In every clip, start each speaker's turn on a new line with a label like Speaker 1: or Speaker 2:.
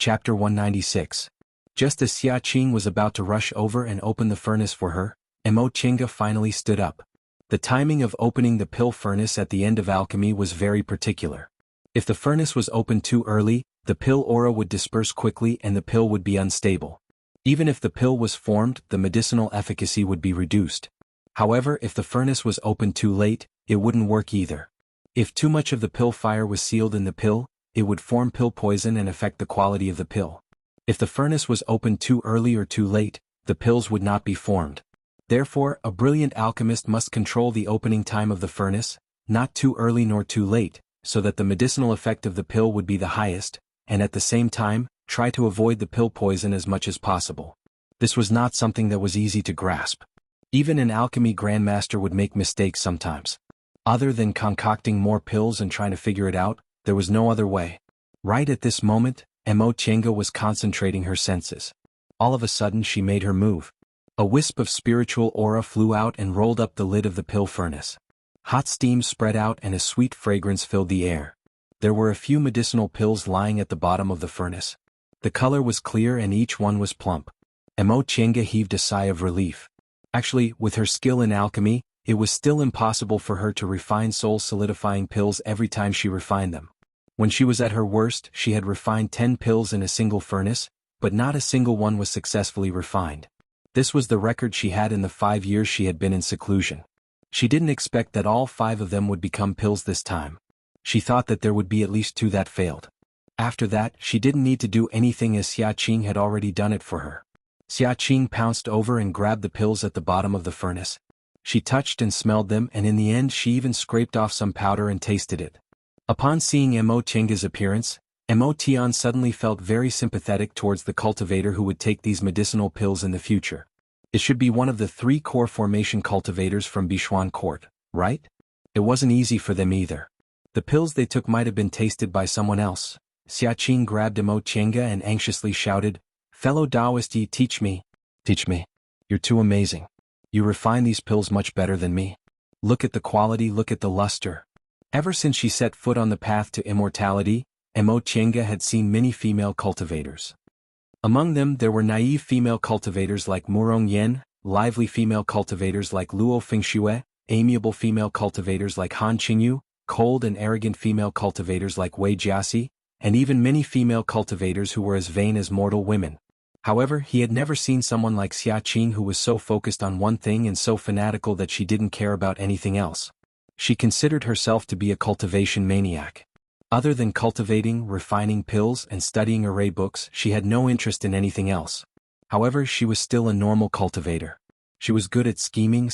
Speaker 1: Chapter 196. Just as Xia Qing was about to rush over and open the furnace for her, Mo Chinga finally stood up. The timing of opening the pill furnace at the end of alchemy was very particular. If the furnace was opened too early, the pill aura would disperse quickly and the pill would be unstable. Even if the pill was formed, the medicinal efficacy would be reduced. However, if the furnace was opened too late, it wouldn't work either. If too much of the pill fire was sealed in the pill, it would form pill poison and affect the quality of the pill. If the furnace was opened too early or too late, the pills would not be formed. Therefore, a brilliant alchemist must control the opening time of the furnace, not too early nor too late, so that the medicinal effect of the pill would be the highest, and at the same time, try to avoid the pill poison as much as possible. This was not something that was easy to grasp. Even an alchemy grandmaster would make mistakes sometimes. Other than concocting more pills and trying to figure it out, there was no other way. Right at this moment, Mo Chinga was concentrating her senses. All of a sudden she made her move. A wisp of spiritual aura flew out and rolled up the lid of the pill furnace. Hot steam spread out and a sweet fragrance filled the air. There were a few medicinal pills lying at the bottom of the furnace. The color was clear and each one was plump. Mo Chinga heaved a sigh of relief. Actually, with her skill in alchemy, it was still impossible for her to refine soul-solidifying pills every time she refined them. When she was at her worst, she had refined 10 pills in a single furnace, but not a single one was successfully refined. This was the record she had in the 5 years she had been in seclusion. She didn't expect that all 5 of them would become pills this time. She thought that there would be at least 2 that failed. After that, she didn't need to do anything as Xia Qing had already done it for her. Xia Qing pounced over and grabbed the pills at the bottom of the furnace. She touched and smelled them and in the end she even scraped off some powder and tasted it. Upon seeing Mo Chinga's appearance, Mo Tian suddenly felt very sympathetic towards the cultivator who would take these medicinal pills in the future. It should be one of the 3 core formation cultivators from Bichuan Court, right? It wasn't easy for them either. The pills they took might have been tasted by someone else. Xia Qing grabbed Mo Chinga and anxiously shouted, "Fellow Taoist, teach me. Teach me. You're too amazing. You refine these pills much better than me. Look at the quality, look at the luster." Ever since she set foot on the path to immortality, Mo Chinga had seen many female cultivators. Among them there were naive female cultivators like Murong Yen, lively female cultivators like Luo Fengxue, amiable female cultivators like Han Qingyu, cold and arrogant female cultivators like Wei Jiaxi, and even many female cultivators who were as vain as mortal women. However, he had never seen someone like Xia Qing who was so focused on one thing and so fanatical that she didn't care about anything else. She considered herself to be a cultivation maniac. Other than cultivating, refining pills, and studying array books, she had no interest in anything else. However, she was still a normal cultivator. She was good at scheming.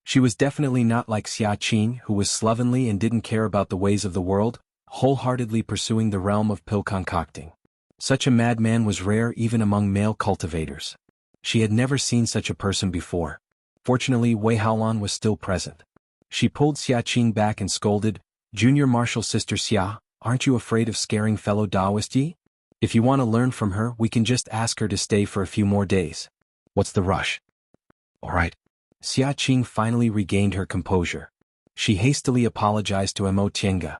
Speaker 1: She was definitely not like Xia Qing, who was slovenly and didn't care about the ways of the world, wholeheartedly pursuing the realm of pill concocting. Such a madman was rare even among male cultivators. She had never seen such a person before. Fortunately, Wei Haolan was still present. She pulled Xia Qing back and scolded, "Junior Martial Sister Xia, aren't you afraid of scaring fellow Taoist? If you want to learn from her, we can just ask her to stay for a few more days. What's the rush?" "All right." Xia Qing finally regained her composure. She hastily apologized to Mo Chinga.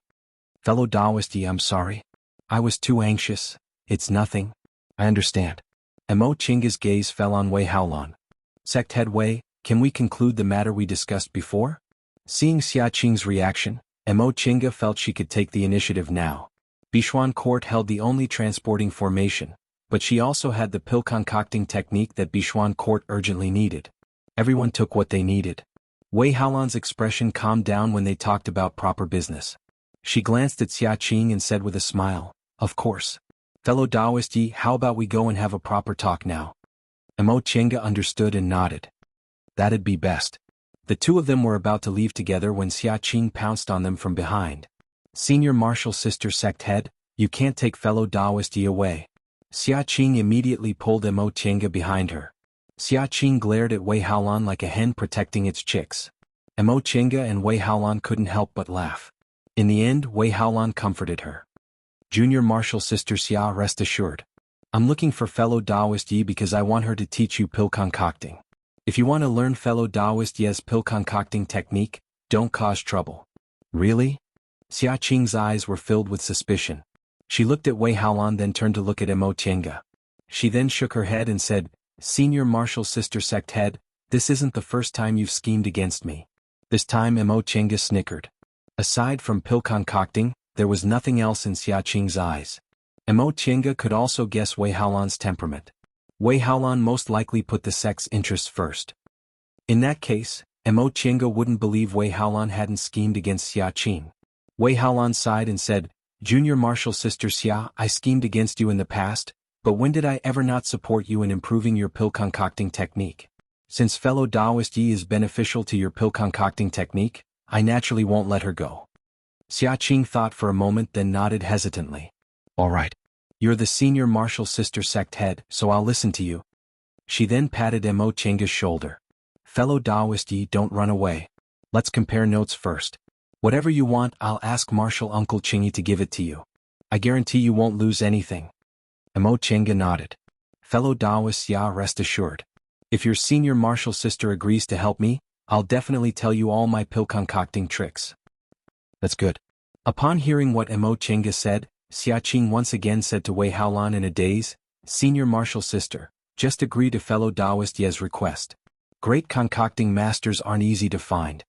Speaker 1: "Fellow Taoist, I'm sorry. I was too anxious. It's nothing. I understand." Mo Chinga's gaze fell on Wei Haolan. "Sect Head Wei, can we conclude the matter we discussed before?" Seeing Xia Qing's reaction, Mo Chinga felt she could take the initiative now. Bichuan Court held the only transporting formation, but she also had the pill concocting technique that Bichuan Court urgently needed. Everyone took what they needed. Wei Haolan's expression calmed down when they talked about proper business. She glanced at Xia Qing and said with a smile, "Of course. Fellow Taoist, how about we go and have a proper talk now?" Mo Chinga understood and nodded. That'd be best. The 2 of them were about to leave together when Xia Qing pounced on them from behind. "Senior Martial Sister Sect Head, you can't take fellow Taoist away." Xia Qing immediately pulled Mo Chinga behind her. Xia Qing glared at Wei Haolan like a hen protecting its chicks. Mo Chinga and Wei Haolan couldn't help but laugh. In the end, Wei Haolan comforted her. "Junior Martial Sister Xia, rest assured. I'm looking for fellow Taoist because I want her to teach you pill concocting. If you want to learn fellow Taoist Ye's pill concocting technique, don't cause trouble." "Really?" Xia Qing's eyes were filled with suspicion. She looked at Wei Haolan, then turned to look at Emo Tienga. She then shook her head and said, "Senior Martial Sister Sect Head, this isn't the first time you've schemed against me." This time Emo Tienga snickered. Aside from pill concocting, there was nothing else in Xia Qing's eyes. Emo Tienga could also guess Wei Haolan's temperament. Wei Haolan most likely put the sect's interests first. In that case, Emo Tienga wouldn't believe Wei Haolan hadn't schemed against Xia Qing. Wei Haolan sighed and said, "Junior Martial Sister Xia, I schemed against you in the past, but when did I ever not support you in improving your pill concocting technique? Since fellow Taoist Yi is beneficial to your pill concocting technique, I naturally won't let her go." Xia Qing thought for a moment, then nodded hesitantly. "All right. You're the senior martial sister sect head, so I'll listen to you." She then patted Emo Tienga's shoulder. "Fellow Taoist Yi, don't run away. Let's compare notes first. Whatever you want, I'll ask Martial Uncle Qingyi to give it to you. I guarantee you won't lose anything." Emo Tienga nodded. "Fellow Taoist Xia, rest assured. If your senior martial sister agrees to help me, I'll definitely tell you all my pill concocting tricks." "That's good." Upon hearing what Emo Tienga said, Xia Qing once again said to Wei Haolan in a daze, "Senior martial sister, just agree to fellow Taoist Ye's request. Great concocting masters aren't easy to find.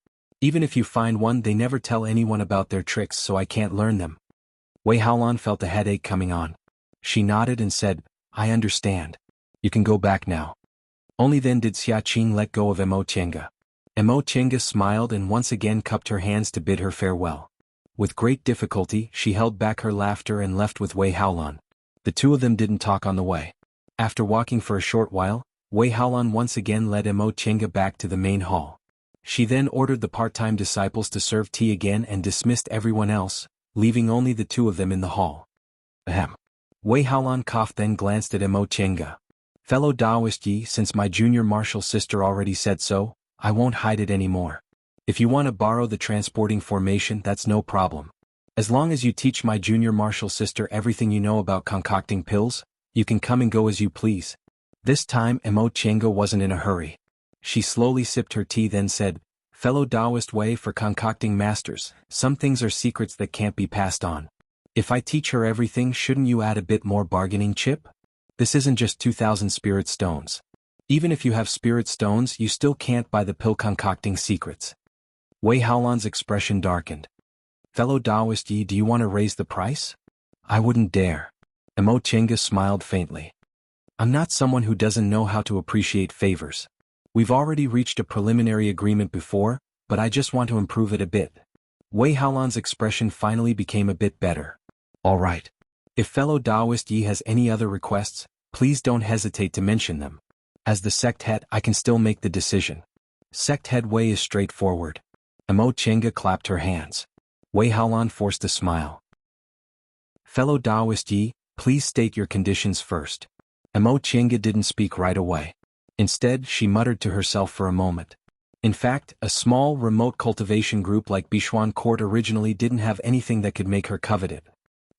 Speaker 1: Even if you find one, they never tell anyone about their tricks, so I can't learn them." Wei Haolan felt a headache coming on. She nodded and said, "I understand. You can go back now." Only then did Xia Qing let go of Emo Tienga. Emo Tienga smiled and once again cupped her hands to bid her farewell. With great difficulty, she held back her laughter and left with Wei Haolan. The two of them didn't talk on the way. After walking for a short while, Wei Haolan once again led Emo Tienga back to the main hall. She then ordered the part-time disciples to serve tea again and dismissed everyone else, leaving only the two of them in the hall. Ahem. Wei Haolan coughed, then glanced at Emo Tienga. "Fellow Taoist Yi, since my junior martial sister already said so, I won't hide it anymore. If you want to borrow the transporting formation, that's no problem. As long as you teach my junior martial sister everything you know about concocting pills, you can come and go as you please." This time Emo Tienga wasn't in a hurry. She slowly sipped her tea, then said, "Fellow Taoist way for concocting masters, some things are secrets that can't be passed on. If I teach her everything, shouldn't you add a bit more bargaining chip? This isn't just 2,000 spirit stones. Even if you have spirit stones, you still can't buy the pill concocting secrets." Wei Haolan's expression darkened. "Fellow Taoist Yi, do you want to raise the price?" "I wouldn't dare." Emo Tienga smiled faintly. "I'm not someone who doesn't know how to appreciate favors. We've already reached a preliminary agreement before, but I just want to improve it a bit." Wei Haolan's expression finally became a bit better. "All right. If fellow Taoist Yi has any other requests, please don't hesitate to mention them. As the sect head, I can still make the decision. Sect head Wei is straightforward." Emo Tienga clapped her hands. Wei Haolan forced a smile. "Fellow Taoist Yi, please state your conditions first." Emo Tienga didn't speak right away. Instead, she muttered to herself for a moment. In fact, a small, remote cultivation group like Bichuan Court originally didn't have anything that could make her covet it.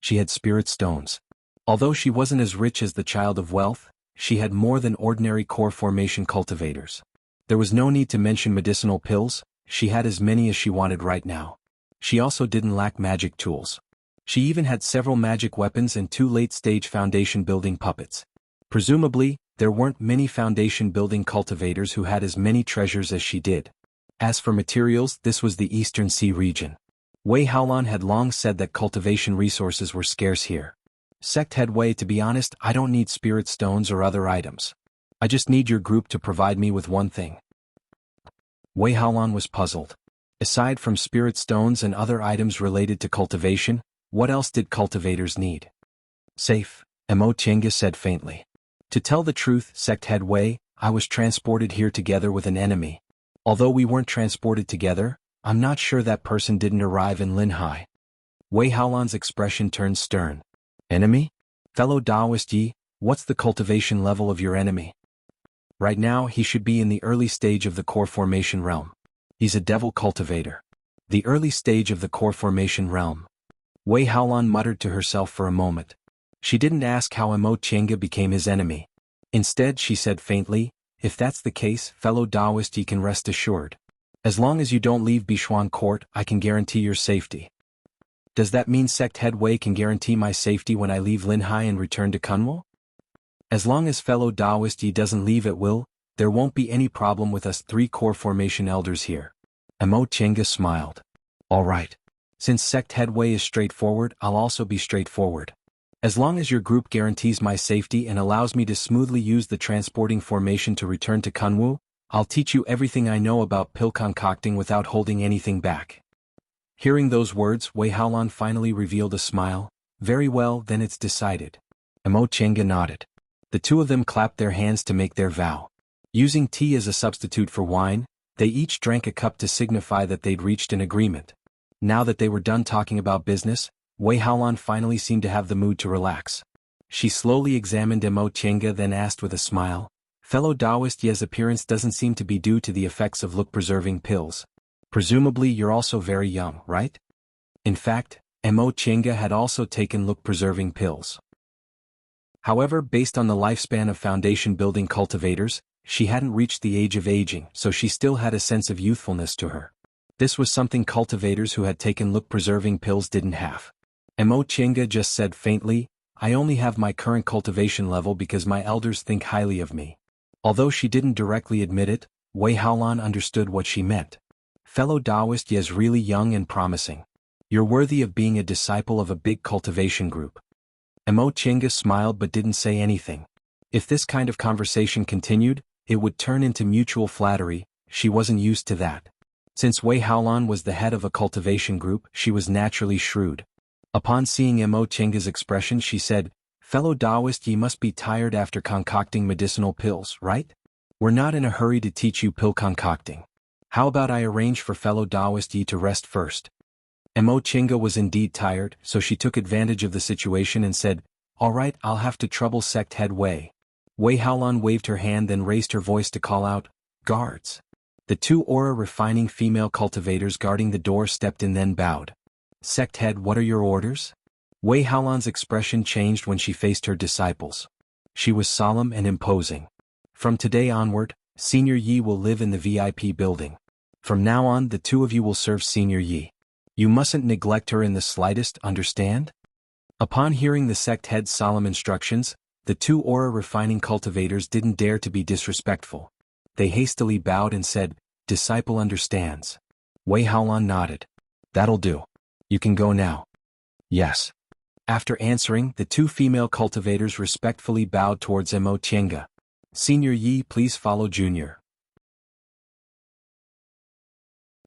Speaker 1: She had spirit stones. Although she wasn't as rich as the child of wealth, she had more than ordinary core formation cultivators. There was no need to mention medicinal pills, she had as many as she wanted right now. She also didn't lack magic tools. She even had several magic weapons and 2 late-stage foundation building puppets. Presumably, there weren't many foundation building cultivators who had as many treasures as she did. As for materials, this was the Eastern Sea region. Wei Haolan had long said that cultivation resources were scarce here. Sect head Wei, to be honest, I don't need spirit stones or other items. I just need your group to provide me with one thing." Wei Haolan was puzzled. Aside from spirit stones and other items related to cultivation, what else did cultivators need? "Safe," Emo Tienga said faintly. "To tell the truth, sect head Wei, I was transported here together with an enemy. Although we weren't transported together, I'm not sure that person didn't arrive in Linhai." Wei Haolan's expression turned stern. "Enemy? Fellow Taoist Yi, what's the cultivation level of your enemy?" "Right now he should be in the early stage of the core formation realm. He's a devil cultivator." The early stage of the core formation realm. Wei Haolan muttered to herself for a moment. She didn't ask how Emo Tienga became his enemy. Instead she said faintly, "If that's the case, fellow Taoist Yi can rest assured. As long as you don't leave Bichuan Court, I can guarantee your safety." Does that mean Sect Head Wei can guarantee my safety when I leave Linhai and return to Kunwo? As long as fellow Taoist Yi doesn't leave at will, there won't be any problem with us 3 core formation elders here. Emo Chenga smiled. All right. Since Sect Head Wei is straightforward, I'll also be straightforward. As long as your group guarantees my safety and allows me to smoothly use the transporting formation to return to Kunwo, I'll teach you everything I know about pill concocting without holding anything back. Hearing those words, Wei Haolan finally revealed a smile. Very well, then it's decided. Emo Chenga nodded. The two of them clapped their hands to make their vow. Using tea as a substitute for wine, they each drank a cup to signify that they'd reached an agreement. Now that they were done talking about business, Wei Haolan finally seemed to have the mood to relax. She slowly examined Emo Chenga, then asked with a smile, "Fellow Taoist Ye's appearance doesn't seem to be due to the effects of look-preserving pills. Presumably you're also very young, right?" In fact, Emo Chenga had also taken look-preserving pills. However, based on the lifespan of foundation-building cultivators, she hadn't reached the age of aging, so she still had a sense of youthfulness to her. This was something cultivators who had taken look-preserving pills didn't have. Emo Chenga just said faintly, "I only have my current cultivation level because my elders think highly of me." Although she didn't directly admit it, Wei Haolan understood what she meant. Fellow Taoist Ye is really young and promising. You're worthy of being a disciple of a big cultivation group. Emo Chenga smiled but didn't say anything. If this kind of conversation continued, it would turn into mutual flattery. She wasn't used to that. Since Wei Haolan was the head of a cultivation group, she was naturally shrewd. Upon seeing Emo Chenga's expression, she said, "Fellow Taoist Ye must be tired after concocting medicinal pills, right? We're not in a hurry to teach you pill concocting. How about I arrange for fellow Taoist Ye to rest first?" Emo Chenga was indeed tired, so she took advantage of the situation and said, "All right, I'll have to trouble Sect Head Wei." Wei Haolan waved her hand, then raised her voice to call out, "Guards." The 2 aura-refining female cultivators guarding the door stepped in, then bowed. "Sect Head, what are your orders?" Wei Haolan's expression changed when she faced her disciples. She was solemn and imposing. "From today onward, Senior Yi will live in the VIP building. From now on, the 2 of you will serve Senior Yi. You mustn't neglect her in the slightest, understand?" Upon hearing the sect head's solemn instructions, the 2 aura-refining cultivators didn't dare to be disrespectful. They hastily bowed and said, "Disciple understands." Wei Haolan nodded. "That'll do. You can go now." "Yes." After answering, the 2 female cultivators respectfully bowed towards Emo Chenga. "Senior Yi, please follow Junior."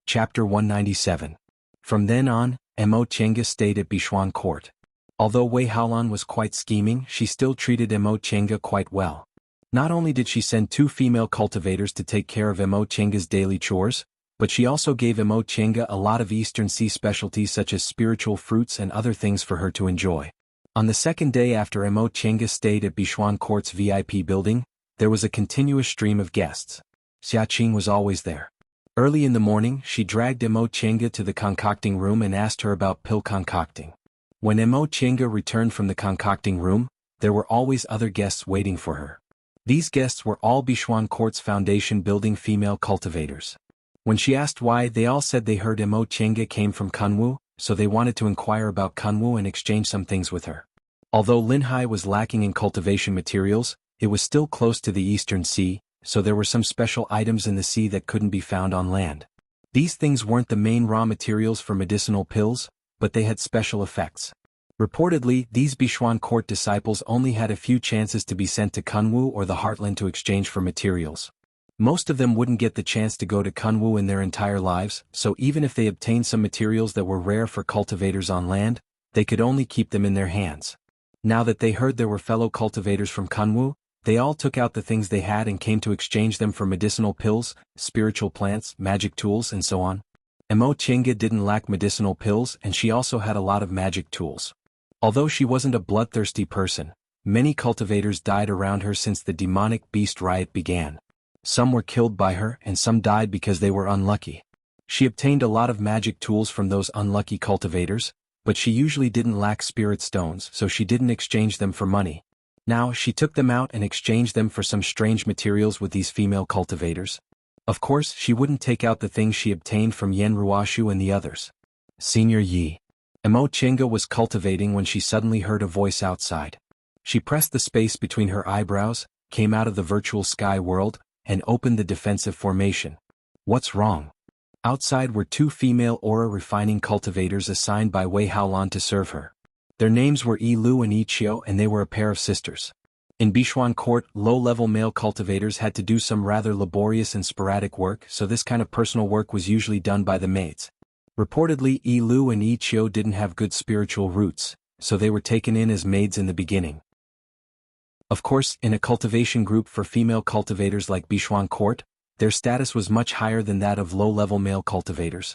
Speaker 1: Chapter 197. From then on, Emo Chenga stayed at Bishuan Court. Although Wei Haolan was quite scheming, she still treated Emo Chenga quite well. Not only did she send 2 female cultivators to take care of Emo Chenga's daily chores, but she also gave Emo Chenga a lot of Eastern Sea specialties such as spiritual fruits and other things for her to enjoy. On the second day after Emo Chenga stayed at Bishuan Court's VIP building, there was a continuous stream of guests. Xia Qing was always there. Early in the morning, she dragged Emo Chenga to the concocting room and asked her about pill concocting. When Emo Chenga returned from the concocting room, there were always other guests waiting for her. These guests were all Bishuan Court's foundation building female cultivators. When she asked why, they all said they heard Emo Chenga came from Kunwo, so they wanted to inquire about Kunwo and exchange some things with her. Although Linhai was lacking in cultivation materials, it was still close to the Eastern Sea, so there were some special items in the sea that couldn't be found on land. These things weren't the main raw materials for medicinal pills, but they had special effects. Reportedly, these Bishuan Court disciples only had a few chances to be sent to Kunwo or the Heartland to exchange for materials. Most of them wouldn't get the chance to go to Kunwo in their entire lives, so even if they obtained some materials that were rare for cultivators on land, they could only keep them in their hands. Now that they heard there were fellow cultivators from Kunwo, they all took out the things they had and came to exchange them for medicinal pills, spiritual plants, magic tools, and so on. Emo Chenga didn't lack medicinal pills, and she also had a lot of magic tools. Although she wasn't a bloodthirsty person, many cultivators died around her since the demonic beast riot began. Some were killed by her and some died because they were unlucky. She obtained a lot of magic tools from those unlucky cultivators, but she usually didn't lack spirit stones, so she didn't exchange them for money. Now she took them out and exchanged them for some strange materials with these female cultivators. Of course, she wouldn't take out the things she obtained from Yen Ruoshu and the others. "Senior Yi." Emo Chinga was cultivating when she suddenly heard a voice outside. She pressed the space between her eyebrows, came out of the virtual sky world, and opened the defensive formation. What's wrong? Outside were two female aura refining cultivators assigned by Wei Haolan to serve her. Their names were Yi Lu and Yi Qiu, and they were a pair of sisters. In Bishuan Court, low-level male cultivators had to do some rather laborious and sporadic work, so this kind of personal work was usually done by the maids. Reportedly, Yi Lu and Yi Qiu didn't have good spiritual roots, so they were taken in as maids in the beginning. Of course, in a cultivation group for female cultivators like Bishuan Court, their status was much higher than that of low-level male cultivators.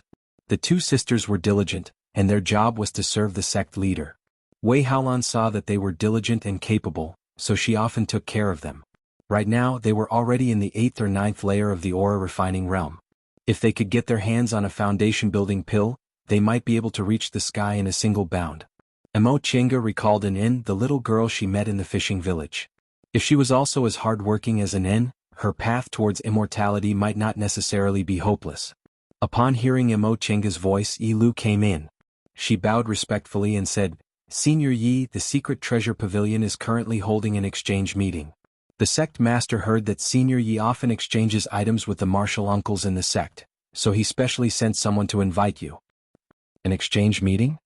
Speaker 1: The two sisters were diligent, and their job was to serve the sect leader. Wei Haolan saw that they were diligent and capable, so she often took care of them. Right now, they were already in the 8th or 9th layer of the aura refining realm. If they could get their hands on a foundation-building pill, they might be able to reach the sky in a single bound. Emo Chinga recalled an In, the little girl she met in the fishing village. If she was also as hard-working as an In, her path towards immortality might not necessarily be hopeless. Upon hearing Emo Chinga's voice, Yi Lu came in. She bowed respectfully and said, "Senior Yi, the Secret Treasure Pavilion is currently holding an exchange meeting. The sect master heard that Senior Yi often exchanges items with the martial uncles in the sect, so he specially sent someone to invite you." An exchange meeting?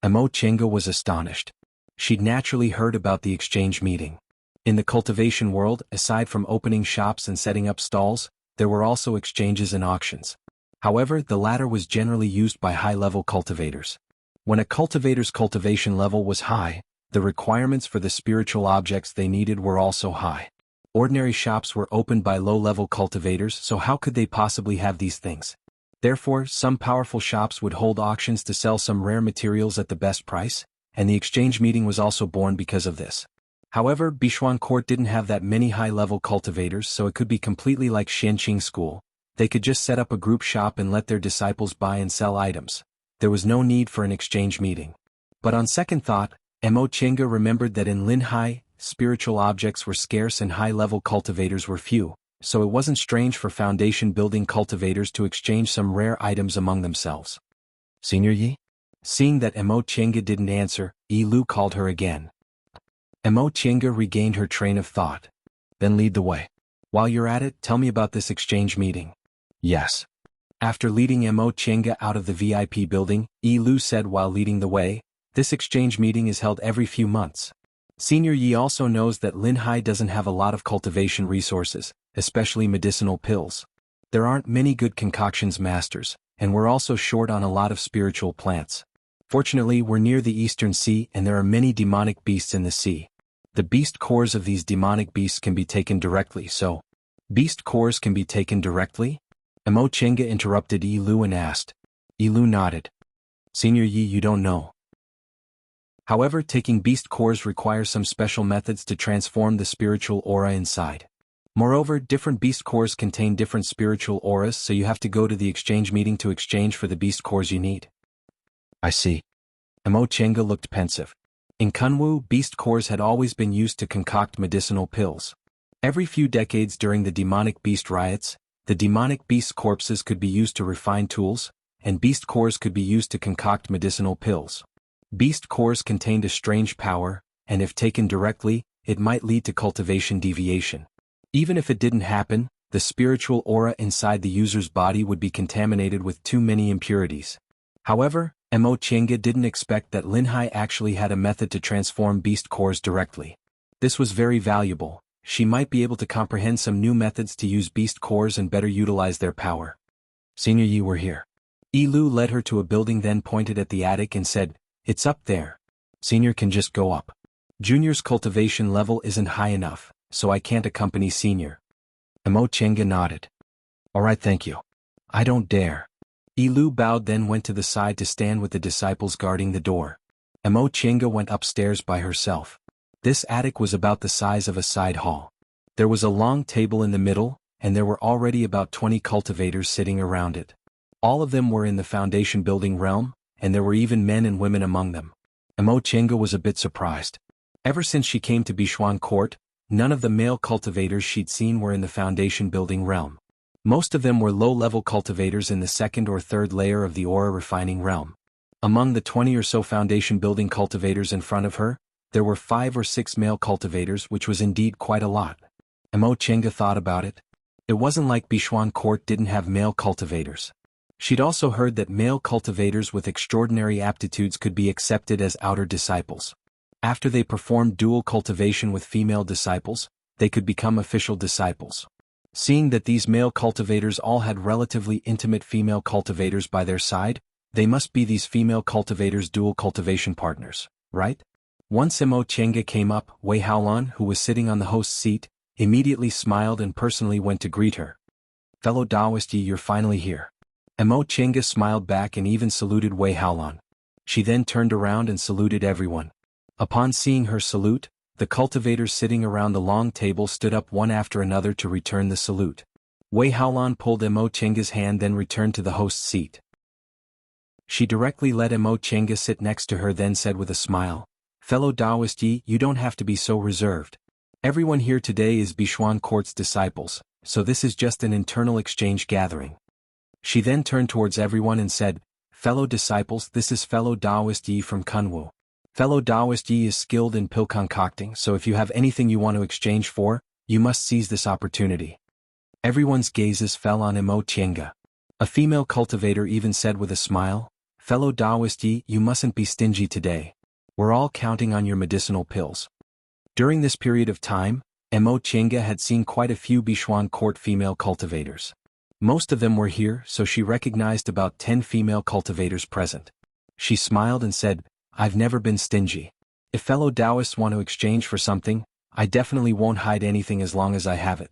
Speaker 1: Emo Chinga was astonished. She'd naturally heard about the exchange meeting. In the cultivation world, aside from opening shops and setting up stalls, there were also exchanges and auctions. However, the latter was generally used by high-level cultivators. When a cultivator's cultivation level was high, the requirements for the spiritual objects they needed were also high. Ordinary shops were opened by low-level cultivators, so how could they possibly have these things? Therefore, some powerful shops would hold auctions to sell some rare materials at the best price, and the exchange meeting was also born because of this. However, Bishuan Court didn't have that many high-level cultivators, so it could be completely like Xianqing School. They could just set up a group shop and let their disciples buy and sell items. There was no need for an exchange meeting. But on second thought, Emo Chinga remembered that in Linhai, spiritual objects were scarce and high-level cultivators were few, so it wasn't strange for foundation-building cultivators to exchange some rare items among themselves. "Senior Yi?" Seeing that Emo Chinga didn't answer, Yi Lu called her again. Emo Chinga regained her train of thought. "Then lead the way. While you're at it, tell me about this exchange meeting." "Yes." After leading Emo Chinga out of the VIP building, Yi Lu said while leading the way, "This exchange meeting is held every few months. Senior Yi also knows that Linhai doesn't have a lot of cultivation resources, especially medicinal pills. There aren't many good concoctions masters, and we're also short on a lot of spiritual plants. Fortunately, we're near the Eastern Sea and there are many demonic beasts in the sea. The beast cores of these demonic beasts can be taken directly, so..." "Beast cores can be taken directly?" Emo Chinga interrupted Yi Lu and asked. Yi Lu nodded. "Senior Yi, you don't know. However, taking beast cores requires some special methods to transform the spiritual aura inside. Moreover, different beast cores contain different spiritual auras, so you have to go to the exchange meeting to exchange for the beast cores you need." "I see." Emo Chinga looked pensive. In Kunwu, beast cores had always been used to concoct medicinal pills. Every few decades during the demonic beast riots, the demonic beast corpses could be used to refine tools, and beast cores could be used to concoct medicinal pills. Beast cores contained a strange power, and if taken directly, it might lead to cultivation deviation. Even if it didn't happen, the spiritual aura inside the user's body would be contaminated with too many impurities. However, Emo Chinga didn't expect that Linhai actually had a method to transform beast cores directly. This was very valuable. She might be able to comprehend some new methods to use beast cores and better utilize their power. "Senior Yi, we're here." Yi Lu led her to a building, then pointed at the attic and said, "It's up there. Senior can just go up. Junior's cultivation level isn't high enough, so I can't accompany Senior." Emo Chinga nodded. "All right, thank you. I don't dare." Yi Lu bowed, then went to the side to stand with the disciples guarding the door. Emo Chinga went upstairs by herself. This attic was about the size of a side hall. There was a long table in the middle, and there were already about 20 cultivators sitting around it. All of them were in the foundation building realm, and there were even men and women among them. Emo Chinga was a bit surprised. Ever since she came to Bishuan Court, none of the male cultivators she'd seen were in the foundation building realm. Most of them were low-level cultivators in the second or third layer of the aura refining realm. Among the 20 or so foundation building cultivators in front of her, there were 5 or 6 male cultivators, which was indeed quite a lot. Mo Chenga thought about it. It wasn't like Bichuan Court didn't have male cultivators. She'd also heard that male cultivators with extraordinary aptitudes could be accepted as outer disciples. After they performed dual cultivation with female disciples, they could become official disciples. Seeing that these male cultivators all had relatively intimate female cultivators by their side, they must be these female cultivators' dual cultivation partners, right? Once Mo Chenga came up, Wei Haolan, who was sitting on the host's seat, immediately smiled and personally went to greet her. "Fellow Taoist Yi, you're finally here." Mo Chenga smiled back and even saluted Wei Haolan. She then turned around and saluted everyone. Upon seeing her salute, the cultivators sitting around the long table stood up one after another to return the salute. Wei Haolan pulled Mo Chenga's hand, then returned to the host's seat. She directly let Mo Chenga sit next to her, then said with a smile, "Fellow Taoist Yi, you don't have to be so reserved. Everyone here today is Bichuan Court's disciples, so this is just an internal exchange gathering." She then turned towards everyone and said, "Fellow disciples, this is fellow Taoist Yi from Kunwu. Fellow Taoist Yi is skilled in pill concocting, so if you have anything you want to exchange for, you must seize this opportunity." Everyone's gazes fell on Mo Chenga. A female cultivator even said with a smile, "Fellow Taoist Yi, you mustn't be stingy today. We're all counting on your medicinal pills." During this period of time, Mo Chenga had seen quite a few Bichuan Court female cultivators. Most of them were here, so she recognized about 10 female cultivators present. She smiled and said, "I've never been stingy. If fellow Taoists want to exchange for something, I definitely won't hide anything as long as I have it."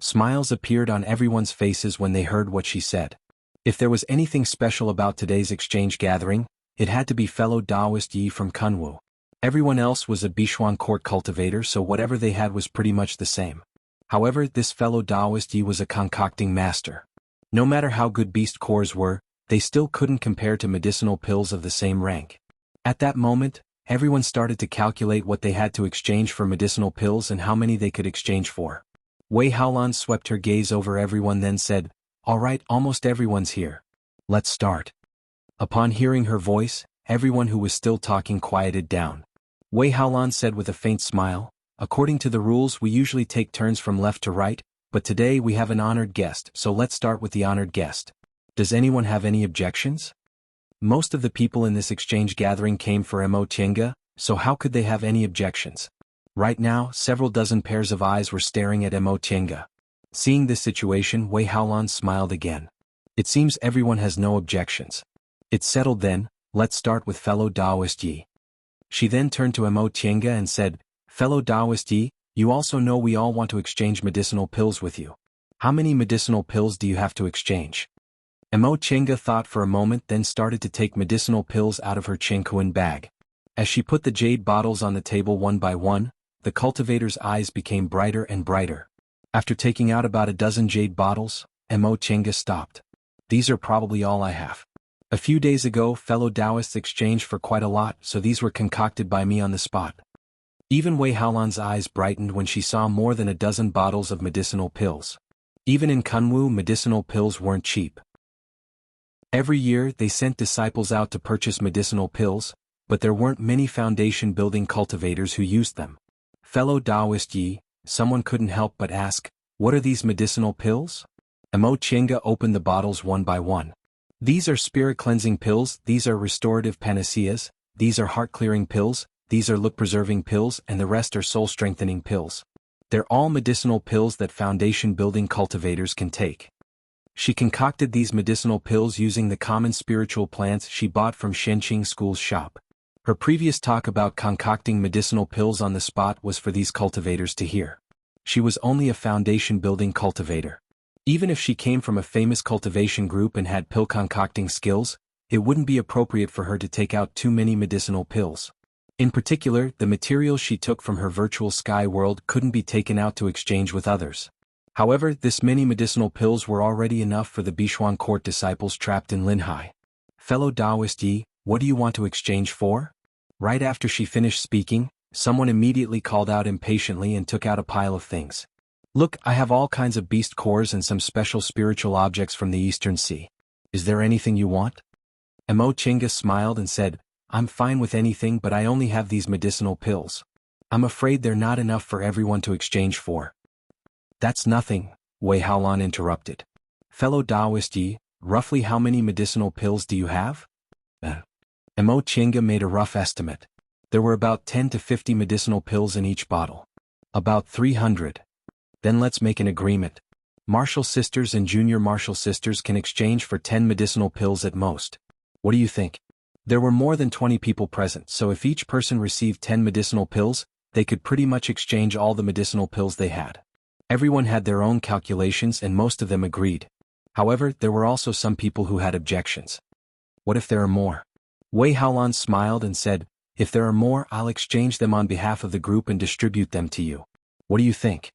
Speaker 1: Smiles appeared on everyone's faces when they heard what she said. If there was anything special about today's exchange gathering, it had to be fellow Taoist Yi from Kunwu. Everyone else was a Bichuan Court cultivator, so whatever they had was pretty much the same. However, this fellow Taoist Yi was a concocting master. No matter how good beast cores were, they still couldn't compare to medicinal pills of the same rank. At that moment, everyone started to calculate what they had to exchange for medicinal pills and how many they could exchange for. Wei Haolan swept her gaze over everyone, then said, "All right, almost everyone's here. Let's start." Upon hearing her voice, everyone who was still talking quieted down. Wei Haolan said with a faint smile, "According to the rules, we usually take turns from left to right, but today we have an honored guest, so let's start with the honored guest. Does anyone have any objections?" Most of the people in this exchange gathering came for Mo Chenga, so how could they have any objections? Right now, several dozen pairs of eyes were staring at Mo Chenga. Seeing this situation, Wei Haolan smiled again. It seems everyone has no objections. It's settled then, let's start with fellow Taoist Yi. She then turned to Mo Chenga and said, "Fellow Taoist Yi, you also know we all want to exchange medicinal pills with you. How many medicinal pills do you have to exchange?" Mo Chenga thought for a moment, then started to take medicinal pills out of her Chengkuan bag. As she put the jade bottles on the table one by one, the cultivator's eyes became brighter and brighter. After taking out about a dozen jade bottles, Mo Chenga stopped. "These are probably all I have. A few days ago, fellow Taoists exchanged for quite a lot, so these were concocted by me on the spot." Even Wei Haolan's eyes brightened when she saw more than a dozen bottles of medicinal pills. Even in Kunwu, medicinal pills weren't cheap. Every year, they sent disciples out to purchase medicinal pills, but there weren't many foundation-building cultivators who used them. "Fellow Taoist Yi," someone couldn't help but ask, "What are these medicinal pills?" Mo Chenga opened the bottles one by one. "These are spirit-cleansing pills, these are restorative panaceas, these are heart-clearing pills, these are look-preserving pills, and the rest are soul-strengthening pills. They're all medicinal pills that foundation-building cultivators can take." She concocted these medicinal pills using the common spiritual plants she bought from Shenqing School's shop. Her previous talk about concocting medicinal pills on the spot was for these cultivators to hear. She was only a foundation-building cultivator. Even if she came from a famous cultivation group and had pill concocting skills, it wouldn't be appropriate for her to take out too many medicinal pills. In particular, the materials she took from her virtual sky world couldn't be taken out to exchange with others. However, this many medicinal pills were already enough for the Bichuan Court disciples trapped in Linhai. "Fellow Taoist Yi, what do you want to exchange for?" Right after she finished speaking, someone immediately called out impatiently and took out a pile of things. "Look, I have all kinds of beast cores and some special spiritual objects from the Eastern Sea. Is there anything you want?" Mo Chinga smiled and said, I'm fine with anything, but I only have these medicinal pills. I'm afraid they're not enough for everyone to exchange for. That's nothing, Wei Haolan interrupted. Fellow Taoist Yi, roughly how many medicinal pills do you have? Mo Chinga made a rough estimate. There were about 10 to 50 medicinal pills in each bottle. About 300. Then let's make an agreement. Martial sisters and junior martial sisters can exchange for 10 medicinal pills at most. What do you think? There were more than 20 people present, so if each person received 10 medicinal pills, they could pretty much exchange all the medicinal pills they had. Everyone had their own calculations and most of them agreed. However, there were also some people who had objections. What if there are more? Wei Haolan smiled and said, if there are more, I'll exchange them on behalf of the group and distribute them to you. What do you think?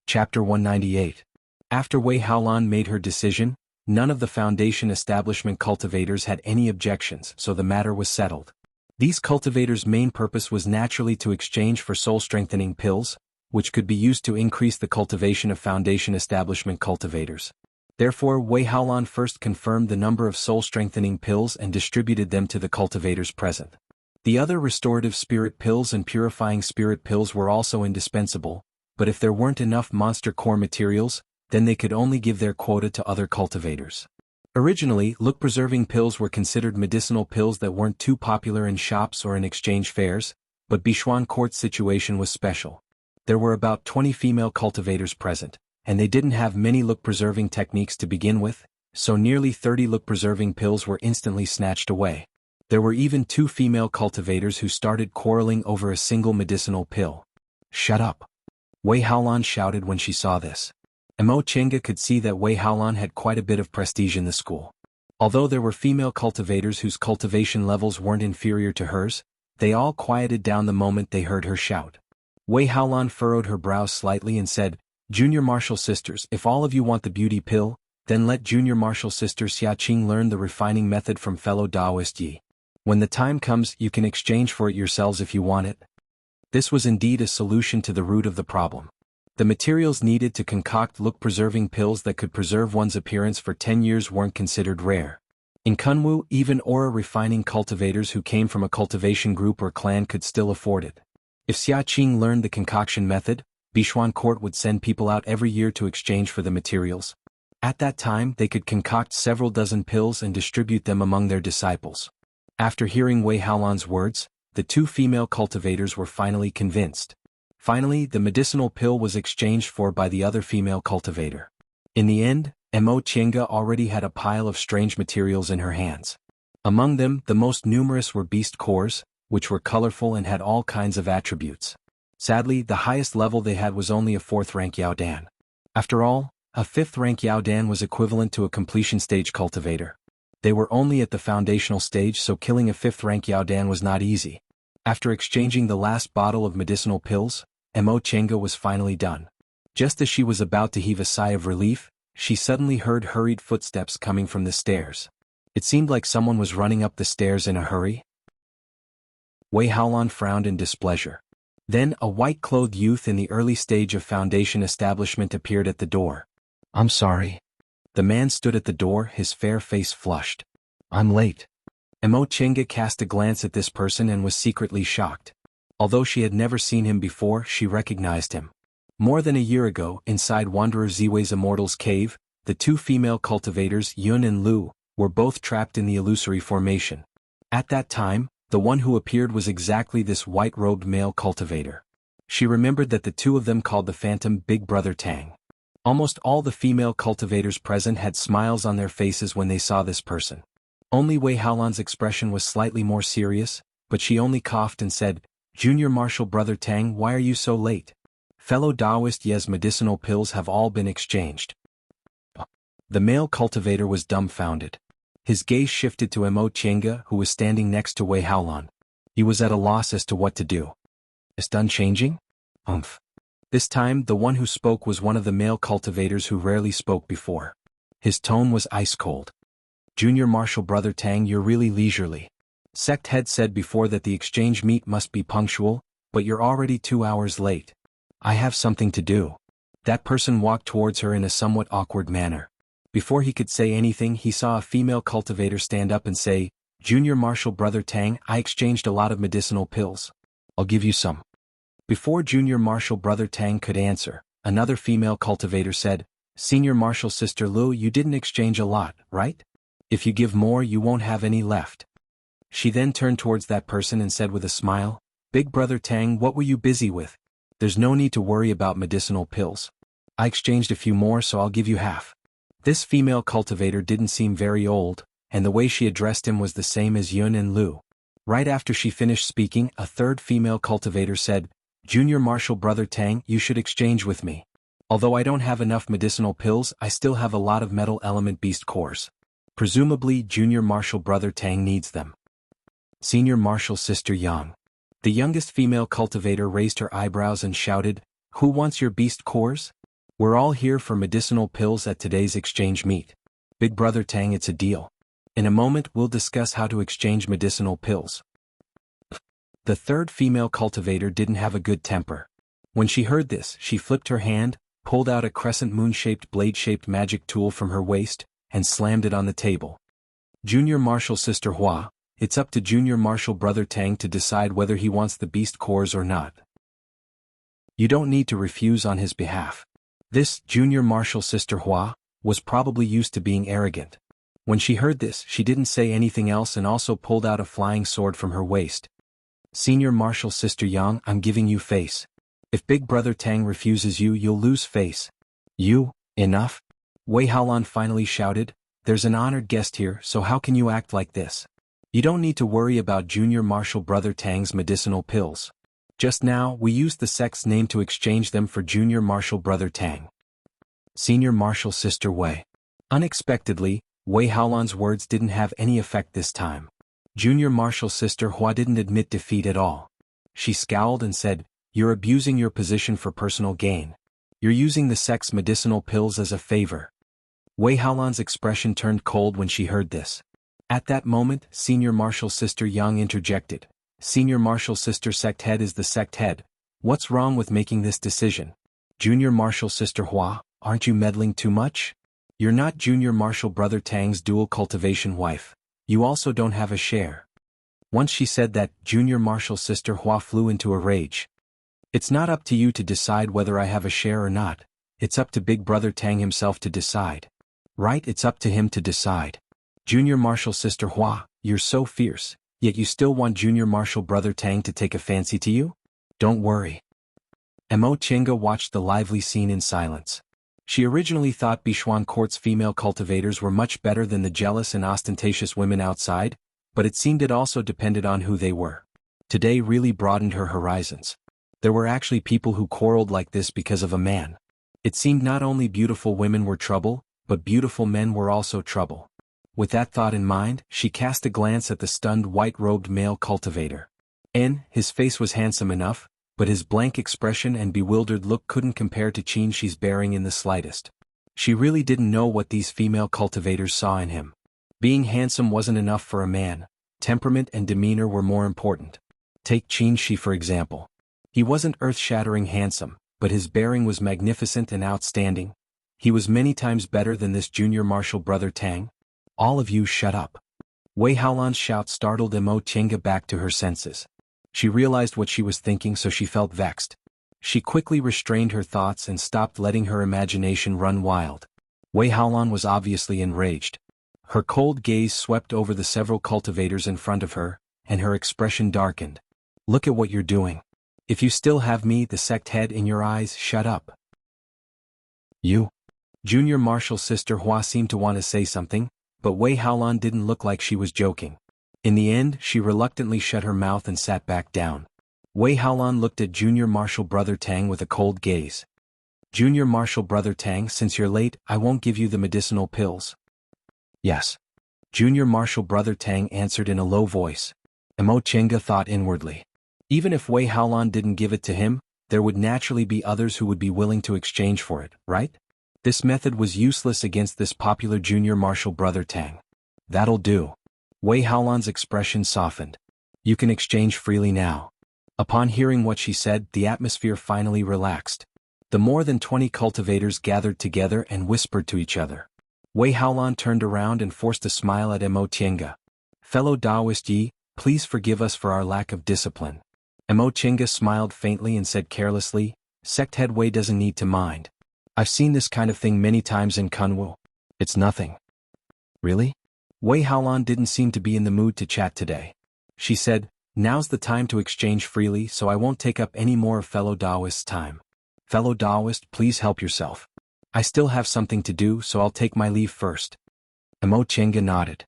Speaker 1: Chapter 198. After Wei Haolan made her decision, none of the Foundation establishment cultivators had any objections, so the matter was settled. These cultivators' main purpose was naturally to exchange for soul-strengthening pills, which could be used to increase the cultivation of Foundation establishment cultivators. Therefore, Wei Haolan first confirmed the number of soul-strengthening pills and distributed them to the cultivators present. The other restorative spirit pills and purifying spirit pills were also indispensable, but if there weren't enough monster core materials, then they could only give their quota to other cultivators. Originally, look-preserving pills were considered medicinal pills that weren't too popular in shops or in exchange fairs, but Bichuan Court's situation was special. There were about 20 female cultivators present, and they didn't have many look-preserving techniques to begin with, so nearly 30 look-preserving pills were instantly snatched away. There were even 2 female cultivators who started quarreling over a single medicinal pill. Shut up! Wei Haolan shouted when she saw this. Mo Chinga could see that Wei Haolan had quite a bit of prestige in the school. Although there were female cultivators whose cultivation levels weren't inferior to hers, they all quieted down the moment they heard her shout. Wei Haolan furrowed her brows slightly and said, Junior Martial Sisters, if all of you want the beauty pill, then let Junior Martial Sister Xiaqing learn the refining method from fellow Taoist Yi. When the time comes, you can exchange for it yourselves if you want it. This was indeed a solution to the root of the problem. The materials needed to concoct look-preserving pills that could preserve one's appearance for 10 years weren't considered rare. In Kunwu, even aura refining cultivators who came from a cultivation group or clan could still afford it. If Xiaqing learned the concoction method, Bichuan Court would send people out every year to exchange for the materials. At that time, they could concoct several dozen pills and distribute them among their disciples. After hearing Wei Haolan's words, the 2 female cultivators were finally convinced. Finally, the medicinal pill was exchanged for by the other female cultivator. In the end, Mo Chinga already had a pile of strange materials in her hands. Among them, the most numerous were beast cores, which were colorful and had all kinds of attributes. Sadly, the highest level they had was only a 4th rank Yaodan. After all, a 5th rank Yaodan was equivalent to a completion stage cultivator. They were only at the foundational stage, so killing a 5th rank Yaodan was not easy. After exchanging the last bottle of medicinal pills, Mo Chinga was finally done. Just as she was about to heave a sigh of relief, she suddenly heard hurried footsteps coming from the stairs. It seemed like someone was running up the stairs in a hurry. Wei Haolan frowned in displeasure. Then a white-clothed youth in the early stage of Foundation establishment appeared at the door. I'm sorry. The man stood at the door, his fair face flushed. I'm late. Mo Chinga cast a glance at this person and was secretly shocked. Although she had never seen him before, she recognized him. More than a year ago, inside Wanderer Ziwei's Immortal's cave, the 2 female cultivators, Yun and Lu, were both trapped in the illusory formation. At that time, the one who appeared was exactly this white-robed male cultivator. She remembered that the 2 of them called the Phantom Big Brother Tang. Almost all the female cultivators present had smiles on their faces when they saw this person. Only Wei Haolan's expression was slightly more serious, but she only coughed and said, Junior Martial Brother Tang, why are you so late? Fellow Taoist Ye's medicinal pills have all been exchanged. The male cultivator was dumbfounded. His gaze shifted to Mo Chinga, who was standing next to Wei Haolan. He was at a loss as to what to do. Is done changing? This time, the one who spoke was one of the male cultivators who rarely spoke before. His tone was ice-cold. Junior Martial Brother Tang, you're really leisurely. Sect head said before that the exchange meet must be punctual, but you're already 2 hours late. I have something to do. That person walked towards her in a somewhat awkward manner. Before he could say anything, he saw a female cultivator stand up and say, "Junior Marshal Brother Tang, I exchanged a lot of medicinal pills. I'll give you some." Before Junior Marshal Brother Tang could answer, another female cultivator said, "Senior Marshal Sister Lu, you didn't exchange a lot, right? If you give more, you won't have any left." She then turned towards that person and said with a smile, "Big Brother Tang, what were you busy with? There's no need to worry about medicinal pills. I exchanged a few more, so I'll give you half." This female cultivator didn't seem very old, and the way she addressed him was the same as Yun and Lu. Right after she finished speaking, a third female cultivator said, "Junior Marshal Brother Tang, you should exchange with me. Although I don't have enough medicinal pills, I still have a lot of metal element beast cores. Presumably, Junior Marshal Brother Tang needs them." Senior Marshal Sister Yang. The youngest female cultivator raised her eyebrows and shouted, "Who wants your beast cores? We're all here for medicinal pills at today's exchange meet. Big Brother Tang, it's a deal. In a moment we'll discuss how to exchange medicinal pills." The third female cultivator didn't have a good temper. When she heard this, she flipped her hand, pulled out a crescent moon-shaped blade-shaped magic tool from her waist, and slammed it on the table. "Junior Marshal Sister Hua, it's up to Junior Marshal Brother Tang to decide whether he wants the beast cores or not. You don't need to refuse on his behalf." This Junior Marshal Sister Hua was probably used to being arrogant. When she heard this, she didn't say anything else and also pulled out a flying sword from her waist. "Senior Marshal Sister Yang, I'm giving you face. If Big Brother Tang refuses you, you'll lose face." "You, enough?" Wei Haolan finally shouted, "There's an honored guest here, so how can you act like this? You don't need to worry about Junior Marshal Brother Tang's medicinal pills. Just now, we used the sect's name to exchange them for Junior Marshal Brother Tang." Senior Marshal Sister Wei. Unexpectedly, Wei Haolan's words didn't have any effect this time. Junior Marshal Sister Hua didn't admit defeat at all. She scowled and said, "You're abusing your position for personal gain. You're using the sect's medicinal pills as a favor." Wei Haolan's expression turned cold when she heard this. At that moment, Senior Marshal Sister Yang interjected, "Senior Marshal Sister Sect Head is the sect head. What's wrong with making this decision? Junior Marshal Sister Hua, aren't you meddling too much? You're not Junior Marshal Brother Tang's dual cultivation wife. You also don't have a share." Once she said that, Junior Marshal Sister Hua flew into a rage. "It's not up to you to decide whether I have a share or not. It's up to Big Brother Tang himself to decide. Right, it's up to him to decide. Junior Marshal Sister Hua, you're so fierce, yet you still want Junior Marshal Brother Tang to take a fancy to you? Don't worry." Mo Chenga watched the lively scene in silence. She originally thought Bichuan Court's female cultivators were much better than the jealous and ostentatious women outside, but it seemed it also depended on who they were. Today really broadened her horizons. There were actually people who quarreled like this because of a man. It seemed not only beautiful women were trouble, but beautiful men were also trouble. With that thought in mind, she cast a glance at the stunned white-robed male cultivator. His face was handsome enough, but his blank expression and bewildered look couldn't compare to Qin Shi's bearing in the slightest. She really didn't know what these female cultivators saw in him. Being handsome wasn't enough for a man. Temperament and demeanor were more important. Take Qin Shi for example. He wasn't earth-shattering handsome, but his bearing was magnificent and outstanding. He was many times better than this Junior Marshal Brother Tang. "All of you shut up." Wei Haolan's shout startled Mo Chenga back to her senses. She realized what she was thinking, so she felt vexed. She quickly restrained her thoughts and stopped letting her imagination run wild. Wei Haolan was obviously enraged. Her cold gaze swept over the several cultivators in front of her, and her expression darkened. "Look at what you're doing. If you still have me, the sect head, in your eyes, shut up." "You?" Junior Marshal Sister Hua seemed to want to say something, but Wei Haolan didn't look like she was joking. In the end, she reluctantly shut her mouth and sat back down. Wei Haolan looked at Junior Marshal Brother Tang with a cold gaze. "Junior Marshal Brother Tang, since you're late, I won't give you the medicinal pills." "Yes." Junior Marshal Brother Tang answered in a low voice. Mo Chenga thought inwardly. Even if Wei Haolan didn't give it to him, there would naturally be others who would be willing to exchange for it, right? This method was useless against this popular Junior Marshal Brother Tang. "That'll do." Wei Haolan's expression softened. "You can exchange freely now." Upon hearing what she said, the atmosphere finally relaxed. The more than 20 cultivators gathered together and whispered to each other. Wei Haolan turned around and forced a smile at Mo Tiange. Fellow Daoist Yi, please forgive us for our lack of discipline. Mo Tiange smiled faintly and said carelessly, Sect Head Wei doesn't need to mind. I've seen this kind of thing many times in Kunwu. It's nothing. Really? Wei Haolan didn't seem to be in the mood to chat today. She said, now's the time to exchange freely, so I won't take up any more of fellow Daoist's time. Fellow Daoist, please help yourself. I still have something to do, so I'll take my leave first. Mo Tiange nodded.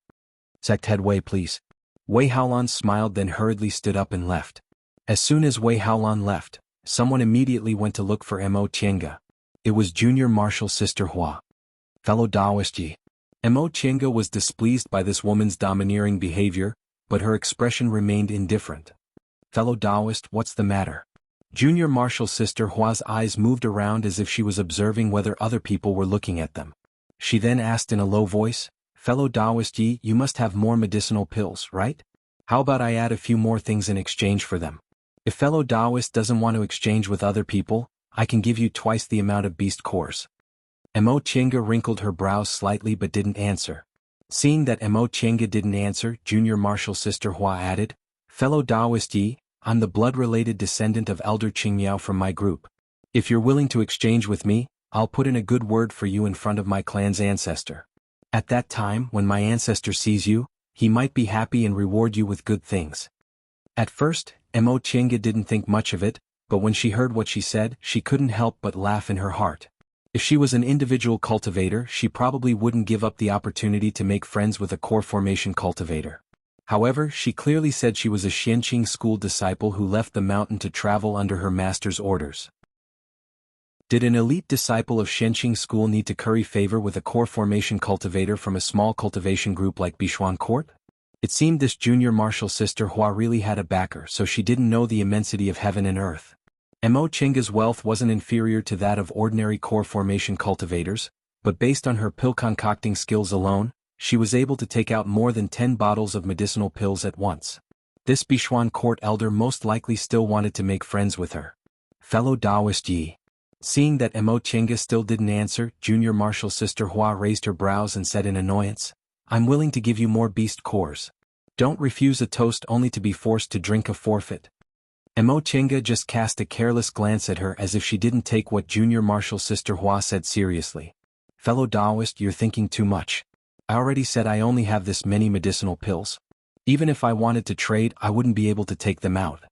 Speaker 1: Sect Head Wei, please. Wei Haolan smiled, then hurriedly stood up and left. As soon as Wei Haolan left, someone immediately went to look for Mo Tiange. It was Junior Marshal Sister Hua. Fellow Daoist Yi. Mo Tiange was displeased by this woman's domineering behavior, but her expression remained indifferent. Fellow Daoist, what's the matter? Junior Marshal Sister Hua's eyes moved around as if she was observing whether other people were looking at them. She then asked in a low voice, Fellow Daoist Yi, you must have more medicinal pills, right? How about I add a few more things in exchange for them? If fellow Daoist doesn't want to exchange with other people, I can give you twice the amount of beast cores. Mo Tiange wrinkled her brows slightly but didn't answer. Seeing that Mo Tiange didn't answer, Junior Marshal Sister Hua added, Fellow Daoist Yi, I'm the blood-related descendant of Elder Qingmiao from my group. If you're willing to exchange with me, I'll put in a good word for you in front of my clan's ancestor. At that time, when my ancestor sees you, he might be happy and reward you with good things. At first, Mo Tiange didn't think much of it, but when she heard what she said, she couldn't help but laugh in her heart. If she was an individual cultivator, she probably wouldn't give up the opportunity to make friends with a core formation cultivator. However, she clearly said she was a Xianqing school disciple who left the mountain to travel under her master's orders. Did an elite disciple of Xianqing school need to curry favor with a core formation cultivator from a small cultivation group like Bishuan Court? It seemed this Junior Marshal Sister Hua really had a backer, so she didn't know the immensity of heaven and earth. Mo Tiange's wealth wasn't inferior to that of ordinary core formation cultivators, but based on her pill concocting skills alone, she was able to take out more than 10 bottles of medicinal pills at once. This Bishuan Court elder most likely still wanted to make friends with her. Fellow Daoist Yi. Seeing that Mo Tiange still didn't answer, Junior Marshal Sister Hua raised her brows and said in annoyance, I'm willing to give you more beast cores. Don't refuse a toast only to be forced to drink a forfeit. Mo Tiange just cast a careless glance at her as if she didn't take what Junior Marshal Sister Hua said seriously. Fellow Daoist, you're thinking too much. I already said I only have this many medicinal pills. Even if I wanted to trade, I wouldn't be able to take them out.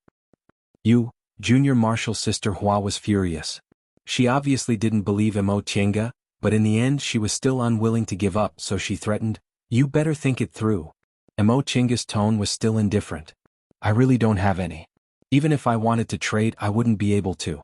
Speaker 1: You, Junior Marshal Sister Hua was furious. She obviously didn't believe Mo Tiange, but in the end she was still unwilling to give up, so she threatened, You better think it through. Mo Tiange's tone was still indifferent. I really don't have any. Even if I wanted to trade, I wouldn't be able to.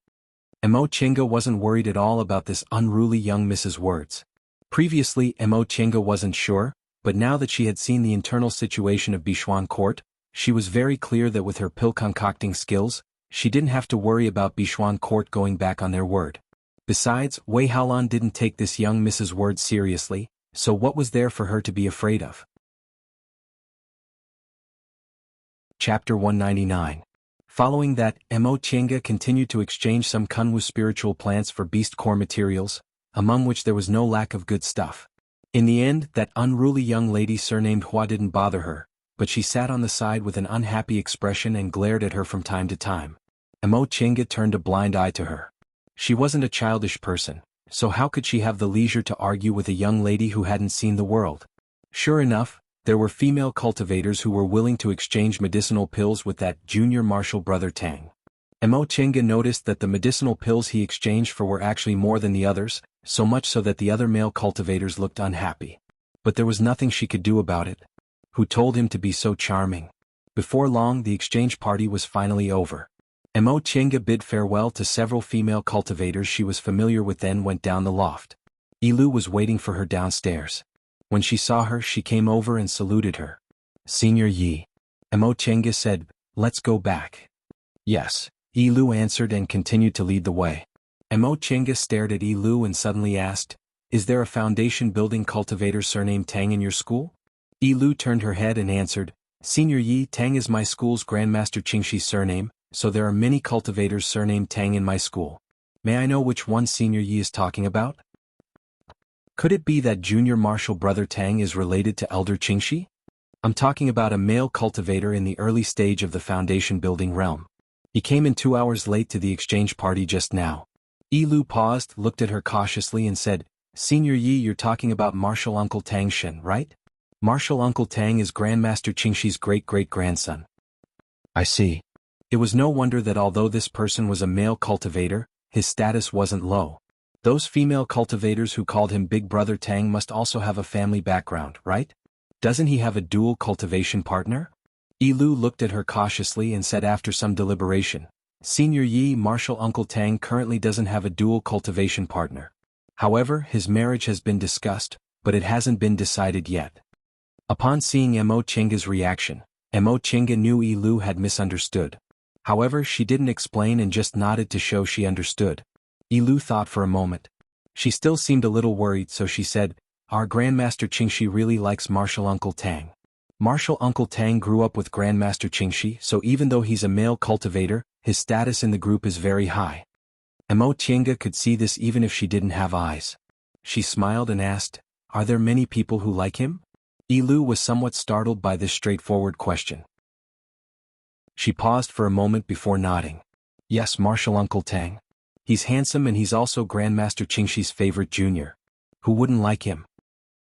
Speaker 1: Mo Tiange wasn't worried at all about this unruly young Mrs. Words. Previously, Mo Tiange wasn't sure, but now that she had seen the internal situation of Bishuan Court, she was very clear that with her pill concocting skills, she didn't have to worry about Bishuan Court going back on their word. Besides, Wei Haolan didn't take this young Mrs. Word seriously, so what was there for her to be afraid of? Chapter 199. Following that, Mo Tiange continued to exchange some Kunwu spiritual plants for beast core materials, among which there was no lack of good stuff. In the end, that unruly young lady surnamed Hua didn't bother her, but she sat on the side with an unhappy expression and glared at her from time to time. Mo Tiange turned a blind eye to her. She wasn't a childish person, so how could she have the leisure to argue with a young lady who hadn't seen the world? Sure enough, there were female cultivators who were willing to exchange medicinal pills with that Junior Marshal brother Tang. Mo Tiange noticed that the medicinal pills he exchanged for were actually more than the others, so much so that the other male cultivators looked unhappy. But there was nothing she could do about it. Who told him to be so charming? Before long, the exchange party was finally over. Mo Tiange bid farewell to several female cultivators she was familiar with, then went down the loft. Yilu was waiting for her downstairs. When she saw her, she came over and saluted her. Senior Yi. Mo Tiange said, Let's go back. Yes, Yilu answered and continued to lead the way. Mo Tiange stared at Yilu and suddenly asked, Is there a foundation building cultivator surnamed Tang in your school? Yilu turned her head and answered, Senior Yi, Tang is my school's Grandmaster Qingxi's surname, so there are many cultivators surnamed Tang in my school. May I know which one Senior Yi is talking about? Could it be that junior martial brother Tang is related to Elder Qingxi? I'm talking about a male cultivator in the early stage of the foundation building realm. He came in 2 hours late to the exchange party just now. Lu paused, looked at her cautiously and said, Senior Yi, you're talking about Martial Uncle Tang Shen, right? Martial Uncle Tang is Grandmaster Qingxi's great-great-grandson. I see. It was no wonder that although this person was a male cultivator, his status wasn't low. Those female cultivators who called him Big Brother Tang must also have a family background, right? Doesn't he have a dual cultivation partner? Lu looked at her cautiously and said after some deliberation, Senior Yi, Martial Uncle Tang currently doesn't have a dual cultivation partner. However, his marriage has been discussed, but it hasn't been decided yet. Upon seeing Mo Chenga's reaction, Mo Chenga knew Lu had misunderstood. However, she didn't explain and just nodded to show she understood. Lu thought for a moment. She still seemed a little worried, so she said, Our Grandmaster Qingxi really likes Martial Uncle Tang. Martial Uncle Tang grew up with Grandmaster Qingxi, so even though he's a male cultivator, his status in the group is very high. Mo Chenga could see this even if she didn't have eyes. She smiled and asked, Are there many people who like him? Lu was somewhat startled by this straightforward question. She paused for a moment before nodding. Yes, Martial Uncle Tang. He's handsome and he's also Grandmaster Qingxi's favorite junior. Who wouldn't like him?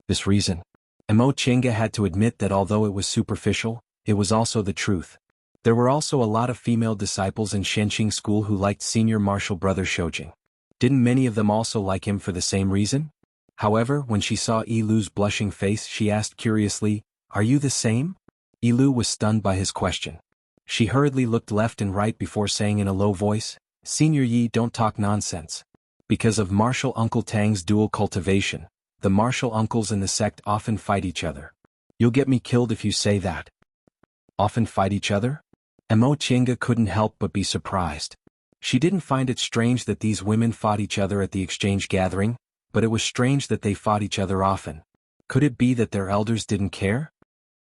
Speaker 1: This reason. Mo Chenga had to admit that although it was superficial, it was also the truth. There were also a lot of female disciples in Shenqing school who liked senior martial brother Shoujing. Didn't many of them also like him for the same reason? However, when she saw Lu's blushing face, she asked curiously, Are you the same? Lu was stunned by his question. She hurriedly looked left and right before saying in a low voice, Senior Yi, don't talk nonsense. Because of Martial Uncle Tang's dual cultivation, the martial uncles in the sect often fight each other. You'll get me killed if you say that. Often fight each other? Mo Chenga couldn't help but be surprised. She didn't find it strange that these women fought each other at the exchange gathering, but it was strange that they fought each other often. Could it be that their elders didn't care?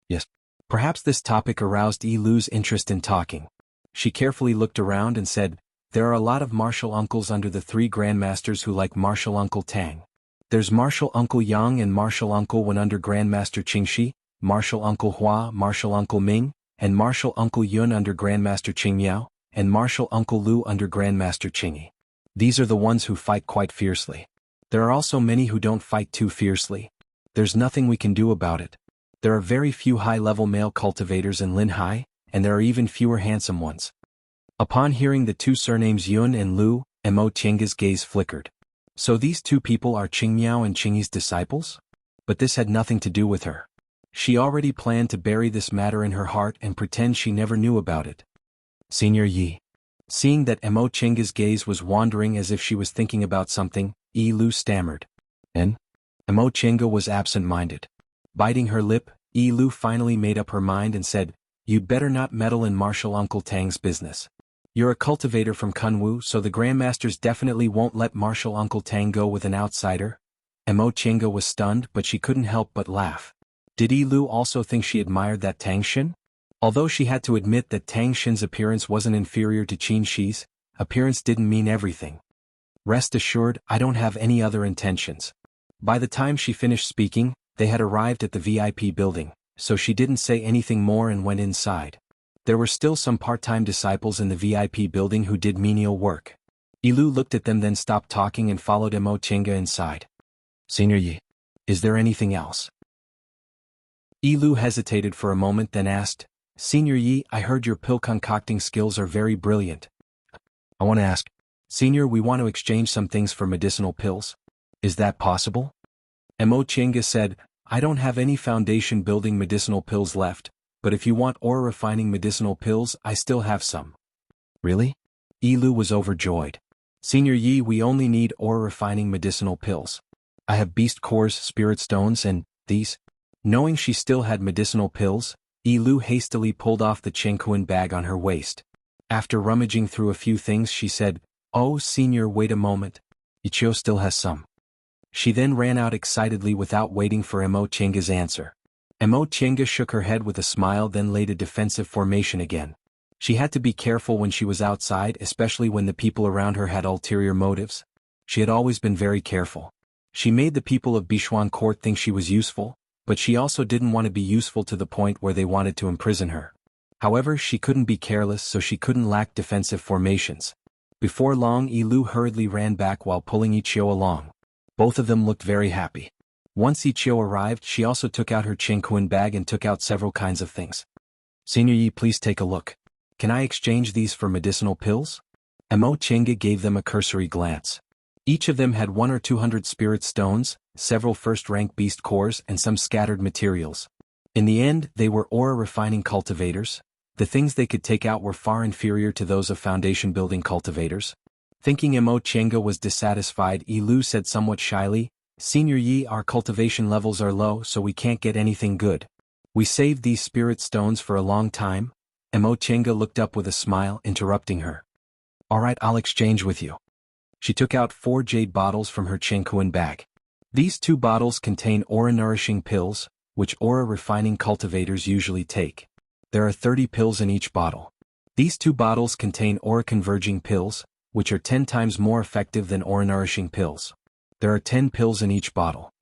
Speaker 1: Yes. Perhaps this topic aroused Lu's interest in talking. She carefully looked around and said, There are a lot of martial uncles under the 3 grandmasters who like Martial Uncle Tang. There's Martial Uncle Yang and Martial Uncle Wen under Grandmaster Qingxi, Martial Uncle Hua, Martial Uncle Ming, and Martial Uncle Yun under Grandmaster Qingmiao, and Martial Uncle Lu under Grandmaster Qingyi. These are the ones who fight quite fiercely. There are also many who don't fight too fiercely. There's nothing we can do about it. There are very few high-level male cultivators in Linhai, and there are even fewer handsome ones. Upon hearing the 2 surnames Yun and Lu, Mo Chenga's gaze flickered. So these 2 people are Qingmiao and Qingyi's disciples? But this had nothing to do with her. She already planned to bury this matter in her heart and pretend she never knew about it. Senior Yi. Seeing that Mo Chenga's gaze was wandering as if she was thinking about something, Lu stammered. Mo Chenga was absent-minded. Biting her lip, Lu finally made up her mind and said, You'd better not meddle in Martial Uncle Tang's business. You're a cultivator from Kunwu, so the Grandmasters definitely won't let Martial Uncle Tang go with an outsider. Mo Chenga was stunned, but she couldn't help but laugh. Did Lu also think she admired that Tang Shen? Although she had to admit that Tang Shen's appearance wasn't inferior to Qin Shi's, appearance didn't mean everything. Rest assured, I don't have any other intentions. By the time she finished speaking, they had arrived at the VIP building, so she didn't say anything more and went inside. There were still some part-time disciples in the VIP building who did menial work. Lu looked at them, then stopped talking and followed Mo Chenga inside. Senior Yi, is there anything else? Lu hesitated for a moment, then asked, Senior Yi, I heard your pill concocting skills are very brilliant. I want to ask, Senior, we want to exchange some things for medicinal pills. Is that possible? Mo Chenga said, I don't have any foundation building medicinal pills left, but if you want ore refining medicinal pills, I still have some. Really? Lu was overjoyed. Senior Yi, we only need ore refining medicinal pills. I have beast cores, spirit stones, and these. Knowing she still had medicinal pills, Lu hastily pulled off the Chengkuan bag on her waist. After rummaging through a few things, she said, Oh, Senior, wait a moment. Ichio still has some. She then ran out excitedly without waiting for Mo Chenga's answer. Mo Chenga shook her head with a smile, then laid a defensive formation again. She had to be careful when she was outside, especially when the people around her had ulterior motives. She had always been very careful. She made the people of Bichuan court think she was useful, but she also didn't want to be useful to the point where they wanted to imprison her. However, she couldn't be careless, so she couldn't lack defensive formations. Before long, Yilu hurriedly ran back while pulling Ichio along. Both of them looked very happy. Once Ichio arrived, she also took out her Qingquan bag and took out several kinds of things. "Senior Yi, please take a look. Can I exchange these for medicinal pills?" Mo Chenga gave them a cursory glance. Each of them had 100 or 200 spirit stones, several first-rank beast cores, and some scattered materials. In the end, they were aura refining cultivators. The things they could take out were far inferior to those of foundation-building cultivators. Thinking Mo Chenga was dissatisfied, Yilu said somewhat shyly, "Senior Yi, our cultivation levels are low, so we can't get anything good. We saved these spirit stones for a long time." Mo Chenga looked up with a smile, interrupting her. "Alright, I'll exchange with you." She took out 4 jade bottles from her Qingquan bag. These 2 bottles contain aura-nourishing pills, which aura-refining cultivators usually take. There are 30 pills in each bottle. These 2 bottles contain aura-converging pills, which are 10 times more effective than aura-nourishing pills. There are 10 pills in each bottle.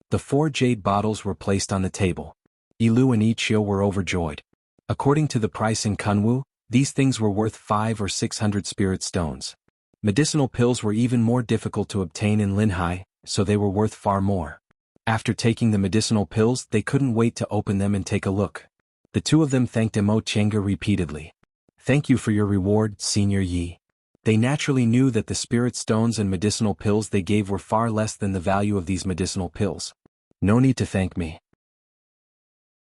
Speaker 1: The 4 jade bottles were placed on the table. Yilu and Ichio were overjoyed. According to the price in Kunwu, these things were worth 500 or 600 spirit stones. Medicinal pills were even more difficult to obtain in Linhai, so they were worth far more. After taking the medicinal pills, they couldn't wait to open them and take a look. The 2 of them thanked Mo Chenga repeatedly. "Thank you for your reward, Senior Yi." They naturally knew that the spirit stones and medicinal pills they gave were far less than the value of these medicinal pills. "No need to thank me.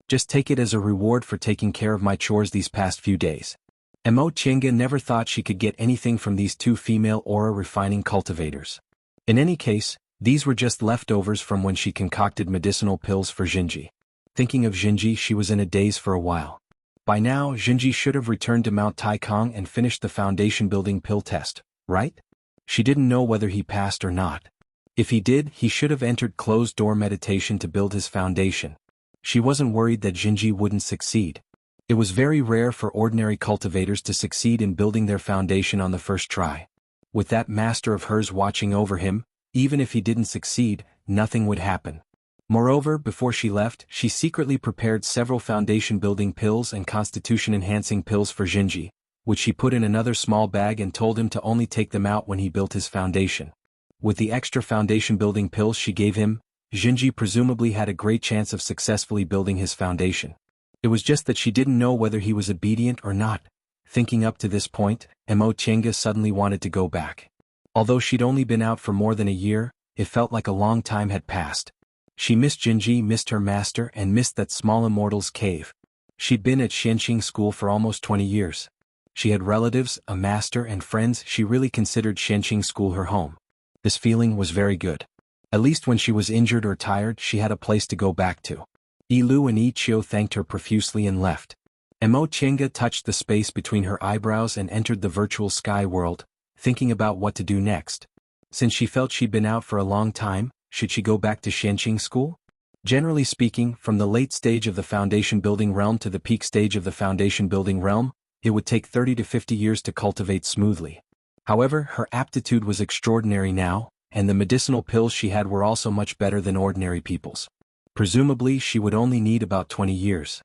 Speaker 1: Just take it as a reward for taking care of my chores these past few days." Mo Chenga never thought she could get anything from these 2 female aura-refining cultivators. In any case, these were just leftovers from when she concocted medicinal pills for Jinji. Thinking of Jinji, she was in a daze for a while. By now, Jinji should have returned to Mount Taikong and finished the foundation-building pill test, right? She didn't know whether he passed or not. If he did, he should have entered closed-door meditation to build his foundation. She wasn't worried that Jinji wouldn't succeed. It was very rare for ordinary cultivators to succeed in building their foundation on the first try. With that master of hers watching over him, even if he didn't succeed, nothing would happen. Moreover, before she left, she secretly prepared several foundation-building pills and constitution-enhancing pills for Jinji, which she put in another small bag and told him to only take them out when he built his foundation. With the extra foundation-building pills she gave him, Jinji presumably had a great chance of successfully building his foundation. It was just that she didn't know whether he was obedient or not. Thinking up to this point, Mo Chenga suddenly wanted to go back. Although she'd only been out for more than a year, it felt like a long time had passed. She missed Jinji, missed her master, and missed that small immortal's cave. She'd been at Xianqing school for almost 20 years. She had relatives, a master, and friends. She really considered Xianqing school her home. This feeling was very good. At least when she was injured or tired, she had a place to go back to. Yilu and Ichio thanked her profusely and left. Mo Chenga touched the space between her eyebrows and entered the virtual sky world, thinking about what to do next. Since she felt she'd been out for a long time, should she go back to Xianqing school? Generally speaking, from the late stage of the foundation-building realm to the peak stage of the foundation-building realm, it would take 30 to 50 years to cultivate smoothly. However, her aptitude was extraordinary now, and the medicinal pills she had were also much better than ordinary people's. Presumably, she would only need about 20 years.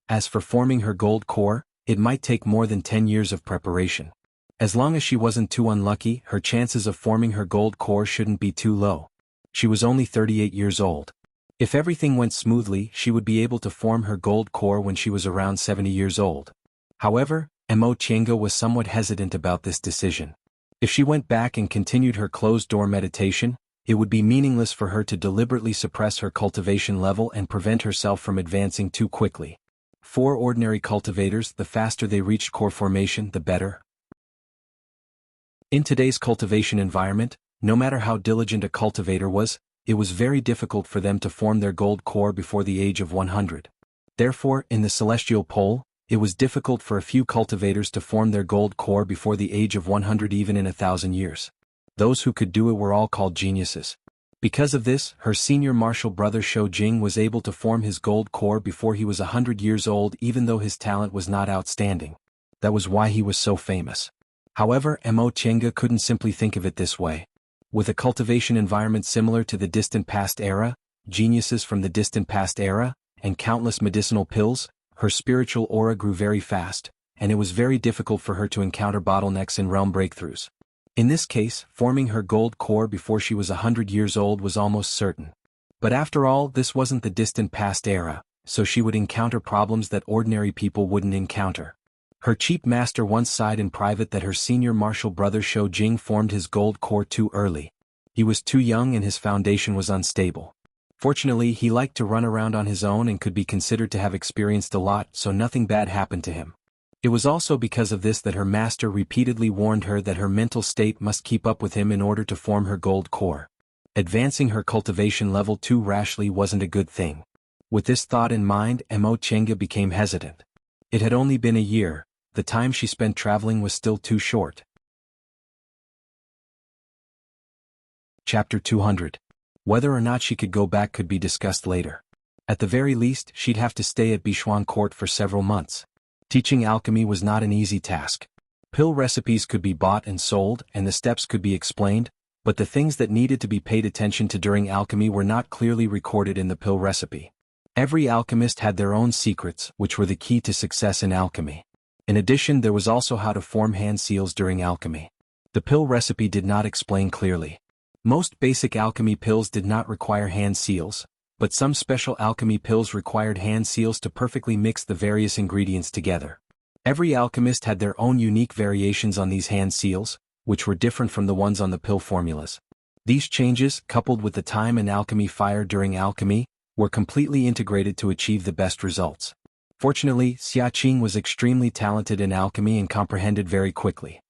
Speaker 1: As for forming her gold core, it might take more than 10 years of preparation. As long as she wasn't too unlucky, her chances of forming her gold core shouldn't be too low. She was only 38 years old. If everything went smoothly, she would be able to form her gold core when she was around 70 years old. However, Mo Chenga was somewhat hesitant about this decision. If she went back and continued her closed-door meditation, it would be meaningless for her to deliberately suppress her cultivation level and prevent herself from advancing too quickly. For ordinary cultivators, the faster they reached core formation, the better. In today's cultivation environment, no matter how diligent a cultivator was, it was very difficult for them to form their gold core before the age of 100. Therefore, in the celestial pole, it was difficult for a few cultivators to form their gold core before the age of 100 even in 1,000 years. Those who could do it were all called geniuses. Because of this, her senior martial brother Shou Jing was able to form his gold core before he was 100 years old even though his talent was not outstanding. That was why he was so famous. However, Mo Chenga couldn't simply think of it this way. With a cultivation environment similar to the distant past era, geniuses from the distant past era, and countless medicinal pills, her spiritual aura grew very fast, and it was very difficult for her to encounter bottlenecks in realm breakthroughs. In this case, forming her gold core before she was 100 years old was almost certain. But after all, this wasn't the distant past era, so she would encounter problems that ordinary people wouldn't encounter. Her chief master once sighed in private that her senior martial brother Shou Jing formed his gold core too early. He was too young and his foundation was unstable. Fortunately, he liked to run around on his own and could be considered to have experienced a lot, so nothing bad happened to him. It was also because of this that her master repeatedly warned her that her mental state must keep up with him in order to form her gold core. Advancing her cultivation level too rashly wasn't a good thing. With this thought in mind, Mo Chenga became hesitant. It had only been a year. The time she spent traveling was still too short. Chapter 200. Whether or not she could go back could be discussed later. At the very least, she'd have to stay at Bichuan Court for several months. Teaching alchemy was not an easy task. Pill recipes could be bought and sold, and the steps could be explained, but the things that needed to be paid attention to during alchemy were not clearly recorded in the pill recipe. Every alchemist had their own secrets, which were the key to success in alchemy. In addition, there was also how to form hand seals during alchemy. The pill recipe did not explain clearly. Most basic alchemy pills did not require hand seals, but some special alchemy pills required hand seals to perfectly mix the various ingredients together. Every alchemist had their own unique variations on these hand seals, which were different from the ones on the pill formulas. These changes, coupled with the time and alchemy fire during alchemy, were completely integrated to achieve the best results. Fortunately, Xia Qing was extremely talented in alchemy and comprehended very quickly.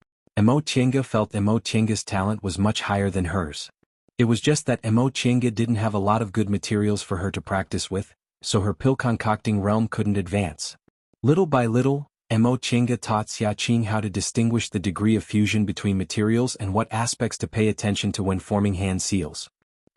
Speaker 1: Mo Chenga felt Mo Chenga's talent was much higher than hers. It was just that Mo Chenga didn't have a lot of good materials for her to practice with, so her pill concocting realm couldn't advance. Little by little, Mo Chenga taught Xia Qing how to distinguish the degree of fusion between materials and what aspects to pay attention to when forming hand seals.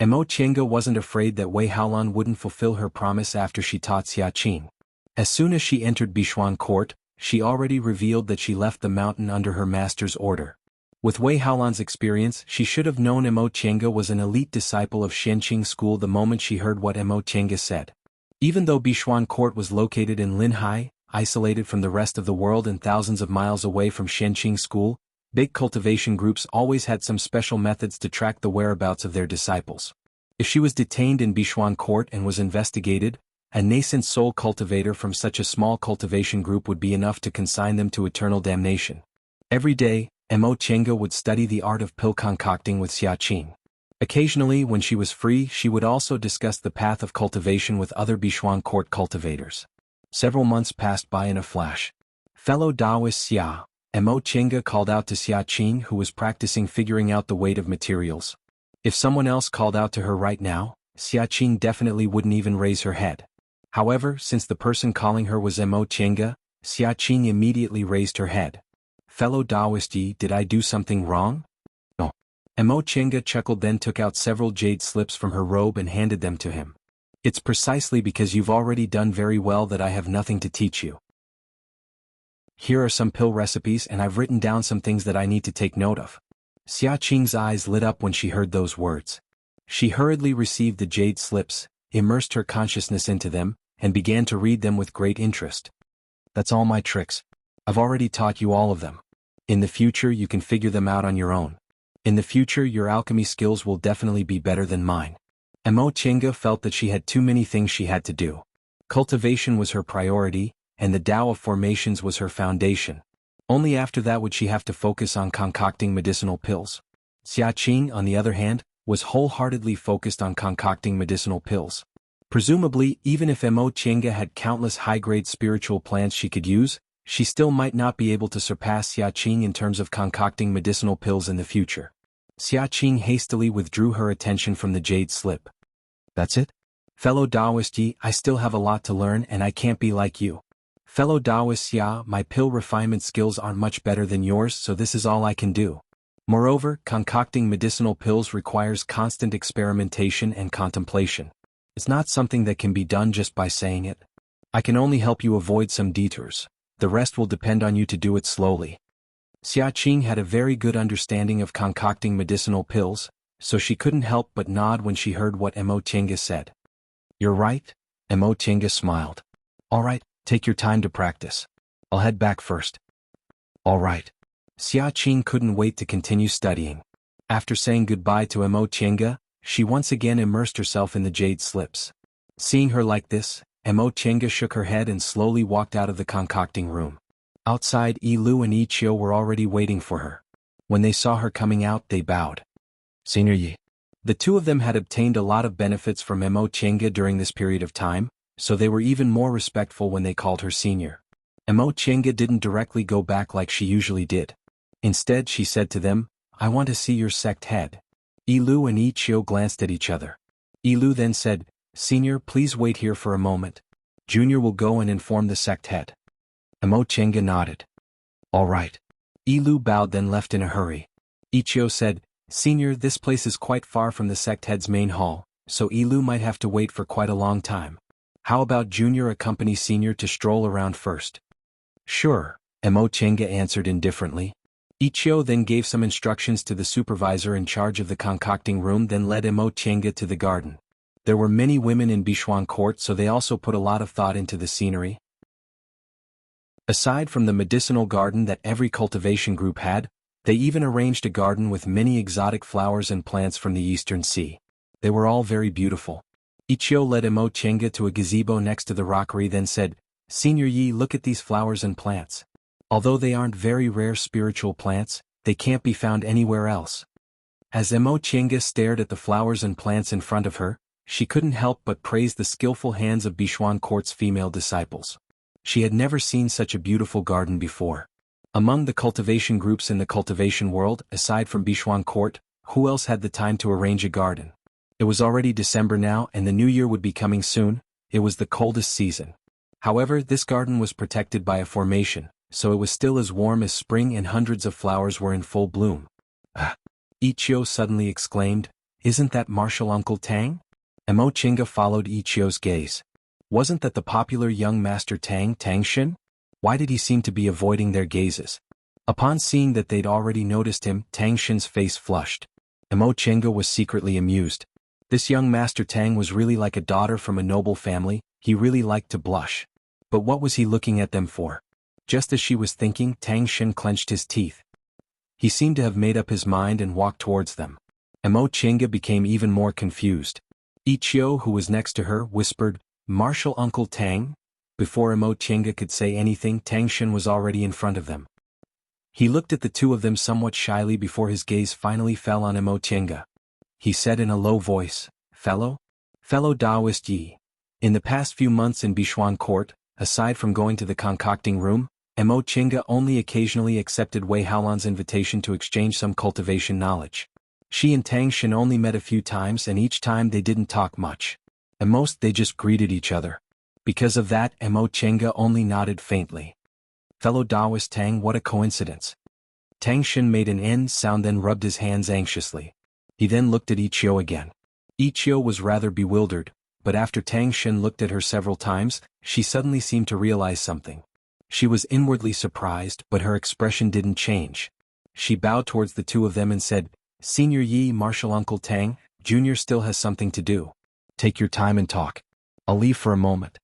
Speaker 1: Mo Chenga wasn't afraid that Wei Haolan wouldn't fulfill her promise after she taught Xia Qing. As soon as she entered Bichuan Court, she already revealed that she left the mountain under her master's order. With Wei Haolan's experience, she should have known Mo Chenga was an elite disciple of Xianqing school the moment she heard what Mo Chenga said. Even though Bichuan Court was located in Linhai, isolated from the rest of the world and thousands of miles away from Xianqing school, big cultivation groups always had some special methods to track the whereabouts of their disciples. If she was detained in Bichuan Court and was investigated, a nascent soul cultivator from such a small cultivation group would be enough to consign them to eternal damnation. Every day, Mo Chenga would study the art of pill concocting with Xia Qing. Occasionally, when she was free, she would also discuss the path of cultivation with other Bichuan Court cultivators. Several months passed by in a flash. Fellow Taoist Xia, Mo Chenga called out to Xia Qing, who was practicing figuring out the weight of materials. If someone else called out to her right now, Xia Qing definitely wouldn't even raise her head. However, since the person calling her was Mo Chenga, Xia Qing immediately raised her head. Fellow Taoist Yi, did I do something wrong? No. Mo Chenga chuckled, then took out several jade slips from her robe and handed them to him. It's precisely because you've already done very well that I have nothing to teach you. Here are some pill recipes and I've written down some things that I need to take note of. Xia Qing's eyes lit up when she heard those words. She hurriedly received the jade slips, immersed her consciousness into them, and began to read them with great interest. That's all my tricks. I've already taught you all of them. In the future you can figure them out on your own. In the future your alchemy skills will definitely be better than mine. Mo Chenga felt that she had too many things she had to do. Cultivation was her priority, and the Tao of formations was her foundation. Only after that would she have to focus on concocting medicinal pills. Xia Qing, on the other hand, was wholeheartedly focused on concocting medicinal pills. Presumably, even if Mo Chenga had countless high-grade spiritual plants she could use, she still might not be able to surpass Xia Qing in terms of concocting medicinal pills in the future. Xia Qing hastily withdrew her attention from the jade slip. That's it? Fellow Taoist Yi, I still have a lot to learn and I can't be like you. Fellow Taoist Xia, my pill refinement skills aren't much better than yours, so this is all I can do. Moreover, concocting medicinal pills requires constant experimentation and contemplation. It's not something that can be done just by saying it. I can only help you avoid some detours. The rest will depend on you to do it slowly. Xia Qing had a very good understanding of concocting medicinal pills, so she couldn't help but nod when she heard what Mo Chinga said. "You're right," Mo Chinga smiled. "All right, take your time to practice. I'll head back first." "All right." Xia Qing couldn't wait to continue studying. After saying goodbye to Mo Chinga, she once again immersed herself in the jade slips. Seeing her like this, Mo Chinga shook her head and slowly walked out of the concocting room. Outside, Yi Lu and Yi Chiu were already waiting for her. When they saw her coming out, they bowed. "Senior Yi." The two of them had obtained a lot of benefits from Mo Chinga during this period of time, so they were even more respectful when they called her senior. Mo Chinga didn't directly go back like she usually did. Instead, she said to them, "I want to see your sect head." Yi Lu and Yi Chiu glanced at each other. Yi Lu then said, "Senior, please wait here for a moment. Junior will go and inform the sect head." Mo Chinga nodded. "All right." Yi Lu bowed then left in a hurry. Yi Chiu said, "Senior, this place is quite far from the sect head's main hall, so Yi Lu might have to wait for quite a long time. How about Junior accompany Senior to stroll around first?" "Sure," Mo Chinga answered indifferently. Yi Chiu then gave some instructions to the supervisor in charge of the concocting room then led Mo Chinga to the garden. There were many women in Bichuan Court so they also put a lot of thought into the scenery. Aside from the medicinal garden that every cultivation group had, they even arranged a garden with many exotic flowers and plants from the Eastern Sea. They were all very beautiful. Yi Chiu led Mo Chinga to a gazebo next to the rockery then said, "Senior Yi, look at these flowers and plants. Although they aren't very rare spiritual plants, they can't be found anywhere else." As Mo Chinga stared at the flowers and plants in front of her, she couldn't help but praise the skillful hands of Bichuan Court's female disciples. She had never seen such a beautiful garden before. Among the cultivation groups in the cultivation world, aside from Bichuan Court, who else had the time to arrange a garden? It was already December now and the new year would be coming soon. It was the coldest season. However, this garden was protected by a formation, so it was still as warm as spring and hundreds of flowers were in full bloom. Yi Chiu suddenly exclaimed, "Isn't that martial Uncle Tang?" Mo Chinga followed Yi Chiu's gaze. Wasn't that the popular young master Tang Shin? Why did he seem to be avoiding their gazes? Upon seeing that they'd already noticed him, Tang Shin's face flushed. Mo Chinga was secretly amused. This young master Tang was really like a daughter from a noble family, he really liked to blush. But what was he looking at them for? Just as she was thinking, Tang Shin clenched his teeth. He seemed to have made up his mind and walked towards them. Mo Chinga became even more confused. Yi Chiu, who was next to her, whispered, "Martial Uncle Tang?" Before Mo Chinga could say anything, Tang Shin was already in front of them. He looked at the two of them somewhat shyly before his gaze finally fell on Mo Chinga. He said in a low voice, Fellow Taoist Yi. In the past few months in Bichuan Court, aside from going to the concocting room, Mo Chinga only occasionally accepted Wei Haolan's invitation to exchange some cultivation knowledge. She and Tang Shin only met a few times and each time they didn't talk much. At most they just greeted each other. Because of that, Mo Chinga only nodded faintly. Fellow Taoist Tang, what a coincidence. Tang Shin made an N sound then rubbed his hands anxiously. He then looked at Yi Chiu again. Yi Chiu was rather bewildered, but after Tang Shin looked at her several times, she suddenly seemed to realize something. She was inwardly surprised, but her expression didn't change. She bowed towards the two of them and said, "Senior Yi, Martial Uncle Tang, Junior still has something to do. Take your time and talk. I'll leave for a moment."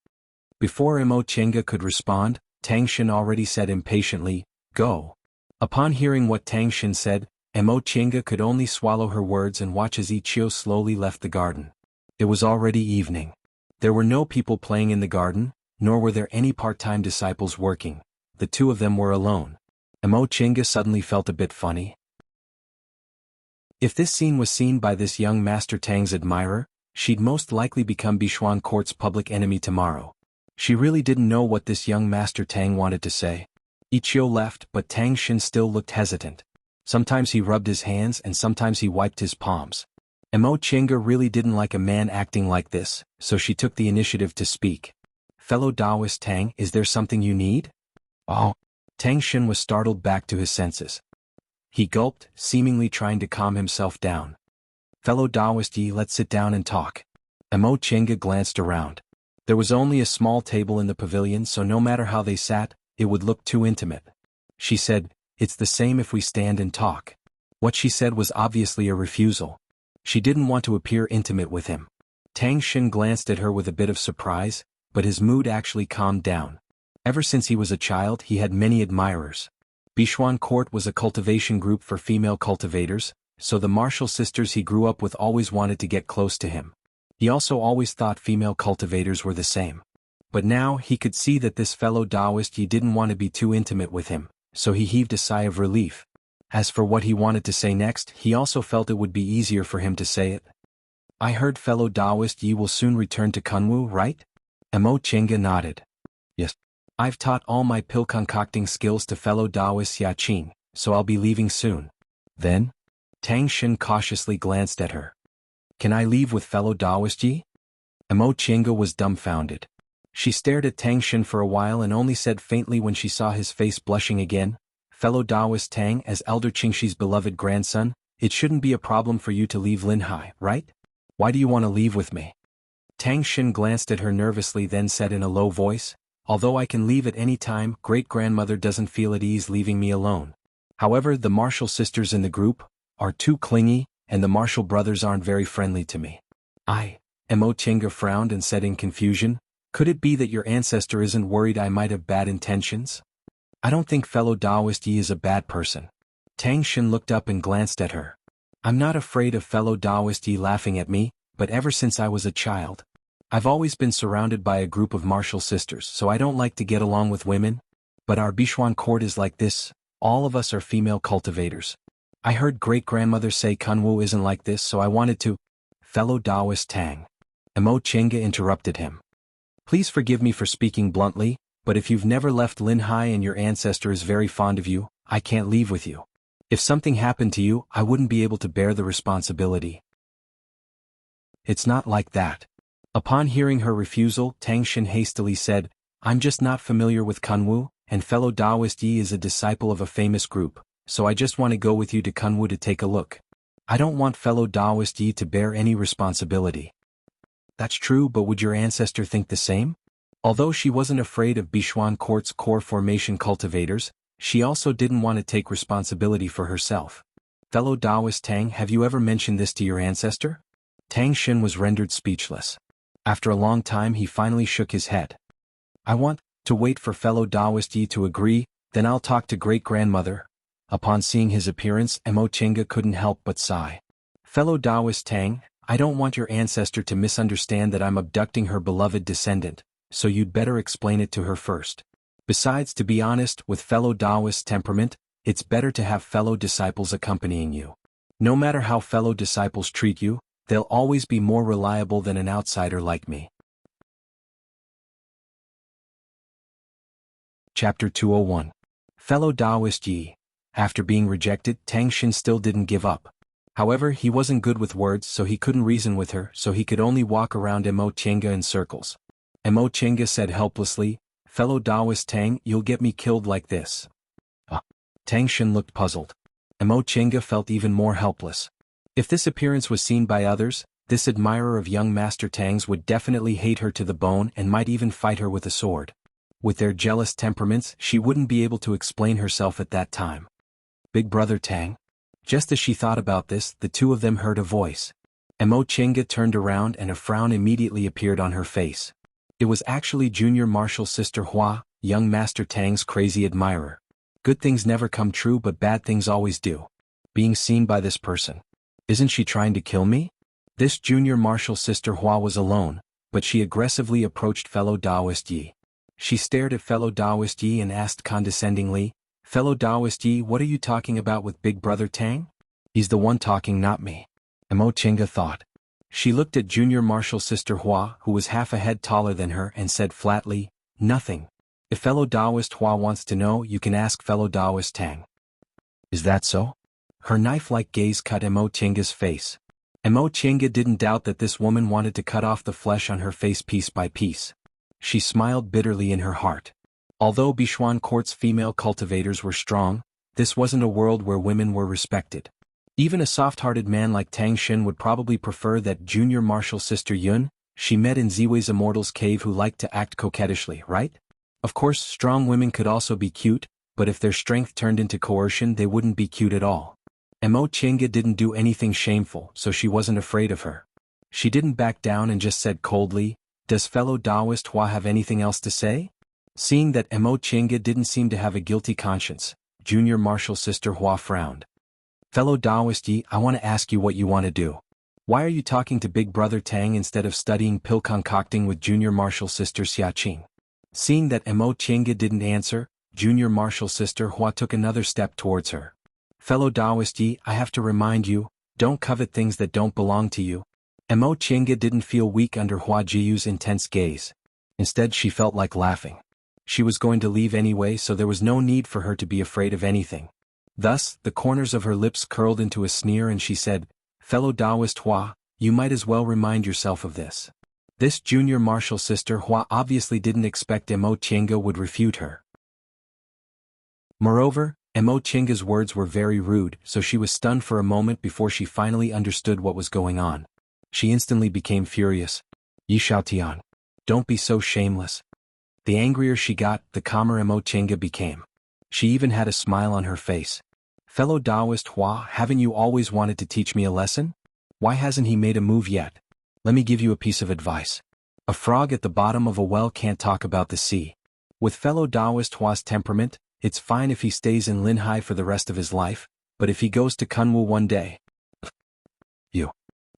Speaker 1: Before Mo Chinga could respond, Tang Shin already said impatiently, "Go." Upon hearing what Tang Shin said, Mo Chinga could only swallow her words and watch as Yi Chiu slowly left the garden. It was already evening. There were no people playing in the garden, nor were there any part-time disciples working. The two of them were alone. Mo Chinga suddenly felt a bit funny. If this scene was seen by this young Master Tang's admirer, she'd most likely become Bichuan Court's public enemy tomorrow. She really didn't know what this young Master Tang wanted to say. Yi Chiu left, but Tang Shin still looked hesitant. Sometimes he rubbed his hands and sometimes he wiped his palms. Mo Chinga really didn't like a man acting like this, so she took the initiative to speak. "Fellow Taoist Tang, is there something you need?" "Oh." Tang Shin was startled back to his senses. He gulped, seemingly trying to calm himself down. "Fellow Taoist Yi, let's sit down and talk." Mo Chinga glanced around. There was only a small table in the pavilion, so no matter how they sat, it would look too intimate. She said, "It's the same if we stand and talk." What she said was obviously a refusal. She didn't want to appear intimate with him. Tang Xin glanced at her with a bit of surprise, but his mood actually calmed down. Ever since he was a child he had many admirers. Bichuan Court was a cultivation group for female cultivators, so the martial sisters he grew up with always wanted to get close to him. He also always thought female cultivators were the same. But now he could see that this fellow Taoist Yi didn't want to be too intimate with him, so he heaved a sigh of relief. As for what he wanted to say next, he also felt it would be easier for him to say it. I heard fellow Taoist Yi will soon return to Kunwu, right? Mo Chinga nodded. Yes. I've taught all my pill concocting skills to fellow Taoist Yaqing, so I'll be leaving soon. Then? Tang Xin cautiously glanced at her. Can I leave with fellow Taoist Yi? Mo Chinga was dumbfounded. She stared at Tang Xin for a while and only said faintly when she saw his face blushing again, Fellow Taoist Tang, as Elder Qingxi's beloved grandson, it shouldn't be a problem for you to leave Linhai, right? Why do you want to leave with me? Tang Xin glanced at her nervously then said in a low voice, although I can leave at any time, great-grandmother doesn't feel at ease leaving me alone. However, the martial sisters in the group are too clingy, and the martial brothers aren't very friendly to me. Mo Chinga frowned and said in confusion, could it be that your ancestor isn't worried I might have bad intentions? I don't think fellow Taoist Yi is a bad person. Tang Xin looked up and glanced at her. I'm not afraid of fellow Taoist Yi laughing at me, but ever since I was a child, I've always been surrounded by a group of martial sisters, so I don't like to get along with women. But our Bichuan court is like this, all of us are female cultivators. I heard great-grandmother say Kunwu isn't like this, so I wanted to. Fellow Taoist Tang. Mo Chinga interrupted him. Please forgive me for speaking bluntly, but if you've never left Linhai and your ancestor is very fond of you, I can't leave with you. If something happened to you, I wouldn't be able to bear the responsibility. It's not like that. Upon hearing her refusal, Tang Xin hastily said, I'm just not familiar with Kunwu, and fellow Taoist Yi is a disciple of a famous group, so I just want to go with you to Kunwu to take a look. I don't want fellow Taoist Yi to bear any responsibility. That's true, but would your ancestor think the same? Although she wasn't afraid of Bichuan Court's core formation cultivators, she also didn't want to take responsibility for herself. Fellow Taoist Tang, have you ever mentioned this to your ancestor? Tang Xin was rendered speechless. After a long time he finally shook his head. I want to wait for fellow Taoist Yi to agree, then I'll talk to great-grandmother. Upon seeing his appearance, Mo Chinga couldn't help but sigh. Fellow Taoist Tang, I don't want your ancestor to misunderstand that I'm abducting her beloved descendant, so you'd better explain it to her first. Besides, to be honest, with fellow Taoist temperament, it's better to have fellow disciples accompanying you. No matter how fellow disciples treat you, they'll always be more reliable than an outsider like me. Chapter 201. Fellow Taoist Yi. After being rejected, Tang Xin still didn't give up. However, he wasn't good with words, so he couldn't reason with her, so he could only walk around Mo Chinga in circles. Mo Chinga said helplessly, Fellow Taoist Tang, you'll get me killed like this. Tang Xin looked puzzled. Mo Chinga felt even more helpless. If this appearance was seen by others, this admirer of young Master Tang's would definitely hate her to the bone and might even fight her with a sword. With their jealous temperaments, she wouldn't be able to explain herself at that time. Big brother Tang? Just as she thought about this, the two of them heard a voice. Mo Chinga turned around and a frown immediately appeared on her face. It was actually junior martial sister Hua, young Master Tang's crazy admirer. Good things never come true but bad things always do. Being seen by this person. Isn't she trying to kill me? This junior martial sister Hua was alone, but she aggressively approached fellow Taoist Yi. She stared at fellow Taoist Yi and asked condescendingly, Fellow Taoist Yi, what are you talking about with big brother Tang? He's the one talking, not me. Mo Chinga thought. She looked at junior martial sister Hua, who was half a head taller than her, and said flatly, nothing. If fellow Taoist Hua wants to know, you can ask fellow Taoist Tang. Is that so? Her knife-like gaze cut Mo Chinga's face. Mo Chinga didn't doubt that this woman wanted to cut off the flesh on her face piece by piece. She smiled bitterly in her heart. Although Bichuan Court's female cultivators were strong, this wasn't a world where women were respected. Even a soft-hearted man like Tang Xin would probably prefer that junior martial sister Yun, she met in Ziwei's Immortal's cave, who liked to act coquettishly, right? Of course, strong women could also be cute, but if their strength turned into coercion they wouldn't be cute at all. Mo Chinga didn't do anything shameful, so she wasn't afraid of her. She didn't back down and just said coldly, "Does fellow Taoist Hua have anything else to say?" Seeing that Mo Chinga didn't seem to have a guilty conscience, Junior Martial Sister Hua frowned. "Fellow Taoist Yi, I want to ask you what you want to do. Why are you talking to Big Brother Tang instead of studying pill concocting with Junior Martial Sister Xiaqing?" Seeing that Mo Chinga didn't answer, Junior Martial Sister Hua took another step towards her. "Fellow Taoist Yi, I have to remind you, don't covet things that don't belong to you." Mo Chinga didn't feel weak under Hua Jiyu's intense gaze. Instead she felt like laughing. She was going to leave anyway, so there was no need for her to be afraid of anything. Thus, the corners of her lips curled into a sneer and she said, "Fellow Taoist Hua, you might as well remind yourself of this." This Junior Martial Sister Hua obviously didn't expect Mo Chinga would refute her. Moreover, Mo Chinga's words were very rude, so she was stunned for a moment before she finally understood what was going on. She instantly became furious. "Yi Xiaotian, don't be so shameless." The angrier she got, the calmer Mo Chinga became. She even had a smile on her face. "Fellow Taoist Hua, haven't you always wanted to teach me a lesson? Why hasn't he made a move yet? Let me give you a piece of advice. A frog at the bottom of a well can't talk about the sea. With fellow Taoist Hua's temperament, it's fine if he stays in Linhai for the rest of his life, but if he goes to Kunwu one day..." You.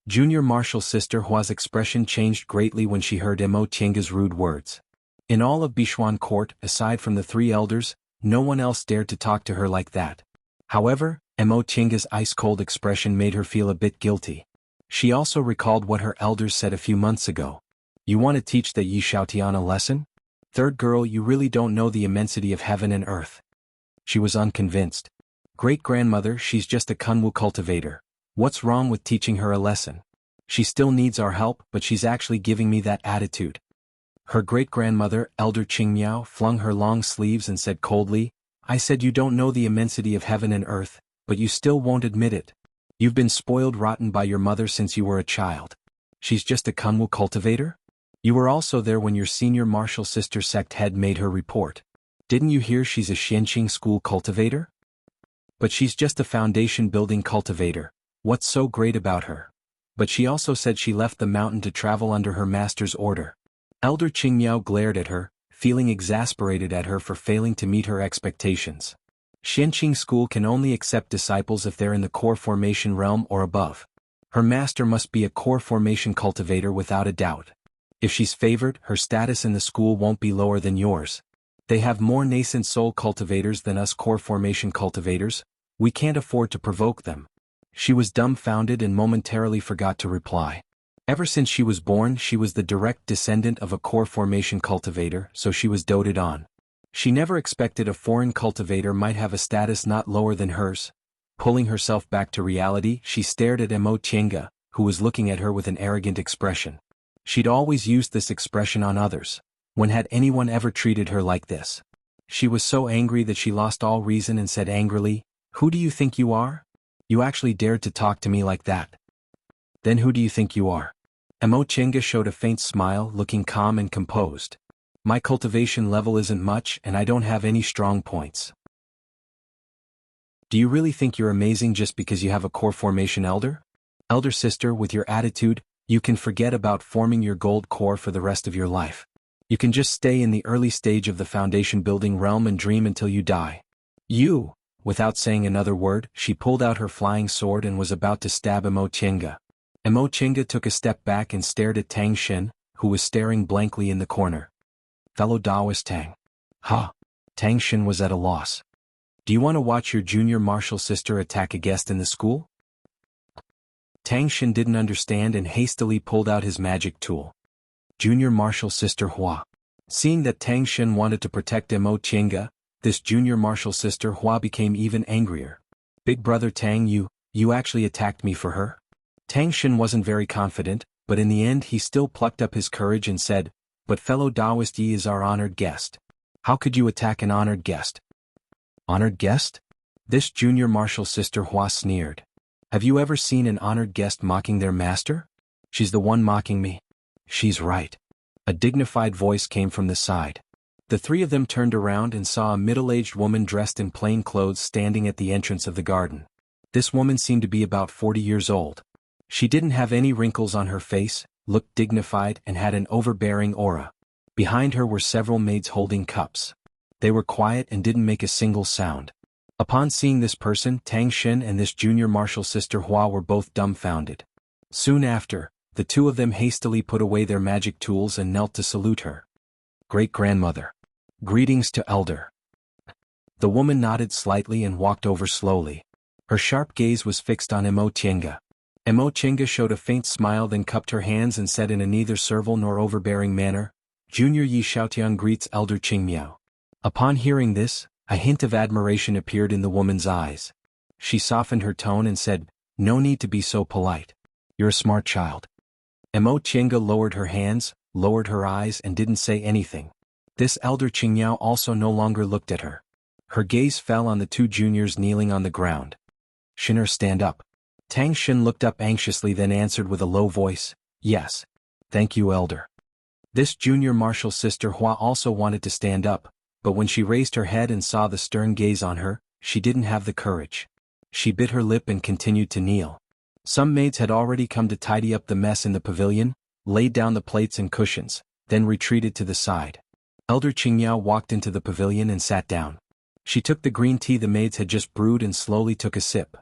Speaker 1: Junior Martial Sister Hua's expression changed greatly when she heard Mo Chinga's rude words. In all of Bichuan Court, aside from the three elders, no one else dared to talk to her like that. However, Mo Chinga's ice-cold expression made her feel a bit guilty. She also recalled what her elders said a few months ago. "You want to teach the Yi Xiaotian a lesson? Third girl, you really don't know the immensity of heaven and earth." She was unconvinced. "Great-grandmother, she's just a Kunwu cultivator. What's wrong with teaching her a lesson? She still needs our help, but she's actually giving me that attitude." Her great-grandmother, Elder Qingmiao, flung her long sleeves and said coldly, "I said you don't know the immensity of heaven and earth, but you still won't admit it. You've been spoiled rotten by your mother since you were a child. She's just a Kunwu cultivator? You were also there when your senior martial sister sect head made her report. Didn't you hear she's a Xianqing school cultivator? But she's just a foundation building cultivator. What's so great about her? But she also said she left the mountain to travel under her master's order." Elder Qingmiao glared at her, feeling exasperated at her for failing to meet her expectations. Xianqing school can only accept disciples if they're in the core formation realm or above. Her master must be a core formation cultivator without a doubt. If she's favored, her status in the school won't be lower than yours. They have more nascent soul cultivators than us core formation cultivators. We can't afford to provoke them. She was dumbfounded and momentarily forgot to reply. Ever since she was born, she was the direct descendant of a core formation cultivator, so she was doted on. She never expected a foreign cultivator might have a status not lower than hers. Pulling herself back to reality, she stared at Mo Chinga, who was looking at her with an arrogant expression. She'd always used this expression on others. When had anyone ever treated her like this? She was so angry that she lost all reason and said angrily, "Who do you think you are? You actually dared to talk to me like that? Then who do you think you are?" Mo Chinga showed a faint smile, looking calm and composed. "My cultivation level isn't much and I don't have any strong points." "Do you really think you're amazing just because you have a core formation elder? Elder sister, with your attitude, you can forget about forming your gold core for the rest of your life. You can just stay in the early stage of the foundation building realm and dream until you die." "You!" Without saying another word, she pulled out her flying sword and was about to stab Mo Chinga. Mo Chinga took a step back and stared at Tang Shen, who was staring blankly in the corner. "Fellow Taoist Tang." "Huh?" Tang Shen was at a loss. "Do you want to watch your junior martial sister attack a guest in the school?" Tang Shen didn't understand and hastily pulled out his magic tool. Junior martial sister Hua. Seeing that Tang Shen wanted to protect Mo Chinga, this junior martial sister Hua became even angrier. "Big brother Tang, you actually attacked me for her?" Tang Shen wasn't very confident, but in the end he still plucked up his courage and said, "But fellow Taoist Yi is our honored guest. How could you attack an honored guest?" "Honored guest?" This junior martial sister Hua sneered. "Have you ever seen an honored guest mocking their master? She's the one mocking me." "She's right." A dignified voice came from the side. The three of them turned around and saw a middle-aged woman dressed in plain clothes standing at the entrance of the garden. This woman seemed to be about 40 years old. She didn't have any wrinkles on her face, looked dignified and had an overbearing aura. Behind her were several maids holding cups. They were quiet and didn't make a single sound. Upon seeing this person, Tang Shen and this junior martial sister Hua were both dumbfounded. Soon after, the two of them hastily put away their magic tools and knelt to salute her. Great-grandmother. Greetings to elder. The woman nodded slightly and walked over slowly. Her sharp gaze was fixed on Emo Tienga. Emo Tienga showed a faint smile, then cupped her hands and said in a neither servile nor overbearing manner, Junior Yi Xiaotiang greets Elder Qingmiao. Upon hearing this, a hint of admiration appeared in the woman's eyes. She softened her tone and said, No need to be so polite. You're a smart child. Emo Tienga lowered her hands, lowered her eyes and didn't say anything. This Elder Qingmiao also no longer looked at her. Her gaze fell on the two juniors kneeling on the ground. Shinner, stand up. Tang Shen looked up anxiously, then answered with a low voice, Yes. Thank you, elder. This junior martial sister Hua also wanted to stand up, but when she raised her head and saw the stern gaze on her, she didn't have the courage. She bit her lip and continued to kneel. Some maids had already come to tidy up the mess in the pavilion, laid down the plates and cushions, then retreated to the side. Elder Qingmiao walked into the pavilion and sat down. She took the green tea the maids had just brewed and slowly took a sip.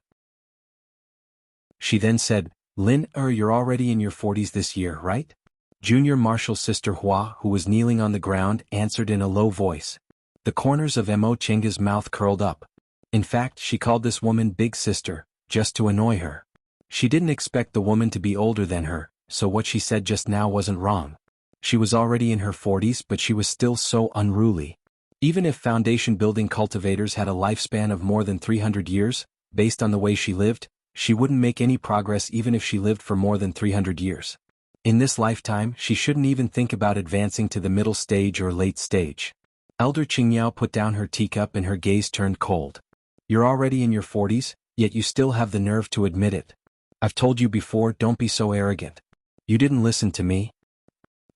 Speaker 1: She then said, Lin, you're already in your 40s this year, right? Junior martial sister Hua, who was kneeling on the ground, answered in a low voice. The corners of Emo Chenga's mouth curled up. In fact, she called this woman Big Sister, just to annoy her. She didn't expect the woman to be older than her, so what she said just now wasn't wrong. She was already in her 40s, but she was still so unruly. Even if foundation building cultivators had a lifespan of more than 300 years, based on the way she lived, she wouldn't make any progress even if she lived for more than 300 years. In this lifetime, she shouldn't even think about advancing to the middle stage or late stage. Elder Qingmiao put down her teacup and her gaze turned cold. You're already in your 40s, yet you still have the nerve to admit it. I've told you before, don't be so arrogant. You didn't listen to me.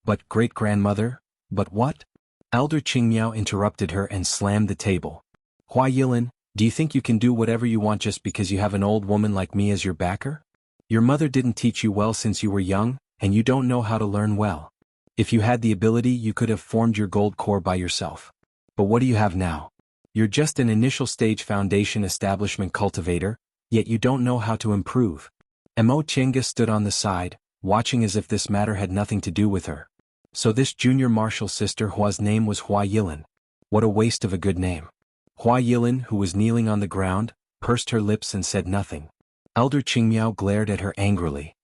Speaker 1: But great-grandmother? But what? Elder Qingmiao interrupted her and slammed the table. Hua Yilin, do you think you can do whatever you want just because you have an old woman like me as your backer? Your mother didn't teach you well since you were young, and you don't know how to learn well. If you had the ability, you could have formed your gold core by yourself. But what do you have now? You're just an initial stage foundation establishment cultivator, yet you don't know how to improve. Emo Chenga stood on the side, watching as if this matter had nothing to do with her. So this junior martial sister Hua's name was Hua Yilin. What a waste of a good name. Hua Yilin, who was kneeling on the ground, pursed her lips and said nothing. Elder Qingmiao glared at her angrily.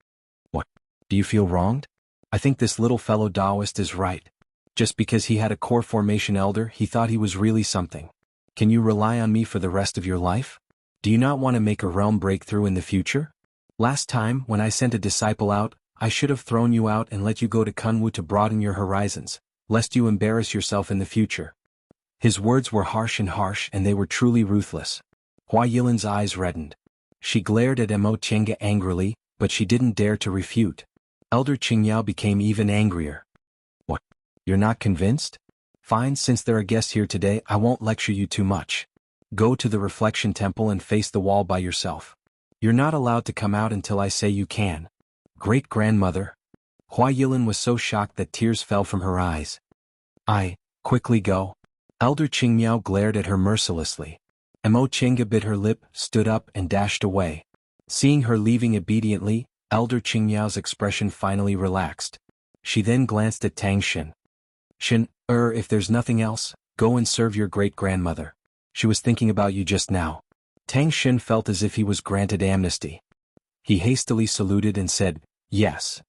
Speaker 1: What? Do you feel wronged? I think this little fellow Taoist is right. Just because he had a core formation elder, he thought he was really something. Can you rely on me for the rest of your life? Do you not want to make a realm breakthrough in the future? Last time, when I sent a disciple out, I should have thrown you out and let you go to Kunwu to broaden your horizons, lest you embarrass yourself in the future. His words were harsh and they were truly ruthless. Hua Yilin's eyes reddened. She glared at Emo Chenga angrily, but she didn't dare to refute. Elder Qingmiao became even angrier. What? You're not convinced? Fine, since there are guests here today, I won't lecture you too much. Go to the reflection temple and face the wall by yourself. You're not allowed to come out until I say you can. Great-grandmother. Hua Yilin was so shocked that tears fell from her eyes. Quickly go. Elder Qingmiao glared at her mercilessly. Emo Chenga bit her lip, stood up and dashed away. Seeing her leaving obediently, Elder Qingmiao's expression finally relaxed. She then glanced at Tang Shen. Shen, if there's nothing else, go and serve your great-grandmother. She was thinking about you just now. Tang Shen felt as if he was granted amnesty. He hastily saluted and said, Yes.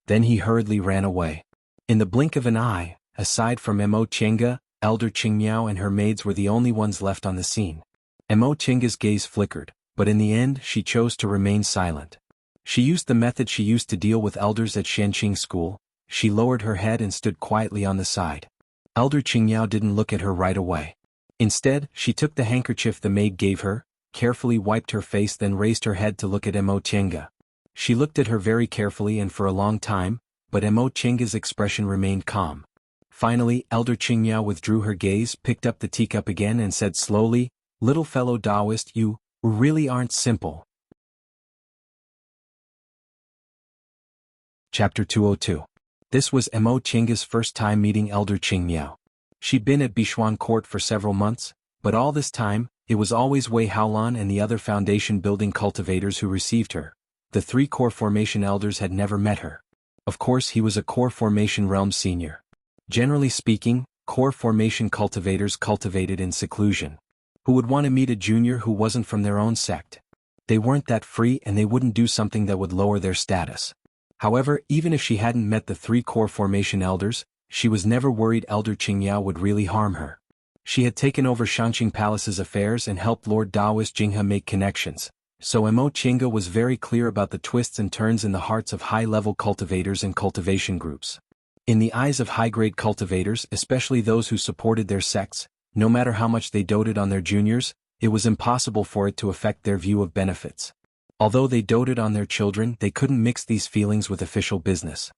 Speaker 1: Then he hurriedly ran away. In the blink of an eye, aside from Emo Chenga, Elder Qingmiao and her maids were the only ones left on the scene. Emo Chenga's gaze flickered, but in the end she chose to remain silent. She used the method she used to deal with elders at Shanqing School. She lowered her head and stood quietly on the side. Elder Qingmiao didn't look at her right away. Instead, she took the handkerchief the maid gave her, carefully wiped her face, then raised her head to look at Emo Chenga. She looked at her very carefully and for a long time, but Emo Chenga's expression remained calm. Finally, Elder Qingmiao withdrew her gaze, picked up the teacup again and said slowly, Little fellow Taoist, you really aren't simple. Chapter 202. This was Mo Qingge's first time meeting Elder Qingmiao. She'd been at Bishuan Court for several months, but all this time, it was always Wei Haolan and the other foundation-building cultivators who received her. The 3 core formation elders had never met her. Of course, he was a core formation realm senior. Generally speaking, core formation cultivators cultivated in seclusion. Who would want to meet a junior who wasn't from their own sect? They weren't that free and they wouldn't do something that would lower their status. However, even if she hadn't met the 3 core formation elders, she was never worried Elder Qingmiao would really harm her. She had taken over Shanqing Palace's affairs and helped Lord Taoist Jinghe make connections, so Mo Qingge was very clear about the twists and turns in the hearts of high-level cultivators and cultivation groups. In the eyes of high-grade cultivators, especially those who supported their sects, no matter how much they doted on their juniors, it was impossible for it to affect their view of benefits. Although they doted on their children, they couldn't mix these feelings with official business.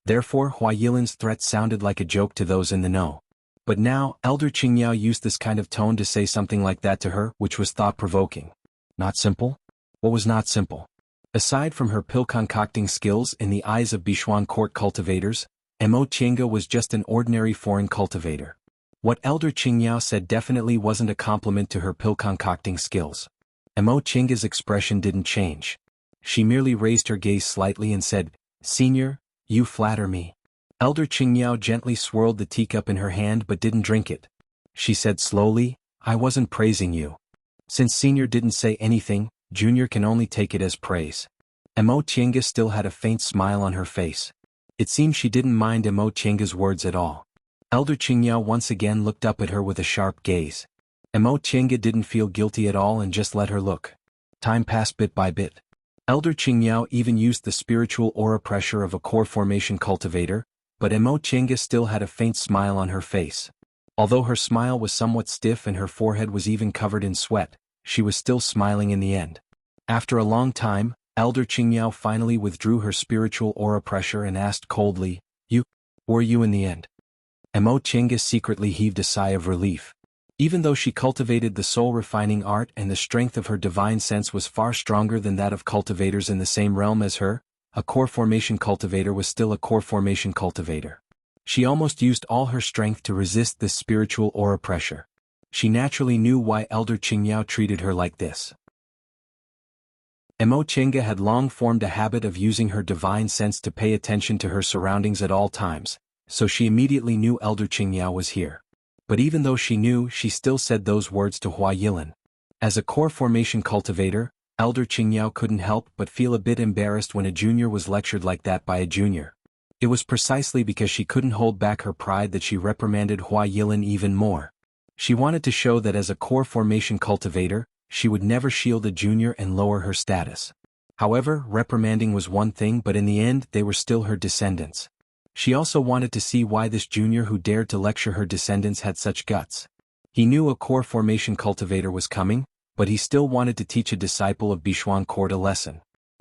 Speaker 1: Therefore, Hua Yilan's threat sounded like a joke to those in the know. But now, Elder Qingmiao used this kind of tone to say something like that to her, which was thought-provoking. Not simple? What was not simple? Aside from her pill-concocting skills in the eyes of Bishuan Court cultivators, Mo Qingge was just an ordinary foreign cultivator. What Elder Qingmiao said definitely wasn't a compliment to her pill-concocting skills. Mo Qingge's expression didn't change. She merely raised her gaze slightly and said, "Senior, you flatter me." Elder Qingmiao gently swirled the teacup in her hand but didn't drink it. She said slowly, "I wasn't praising you." Since Senior didn't say anything, Junior can only take it as praise. Mo Qingge still had a faint smile on her face. It seemed she didn't mind Mo Qingge's words at all. Elder Qingmiao once again looked up at her with a sharp gaze. Mo Qingge didn't feel guilty at all and just let her look. Time passed bit by bit. Elder Qingmiao even used the spiritual aura pressure of a core formation cultivator, but Mo Qingge still had a faint smile on her face. Although her smile was somewhat stiff and her forehead was even covered in sweat, she was still smiling in the end. After a long time, Elder Qingmiao finally withdrew her spiritual aura pressure and asked coldly, "You? Were you in the end?" Mo Qingge secretly heaved a sigh of relief. Even though she cultivated the soul-refining art and the strength of her divine sense was far stronger than that of cultivators in the same realm as her, a core formation cultivator was still a core formation cultivator. She almost used all her strength to resist this spiritual aura pressure. She naturally knew why Elder Qingmiao treated her like this. Mo Qingge had long formed a habit of using her divine sense to pay attention to her surroundings at all times, so she immediately knew Elder Qingmiao was here. But even though she knew, she still said those words to Hua Yilan. As a core formation cultivator, Elder Qingmiao couldn't help but feel a bit embarrassed when a junior was lectured like that by a junior. It was precisely because she couldn't hold back her pride that she reprimanded Hua Yilan even more. She wanted to show that as a core formation cultivator, she would never shield a junior and lower her status. However, reprimanding was one thing, but in the end they were still her descendants. She also wanted to see why this junior who dared to lecture her descendants had such guts. He knew a core formation cultivator was coming, but he still wanted to teach a disciple of Bishuan Court a lesson.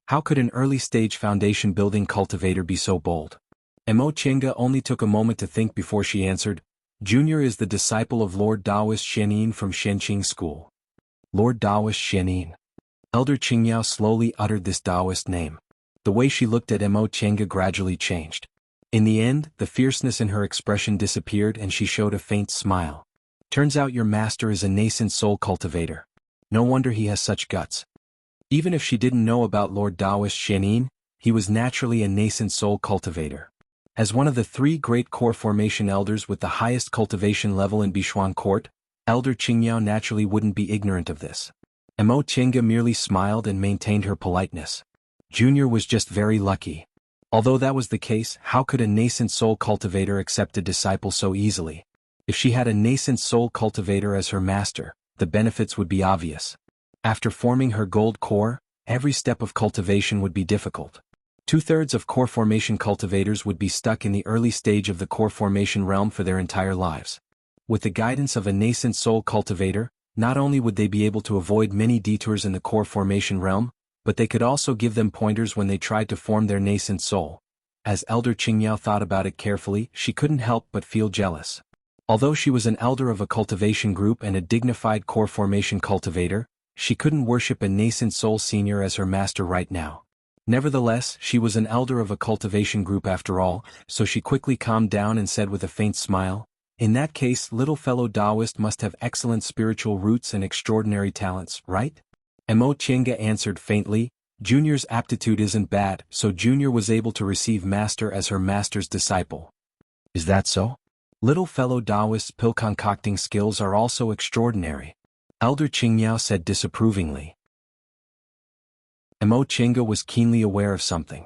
Speaker 1: How could an early-stage foundation-building cultivator be so bold? Mo Qingge only took a moment to think before she answered, "Junior is the disciple of Lord Taoist Xianyin from Shenqing School." Lord Taoist Xianyin. Elder Qingmiao slowly uttered this Taoist name. The way she looked at Mo Qingge gradually changed. In the end, the fierceness in her expression disappeared and she showed a faint smile. "Turns out your master is a nascent soul cultivator. No wonder he has such guts." Even if she didn't know about Lord Taoist Xianyin, he was naturally a nascent soul cultivator. As one of the 3 great core formation elders with the highest cultivation level in Bishuan Court, Elder Qingmiao naturally wouldn't be ignorant of this. Mo Qingge merely smiled and maintained her politeness. Junior was just very lucky. Although that was the case, how could a nascent soul cultivator accept a disciple so easily? If she had a nascent soul cultivator as her master, the benefits would be obvious. After forming her gold core, every step of cultivation would be difficult. 2/3 of core formation cultivators would be stuck in the early stage of the core formation realm for their entire lives. With the guidance of a nascent soul cultivator, not only would they be able to avoid many detours in the core formation realm, but they could also give them pointers when they tried to form their nascent soul. As Elder Qingmiao thought about it carefully, she couldn't help but feel jealous. Although she was an elder of a cultivation group and a dignified core formation cultivator, she couldn't worship a nascent soul senior as her master right now. Nevertheless, she was an elder of a cultivation group after all, so she quickly calmed down and said with a faint smile, "In that case, little fellow Taoist must have excellent spiritual roots and extraordinary talents, right?" Mo Chenga answered faintly, "Junior's aptitude isn't bad, so Junior was able to receive Master as her master's disciple." "Is that so?" "Little fellow Taoist's pill concocting skills are also extraordinary," Elder Qingmiao said disapprovingly. Mo Chenga was keenly aware of something.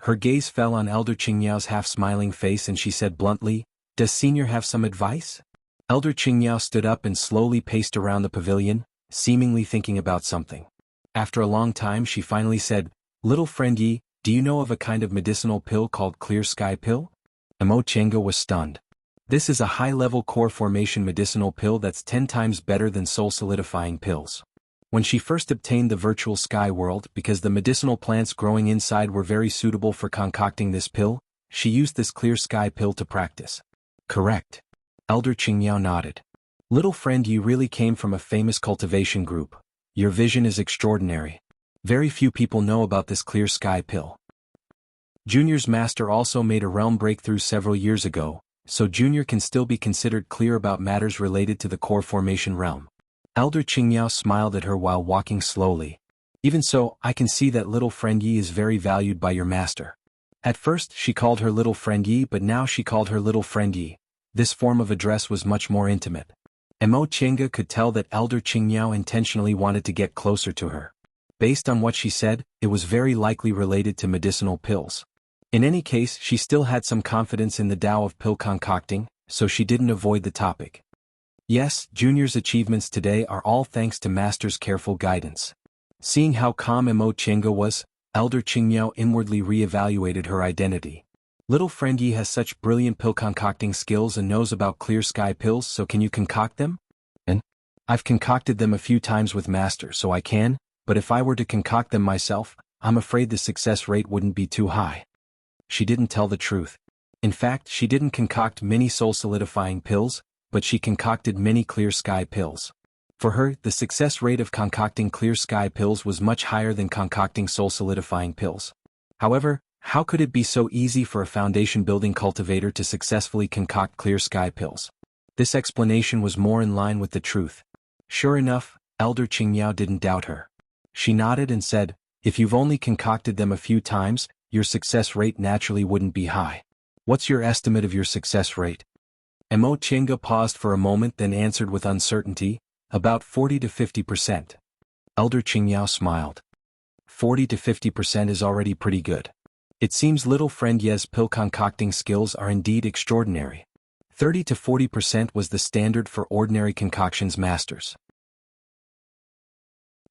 Speaker 1: Her gaze fell on Elder Qingmiao's half-smiling face and she said bluntly, "Does Senior have some advice?" Elder Qingmiao stood up and slowly paced around the pavilion, seemingly thinking about something. After a long time she finally said, "Little friend Yi, do you know of a kind of medicinal pill called Clear Sky Pill?" Mo Chenga was stunned. This is a high-level core formation medicinal pill that's 10 times better than soul-solidifying pills. When she first obtained the virtual sky world because the medicinal plants growing inside were very suitable for concocting this pill, she used this Clear Sky Pill to practice. "Correct." Elder Qingmiao nodded. "Little friend, you really came from a famous cultivation group. Your vision is extraordinary. Very few people know about this Clear Sky Pill. Junior's master also made a realm breakthrough several years ago, so Junior can still be considered clear about matters related to the core formation realm." Elder Qingmiao smiled at her while walking slowly. "Even so, I can see that little friend Yi is very valued by your master." At first she called her little friend Yi, but now she called her little friend Yi. This form of address was much more intimate. Mo Chenga could tell that Elder Qingmiao intentionally wanted to get closer to her. Based on what she said, it was very likely related to medicinal pills. In any case, she still had some confidence in the Tao of pill concocting, so she didn't avoid the topic. "Yes, Junior's achievements today are all thanks to Master's careful guidance." Seeing how calm Mo Chenga was, Elder Qingmiao inwardly re-evaluated her identity. "Little friend Yi has such brilliant pill concocting skills and knows about Clear Sky Pills, so can you concoct them?" "And I've concocted them a few times with Master, so I can, but if I were to concoct them myself, I'm afraid the success rate wouldn't be too high." She didn't tell the truth. In fact, she didn't concoct many soul-solidifying pills, but she concocted many Clear Sky Pills. For her, the success rate of concocting Clear Sky Pills was much higher than concocting soul-solidifying pills. However, how could it be so easy for a foundation-building cultivator to successfully concoct Clear Sky Pills? This explanation was more in line with the truth. Sure enough, Elder Qingmiao didn't doubt her. She nodded and said, "If you've only concocted them a few times, your success rate naturally wouldn't be high. What's your estimate of your success rate?" Mo Chenga paused for a moment then answered with uncertainty, "About 40 to 50%. Elder Qingmiao smiled. 40 to 50% is already pretty good. It seems little friend Ye's pill concocting skills are indeed extraordinary. 30 to 40% was the standard for ordinary concoctions masters."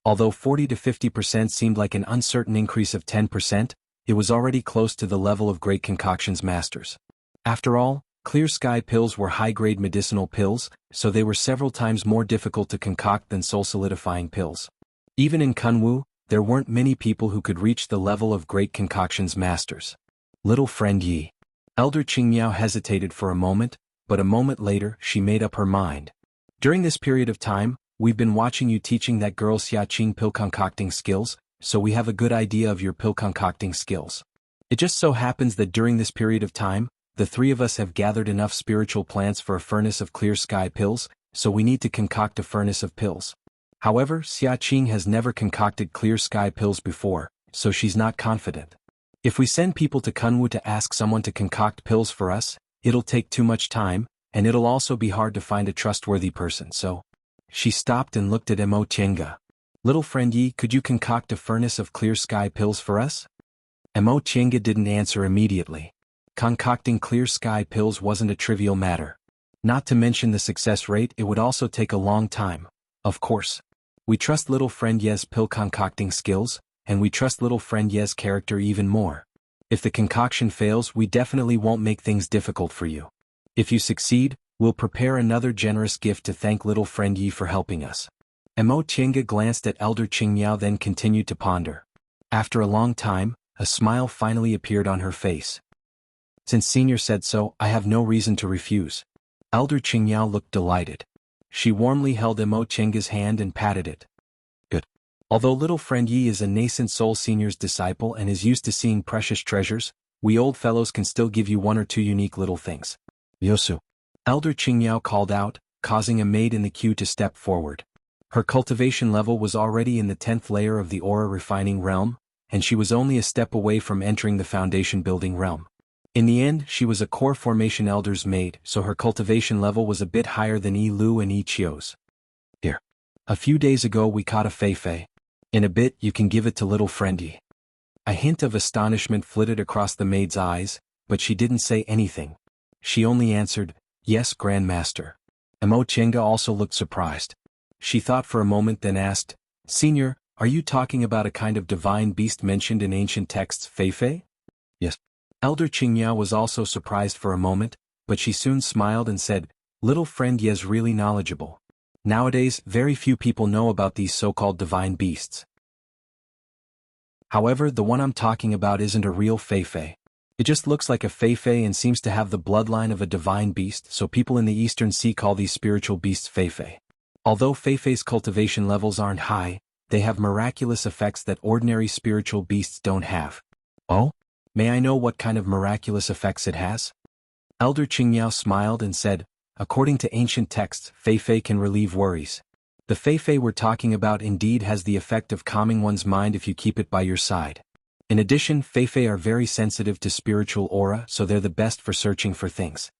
Speaker 1: Although 40 to 50% seemed like an uncertain increase of 10%, it was already close to the level of great concoctions masters. After all, Clear Sky Pills were high-grade medicinal pills, so they were several times more difficult to concoct than soul-solidifying pills. Even in Kunwu, there weren't many people who could reach the level of great concoctions masters. "Little friend Yi." Elder Qingmiao hesitated for a moment, but a moment later she made up her mind. "During this period of time, we've been watching you teaching that girl Xiaqing pill concocting skills, so we have a good idea of your pill concocting skills. It just so happens that during this period of time, the three of us have gathered enough spiritual plants for a furnace of Clear Sky Pills, so we need to concoct a furnace of pills. However, Xiaqing has never concocted Clear Sky Pills before, so she's not confident. If we send people to Kunwu to ask someone to concoct pills for us, it'll take too much time, and it'll also be hard to find a trustworthy person, so..." She stopped and looked at Mo Chenga. "Little friend Yi, could you concoct a furnace of Clear Sky Pills for us?" Mo Chenga didn't answer immediately. Concocting Clear Sky Pills wasn't a trivial matter. Not to mention the success rate, it would also take a long time. Of course. We trust little friend Ye's pill concocting skills, and we trust little friend Ye's character even more. If the concoction fails, we definitely won't make things difficult for you. If you succeed, we'll prepare another generous gift to thank little friend Yi for helping us." Mo Chenga glanced at Elder Qingmiao then continued to ponder. After a long time, a smile finally appeared on her face. "Since Senior said so, I have no reason to refuse." Elder Qingyao looked delighted. She warmly held Emo Chenga's hand and patted it. Good. Although little friend Yi is a nascent soul senior's disciple and is used to seeing precious treasures, we old fellows can still give you one or two unique little things. Yosu. Elder Qingyao called out, causing a maid in the queue to step forward. Her cultivation level was already in the 10th layer of the aura refining realm, and she was only a step away from entering the foundation building realm. In the end, she was a core formation elder's maid, so her cultivation level was a bit higher than Yi Lu and Yi Qiu's. Here. A few days ago we caught a Fei. In a bit you can give it to little friend Yi. A hint of astonishment flitted across the maid's eyes, but she didn't say anything. She only answered, "Yes, Grandmaster." Emo Chenga also looked surprised. She thought for a moment then asked, "Senior, are you talking about a kind of divine beast mentioned in ancient texts, Fei? Yes. Elder Qingyao was also surprised for a moment, but she soon smiled and said, "Little friend Ye is really knowledgeable. Nowadays, very few people know about these so-called divine beasts. However, the one I'm talking about isn't a real Fei. It just looks like a Fei and seems to have the bloodline of a divine beast, so people in the Eastern Sea call these spiritual beasts Fei. Although Fei's cultivation levels aren't high, they have miraculous effects that ordinary spiritual beasts don't have." "Oh? May I know what kind of miraculous effects it has?" Elder Qingyao smiled and said, "According to ancient texts, Fei can relieve worries. The Fei we're talking about indeed has the effect of calming one's mind if you keep it by your side. In addition, Fei are very sensitive to spiritual aura, so they're the best for searching for things."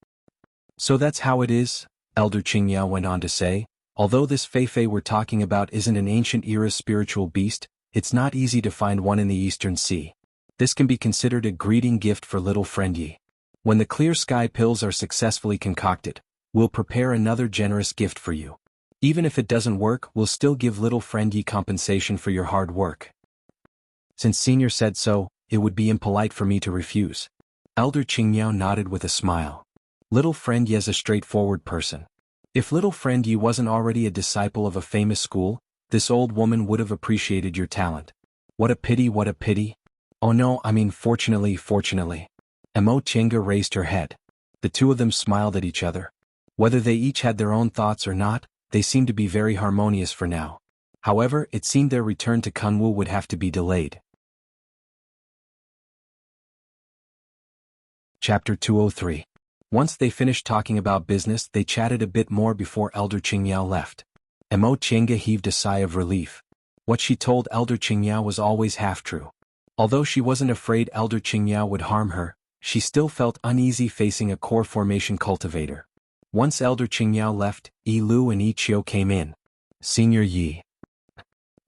Speaker 1: "So that's how it is," Elder Qingyao went on to say, "although this Fei we're talking about isn't an ancient era spiritual beast, it's not easy to find one in the Eastern Sea. This can be considered a greeting gift for little friend Yi. When the clear sky pills are successfully concocted, we'll prepare another generous gift for you. Even if it doesn't work, we'll still give little friend Yi compensation for your hard work." "Since Senior said so, it would be impolite for me to refuse." Elder Qingyao nodded with a smile. Little friend Yi is a straightforward person. If little friend Yi wasn't already a disciple of a famous school, this old woman would have appreciated your talent. What a pity. "Oh no, I mean fortunately. Emo Chenga raised her head. The two of them smiled at each other. Whether they each had their own thoughts or not, they seemed to be very harmonious for now. However, it seemed their return to Kunwu would have to be delayed. Chapter 203. Once they finished talking about business, they chatted a bit more before Elder Qingyao left. Emo Chenga heaved a sigh of relief. What she told Elder Qingyao was always half true. Although she wasn't afraid Elder Qingyao would harm her, she still felt uneasy facing a core formation cultivator. Once Elder Qingyao left, Yi Lu and Yi Qiu came in. "Senior Yi."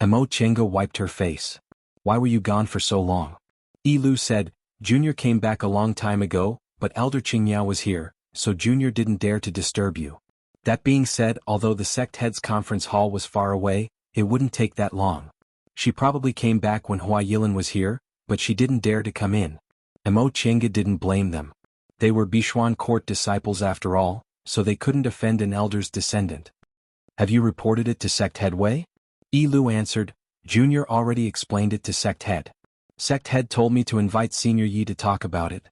Speaker 1: Emo Chenga wiped her face. "Why were you gone for so long?" Yi Lu said, "Junior came back a long time ago, but Elder Qingyao was here, so Junior didn't dare to disturb you. That being said, although the sect head's conference hall was far away, it wouldn't take that long. She probably came back when Hua Yilan was here, but she didn't dare to come in." Emo Chenga didn't blame them. They were Bishuan court disciples after all, so they couldn't offend an elder's descendant. "Have you reported it to sect head Wei?" Yi Lu answered, "Junior already explained it to sect head. Sect head told me to invite Senior Yi to talk about it."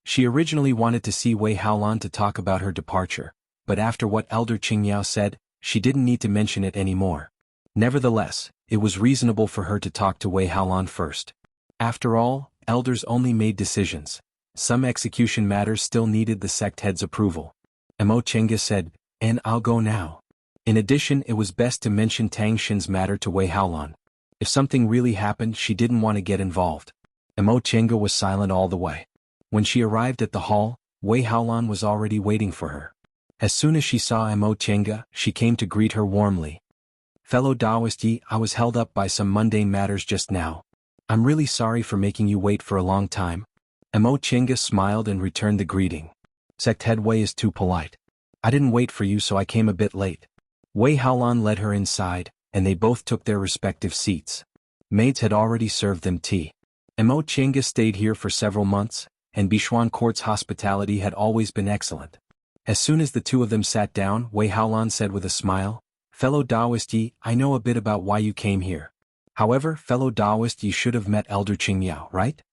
Speaker 1: She originally wanted to see Wei Haolan to talk about her departure, but after what Elder Qingyao said, she didn't need to mention it anymore. Nevertheless, it was reasonable for her to talk to Wei Haolan first. After all, elders only made decisions. Some execution matters still needed the sect head's approval. Emo Chenga said, "And I'll go now." In addition, it was best to mention Tang Xin's matter to Wei Haolan. If something really happened, she didn't want to get involved. Emo Chenga was silent all the way. When she arrived at the hall, Wei Haolan was already waiting for her. As soon as she saw Emo Chenga, she came to greet her warmly. "Fellow Taoist Yi, I was held up by some mundane matters just now. I'm really sorry for making you wait for a long time." Emo Chenga smiled and returned the greeting. "Sect head Wei is too polite. I didn't wait for you, so I came a bit late." Wei Haolan led her inside, and they both took their respective seats. Maids had already served them tea. Emo Chenga stayed here for several months, and Bishuan Court's hospitality had always been excellent. As soon as the two of them sat down, Wei Haolan said with a smile, "Fellow Taoist Yi, I know a bit about why you came here. However, fellow Taoist Yi should have met Elder Qingyao, right?"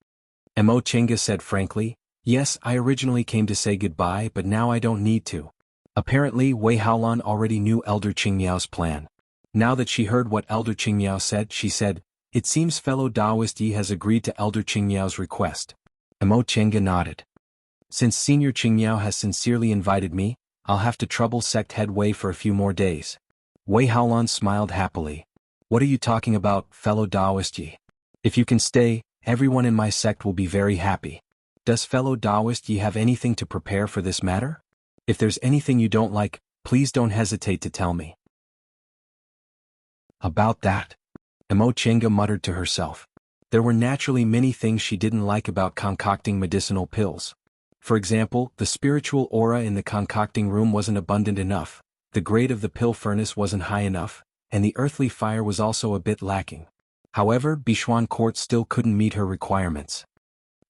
Speaker 1: Emo Chenga said frankly, "Yes, I originally came to say goodbye, but now I don't need to." Apparently Wei Haolan already knew Elder Qingmiao's plan. Now that she heard what Elder Qingmiao said, she said, "It seems fellow Taoist Yi has agreed to Elder Qingmiao's request." Emo Chenga nodded. "Since Senior Qingmiao has sincerely invited me, I'll have to trouble sect head Wei for a few more days." Wei Haolan smiled happily. "What are you talking about, fellow Taoist Yi? If you can stay, everyone in my sect will be very happy. Does fellow Taoist Yi have anything to prepare for this matter? If there's anything you don't like, please don't hesitate to tell me." About that, Emo Chenga muttered to herself. There were naturally many things she didn't like about concocting medicinal pills. For example, the spiritual aura in the concocting room wasn't abundant enough, the grade of the pill furnace wasn't high enough, and the earthly fire was also a bit lacking. However, Bishuan Court still couldn't meet her requirements.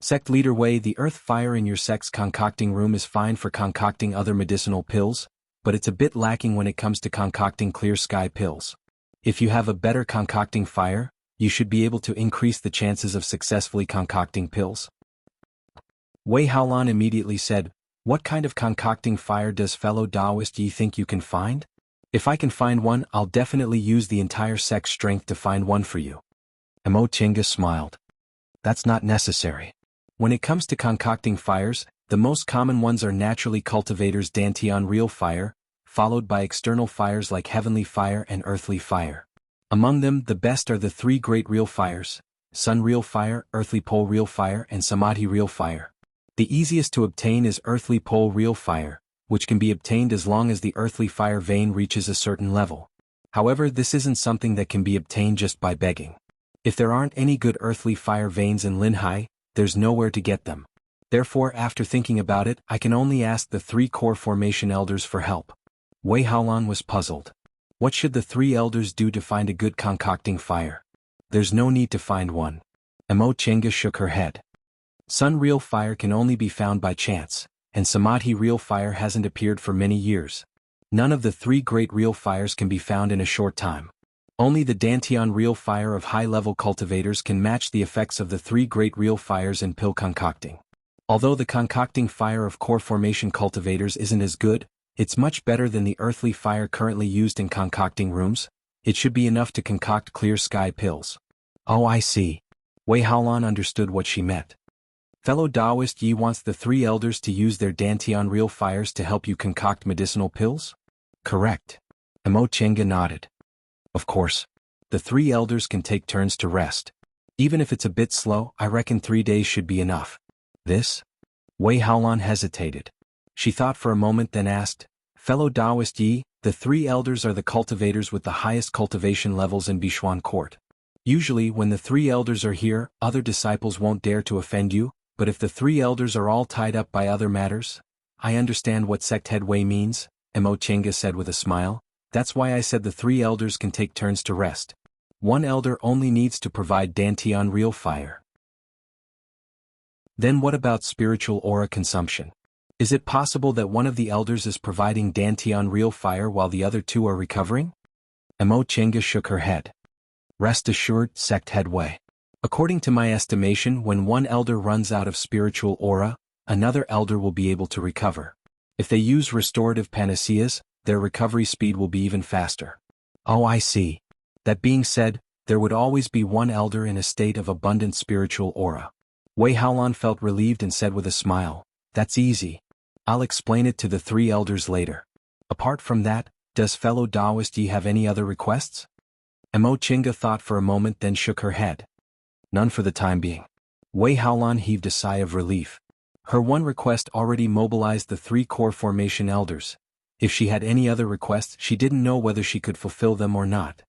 Speaker 1: Sect Leader Wei, the earth fire in your sect's concocting room is fine for concocting other medicinal pills, but it's a bit lacking when it comes to concocting clear sky pills. If you have a better concocting fire, you should be able to increase the chances of successfully concocting pills. Wei Haolan immediately said, "What kind of concocting fire does fellow Taoist Yi think you can find? If I can find one, I'll definitely use the entire sect's strength to find one for you." Emo Chenga smiled. "That's not necessary. When it comes to concocting fires, the most common ones are naturally cultivators Dantian real fire, followed by external fires like heavenly fire and earthly fire. Among them, the best are the three great real fires: sun real fire, earthly pole real fire, and samadhi real fire. The easiest to obtain is earthly pole real fire, which can be obtained as long as the earthly fire vein reaches a certain level. However, this isn't something that can be obtained just by begging. If there aren't any good earthly fire veins in Linhai, there's nowhere to get them. Therefore, after thinking about it, I can only ask the three core formation elders for help." Wei Haolan was puzzled. What should the three elders do to find a good concocting fire? There's no need to find one. Emo Chenga shook her head. Sun real fire can only be found by chance, and Samadhi real fire hasn't appeared for many years. None of the three great real fires can be found in a short time. Only the Dantian real fire of high-level cultivators can match the effects of the three great real fires in pill concocting. Although the concocting fire of core formation cultivators isn't as good, it's much better than the earthly fire currently used in concocting rooms. It should be enough to concoct clear sky pills. Oh, I see. Wei Haolan understood what she meant. Fellow Taoist Yi wants the three elders to use their Dantian real fires to help you concoct medicinal pills? Correct. Emo Chenga nodded. Of course. The three elders can take turns to rest. Even if it's a bit slow, I reckon 3 days should be enough. This? Wei Haolan hesitated. She thought for a moment, then asked, "Fellow Taoist Yi, the three elders are the cultivators with the highest cultivation levels in Bishuan Court. Usually when the three elders are here, other disciples won't dare to offend you, but if the three elders are all tied up by other matters—" "I understand what sect head Wei means," Emo Chenga said with a smile. "That's why I said the three elders can take turns to rest. One elder only needs to provide Dantian real fire." Then what about spiritual aura consumption? Is it possible that one of the elders is providing Dantian real fire while the other two are recovering? Emo Chenga shook her head. "Rest assured, sect head Wei. According to my estimation, when one elder runs out of spiritual aura, another elder will be able to recover. If they use restorative panaceas, their recovery speed will be even faster." Oh, I see. That being said, there would always be one elder in a state of abundant spiritual aura. Wei Haolan felt relieved and said with a smile, "That's easy. I'll explain it to the three elders later. Apart from that, does fellow Taoist Yi have any other requests?" Emo Chenga thought for a moment, then shook her head. "None for the time being." Wei Haolan heaved a sigh of relief. Her one request already mobilized the three core formation elders. If she had any other requests, she didn't know whether she could fulfill them or not.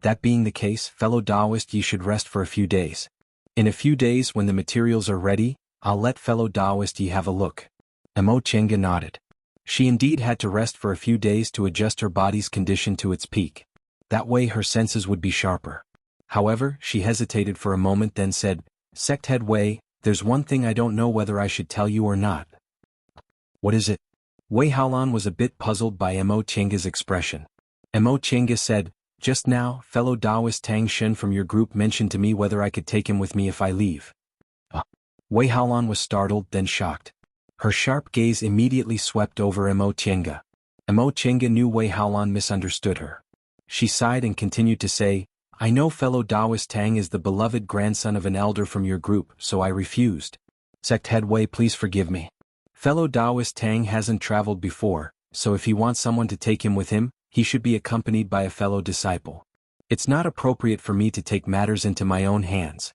Speaker 1: That being the case, fellow Taoist Yi should rest for a few days. In a few days, when the materials are ready, I'll let fellow Taoist Yi have a look. Emo Chenga nodded. She indeed had to rest for a few days to adjust her body's condition to its peak. That way her senses would be sharper. However, she hesitated for a moment, then said, "Sect head Wei, there's one thing I don't know whether I should tell you or not." "What is it?" Wei Haolan was a bit puzzled by Emo Chenga's expression. Emo Chenga said, "Just now, fellow Taoist Tang Shen from your group mentioned to me whether I could take him with me if I leave." Wei Haolan was startled, then shocked. Her sharp gaze immediately swept over Emo Chenga. Emo Chenga knew Wei Haolan misunderstood her. She sighed and continued to say, I know fellow Taoist Tang is the beloved grandson of an elder from your group, so I refused. Sect head Wei, please forgive me. Fellow Taoist Tang hasn't traveled before, so if he wants someone to take him with him, he should be accompanied by a fellow disciple. It's not appropriate for me to take matters into my own hands.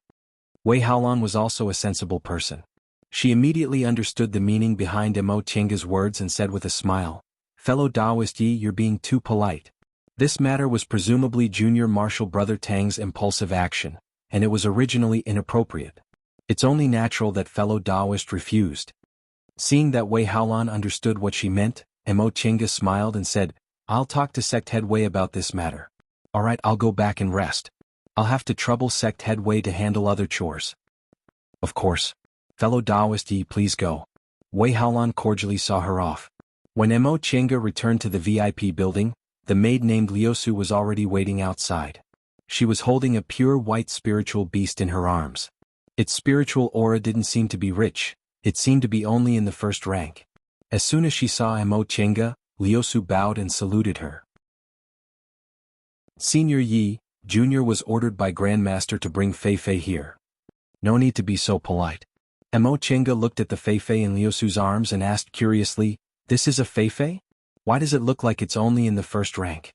Speaker 1: Wei Haolan was also a sensible person. She immediately understood the meaning behind Emo Chenga's words and said with a smile, Fellow Taoist Yi, you're being too polite. This matter was presumably Junior Marshal Brother Tang's impulsive action, and it was originally inappropriate. It's only natural that fellow Taoist refused. Seeing that Wei Haolan understood what she meant, Emo Chenga smiled and said, I'll talk to Sect Head Wei about this matter. Alright, I'll go back and rest. I'll have to trouble Sect Head Wei to handle other chores. Of course. Fellow Taoist Yi, please go. Wei Haolan cordially saw her off. When Emo Chenga returned to the VIP building, the maid named Liusu was already waiting outside. She was holding a pure white spiritual beast in her arms. Its spiritual aura didn't seem to be rich, it seemed to be only in the first rank. As soon as she saw Emo Chenga, Liusu bowed and saluted her. Senior Yi, Junior was ordered by Grandmaster to bring Fei here. No need to be so polite. Emo Chenga looked at the Fei in Liusu's arms and asked curiously, This is a Fei? Why does it look like it's only in the first rank?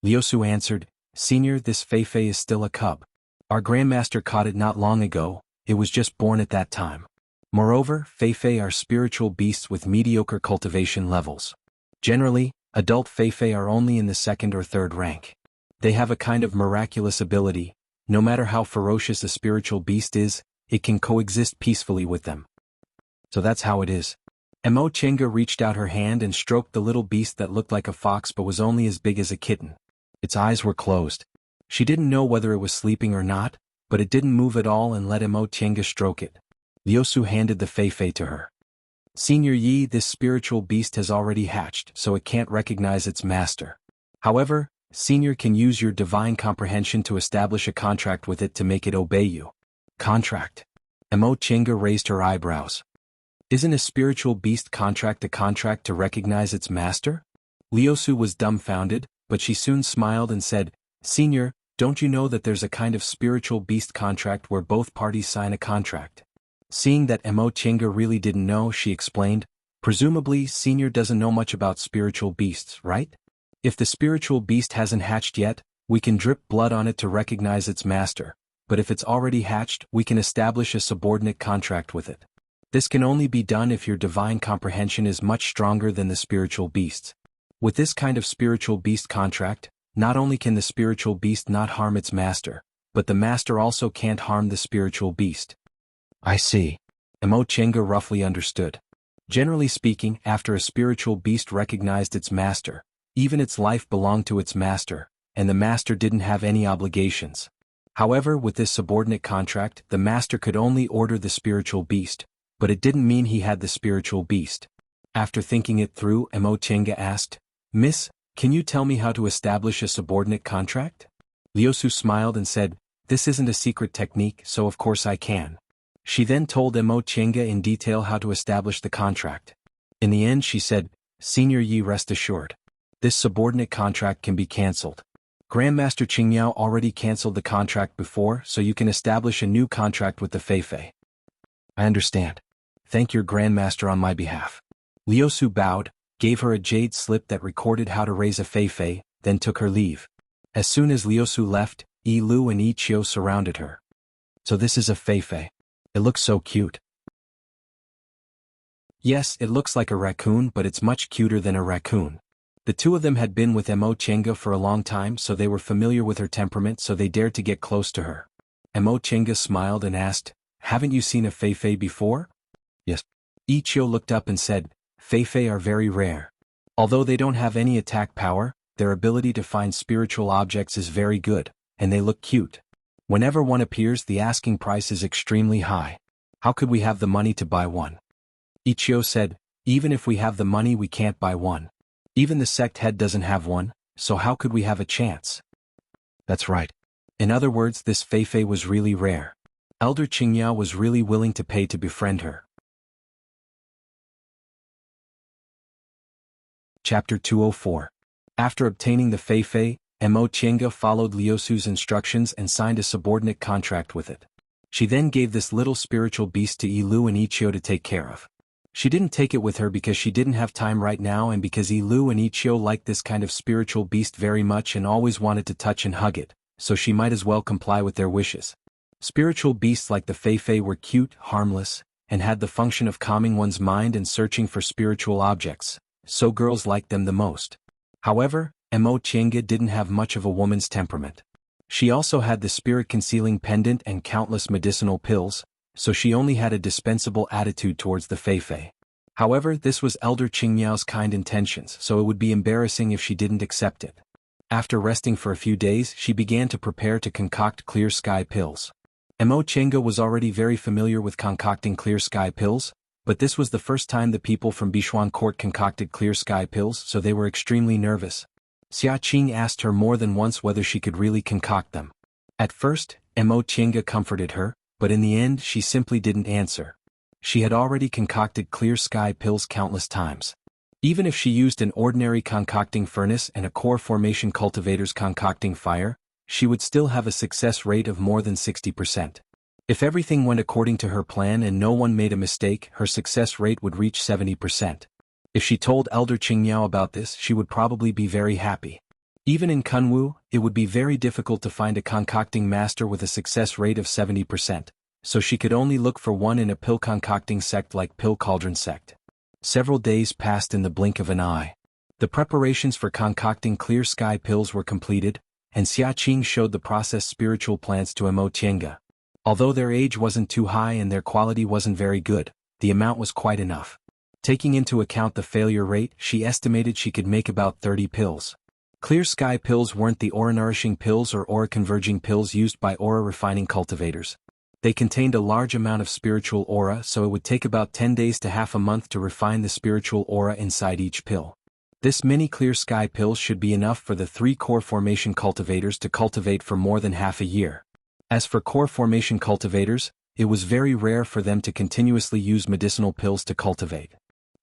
Speaker 1: Liusu answered, Senior, this Fei is still a cub. Our Grandmaster caught it not long ago, it was just born at that time. Moreover, Fei are spiritual beasts with mediocre cultivation levels. Generally, adult Fei are only in the second or third rank. They have a kind of miraculous ability, no matter how ferocious a spiritual beast is, it can coexist peacefully with them. So that's how it is. Emo Chenga reached out her hand and stroked the little beast that looked like a fox but was only as big as a kitten. Its eyes were closed. She didn't know whether it was sleeping or not, but it didn't move at all and let Emo Chenga stroke it. Liusu handed the Fei to her. Senior Yi, this spiritual beast has already hatched, so it can't recognize its master. However, Senior can use your divine comprehension to establish a contract with it to make it obey you. Contract? Emo Chenga raised her eyebrows. Isn't a spiritual beast contract a contract to recognize its master? Liusu was dumbfounded, but she soon smiled and said, Senior, don't you know that there's a kind of spiritual beast contract where both parties sign a contract? Seeing that Emo Chenga really didn't know, she explained, Presumably, Senior doesn't know much about spiritual beasts, right? If the spiritual beast hasn't hatched yet, we can drip blood on it to recognize its master, but if it's already hatched, we can establish a subordinate contract with it. This can only be done if your divine comprehension is much stronger than the spiritual beast's. With this kind of spiritual beast contract, not only can the spiritual beast not harm its master, but the master also can't harm the spiritual beast. I see. Emo Chenga roughly understood. Generally speaking, after a spiritual beast recognized its master, even its life belonged to its master, and the master didn't have any obligations. However, with this subordinate contract, the master could only order the spiritual beast, but it didn't mean he had the spiritual beast. After thinking it through, Emo Chenga asked, Miss, can you tell me how to establish a subordinate contract? Liusu smiled and said, This isn't a secret technique, so of course I can. She then told Emo Chenga in detail how to establish the contract. In the end she said, Senior Yi, rest assured. This subordinate contract can be cancelled. Grandmaster Qingyao already cancelled the contract before, so you can establish a new contract with the Fei. I understand. Thank your Grandmaster on my behalf. Liusu bowed, gave her a jade slip that recorded how to raise a Fei, then took her leave. As soon as Liusu left, Yi Lu and Yi Qiu surrounded her. So this is a Fei. It looks so cute. Yes, it looks like a raccoon, but it's much cuter than a raccoon. The two of them had been with Emo Chenga for a long time, so they were familiar with her temperament, so they dared to get close to her. Emo Chenga smiled and asked, Haven't you seen a Fei before? Yes. Yi Qiu looked up and said, Fei are very rare. Although they don't have any attack power, their ability to find spiritual objects is very good, and they look cute. Whenever one appears, the asking price is extremely high. How could we have the money to buy one? Yi Qiu said, Even if we have the money, we can't buy one. Even the sect head doesn't have one, so how could we have a chance? That's right. In other words, this Fei was really rare. Elder Qingyao was really willing to pay to befriend her. Chapter 204. After obtaining the Fei, Mo Qianga followed Liusu's instructions and signed a subordinate contract with it. She then gave this little spiritual beast to Yilu and Ichio to take care of. She didn't take it with her because she didn't have time right now and because Yilu and Ichio liked this kind of spiritual beast very much and always wanted to touch and hug it, so she might as well comply with their wishes. Spiritual beasts like the Fei were cute, harmless, and had the function of calming one's mind and searching for spiritual objects, so girls liked them the most. However, Mo Qianga didn't have much of a woman's temperament. She also had the spirit-concealing pendant and countless medicinal pills, so she only had a dispensable attitude towards the Fei. However, this was Elder Qingmiao's kind intentions, so it would be embarrassing if she didn't accept it. After resting for a few days, she began to prepare to concoct clear sky pills. Mo Qianga was already very familiar with concocting clear sky pills, but this was the first time the people from Bichuan Court concocted clear sky pills, so they were extremely nervous. Xia Qing asked her more than once whether she could really concoct them. At first, Mo Qianga comforted her, but in the end she simply didn't answer. She had already concocted clear sky pills countless times. Even if she used an ordinary concocting furnace and a core formation cultivator's concocting fire, she would still have a success rate of more than 60%. If everything went according to her plan and no one made a mistake, her success rate would reach 70%. If she told Elder Qingmiao about this, she would probably be very happy. Even in Kunwu, it would be very difficult to find a concocting master with a success rate of 70%, so she could only look for one in a pill concocting sect like Pill Cauldron sect. Several days passed in the blink of an eye. The preparations for concocting clear sky pills were completed, and Xia Qing showed the processed spiritual plants to Mo Qianga. Although their age wasn't too high and their quality wasn't very good, the amount was quite enough. Taking into account the failure rate, she estimated she could make about 30 pills. Clear sky pills weren't the aura-nourishing pills or aura-converging pills used by aura-refining cultivators. They contained a large amount of spiritual aura, so it would take about 10 days to half a month to refine the spiritual aura inside each pill. This many clear sky pills should be enough for the 3 core formation cultivators to cultivate for more than half a year. As for core formation cultivators, it was very rare for them to continuously use medicinal pills to cultivate.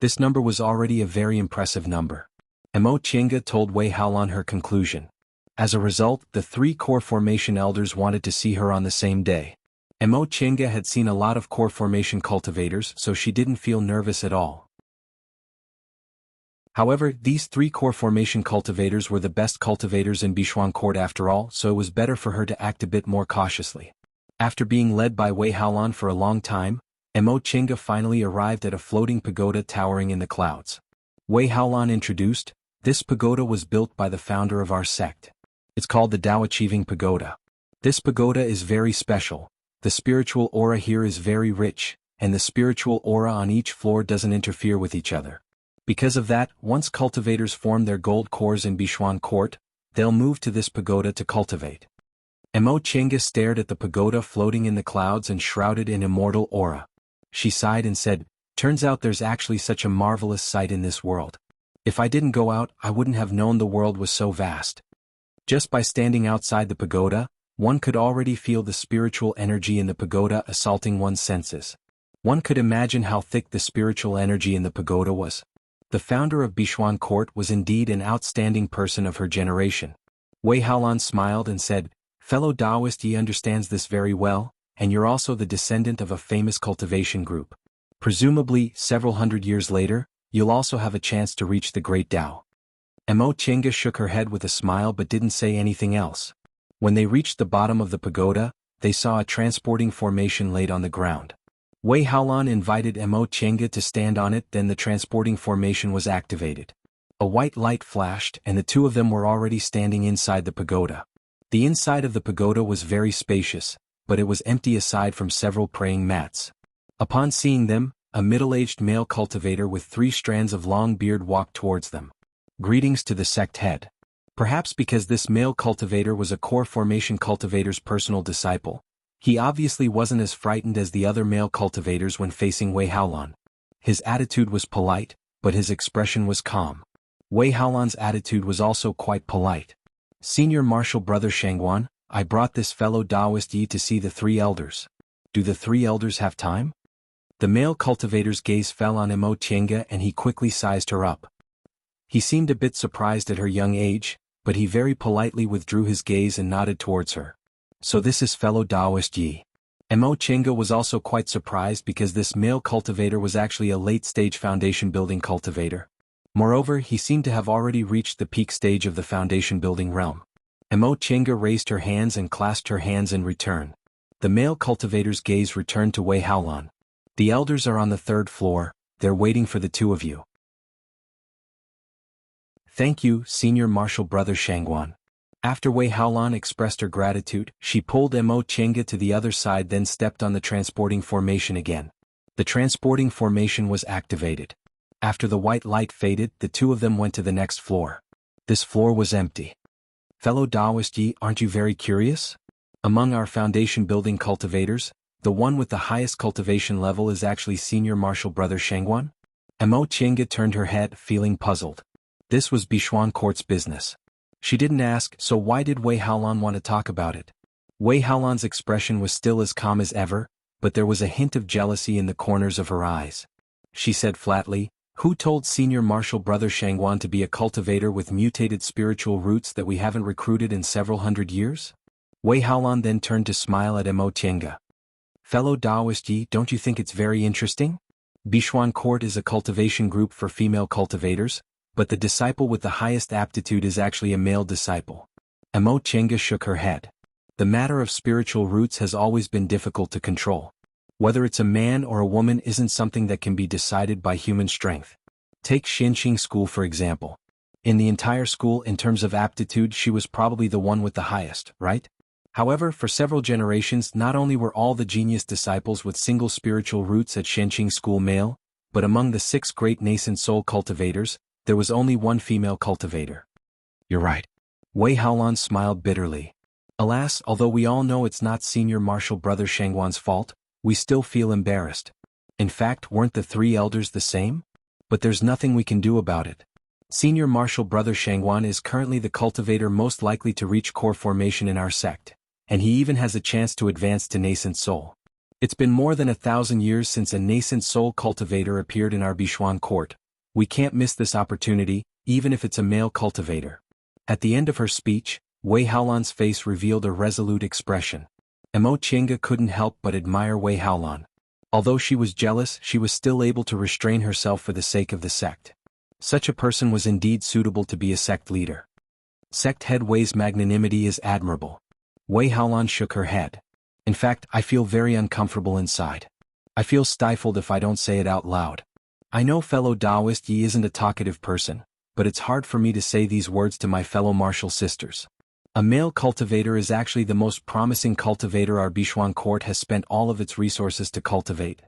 Speaker 1: This number was already a very impressive number. Mo Qianga told Wei Haolan her conclusion. As a result, the 3 core formation elders wanted to see her on the same day. Mo Qianga had seen a lot of core formation cultivators, so she didn't feel nervous at all. However, these 3 core formation cultivators were the best cultivators in Bichuan Court after all, so it was better for her to act a bit more cautiously. After being led by Wei Haolan for a long time, Mo Qianga finally arrived at a floating pagoda towering in the clouds. Wei Haolan introduced, "This pagoda was built by the founder of our sect. It's called the Tao Achieving Pagoda. This pagoda is very special. The spiritual aura here is very rich, and the spiritual aura on each floor doesn't interfere with each other. Because of that, once cultivators form their gold cores in Bichuan Court, they'll move to this pagoda to cultivate." Mo Qianga stared at the pagoda floating in the clouds and shrouded in immortal aura. She sighed and said, "Turns out there's actually such a marvelous sight in this world. If I didn't go out, I wouldn't have known the world was so vast." Just by standing outside the pagoda, one could already feel the spiritual energy in the pagoda assaulting one's senses. One could imagine how thick the spiritual energy in the pagoda was. The founder of Bichuan Court was indeed an outstanding person of her generation. Wei Haolan smiled and said, "Fellow Taoist, ye understands this very well, and you're also the descendant of a famous cultivation group. Presumably, several hundred years later, you'll also have a chance to reach the great Tao." Mo Qianga shook her head with a smile but didn't say anything else. When they reached the bottom of the pagoda, they saw a transporting formation laid on the ground. Wei Haolan invited Mo Qianga to stand on it, then the transporting formation was activated. A white light flashed and the two of them were already standing inside the pagoda. The inside of the pagoda was very spacious, but it was empty aside from several praying mats. Upon seeing them, a middle-aged male cultivator with 3 strands of long beard walked towards them. "Greetings to the sect head." Perhaps because this male cultivator was a core formation cultivator's personal disciple, he obviously wasn't as frightened as the other male cultivators when facing Wei Haolan. His attitude was polite, but his expression was calm. Wei Haolan's attitude was also quite polite. "Senior Marshal Brother Shangguan, I brought this fellow Taoist Yi to see the 3 elders. Do the 3 elders have time?" The male cultivator's gaze fell on Mo Qianga and he quickly sized her up. He seemed a bit surprised at her young age, but he very politely withdrew his gaze and nodded towards her. So this is fellow Taoist Yi. Mo Chinga was also quite surprised because this male cultivator was actually a late-stage foundation-building cultivator. Moreover, he seemed to have already reached the peak stage of the foundation-building realm. Mo Chinga raised her hands and clasped her hands in return. The male cultivator's gaze returned to Wei Haolan. The elders are on the 3rd floor, they're waiting for the two of you. Thank you, Senior Martial Brother Shangguan. After Wei Haolan expressed her gratitude, she pulled Mo Chinga to the other side, then stepped on the transporting formation again. The transporting formation was activated. After the white light faded, the two of them went to the next floor. This floor was empty. Fellow Taoist Yi, aren't you very curious? Among our foundation-building cultivators, the one with the highest cultivation level is actually Senior Martial Brother Shangguan? Mo Chinga turned her head, feeling puzzled. This was Bishuan Court's business. She didn't ask, so why did Wei Haolan want to talk about it? Wei Haolan's expression was still as calm as ever, but there was a hint of jealousy in the corners of her eyes. She said flatly, "Who told Senior Martial Brother Shangguan to be a cultivator with mutated spiritual roots that we haven't recruited in several hundred years?" Wei Haolan then turned to smile at Mo Chinga. Fellow Taoist Yi, don't you think it's very interesting? Bishuan Court is a cultivation group for female cultivators, but the disciple with the highest aptitude is actually a male disciple. Mo Chinga shook her head. The matter of spiritual roots has always been difficult to control. Whether it's a man or a woman isn't something that can be decided by human strength. Take Xinqing School for example. In the entire school, in terms of aptitude, she was probably the one with the highest, right? However, for several generations, not only were all the genius disciples with single spiritual roots at Xinqing School male, but among the 6 great nascent soul cultivators, there was only one female cultivator. You're right. Wei Haolan smiled bitterly. Alas, although we all know it's not Senior Martial Brother Shangguan's fault, we still feel embarrassed. In fact, weren't the 3 elders the same? But there's nothing we can do about it. Senior Martial Brother Shangguan is currently the cultivator most likely to reach core formation in our sect, and he even has a chance to advance to nascent soul. It's been more than 1,000 years since a nascent soul cultivator appeared in our Bishuan Court. We can't miss this opportunity, even if it's a male cultivator. At the end of her speech, Wei Haolan's face revealed a resolute expression. Mo Chinga couldn't help but admire Wei Haolan. Although she was jealous, she was still able to restrain herself for the sake of the sect. Such a person was indeed suitable to be a sect leader. Sect head Wei's magnanimity is admirable. Wei Haolan shook her head. In fact, I feel very uncomfortable inside. I feel stifled if I don't say it out loud. I know fellow Taoist Yi isn't a talkative person, but it's hard for me to say these words to my fellow martial sisters. A male cultivator is actually the most promising cultivator our Bishuan Court has spent all of its resources to cultivate.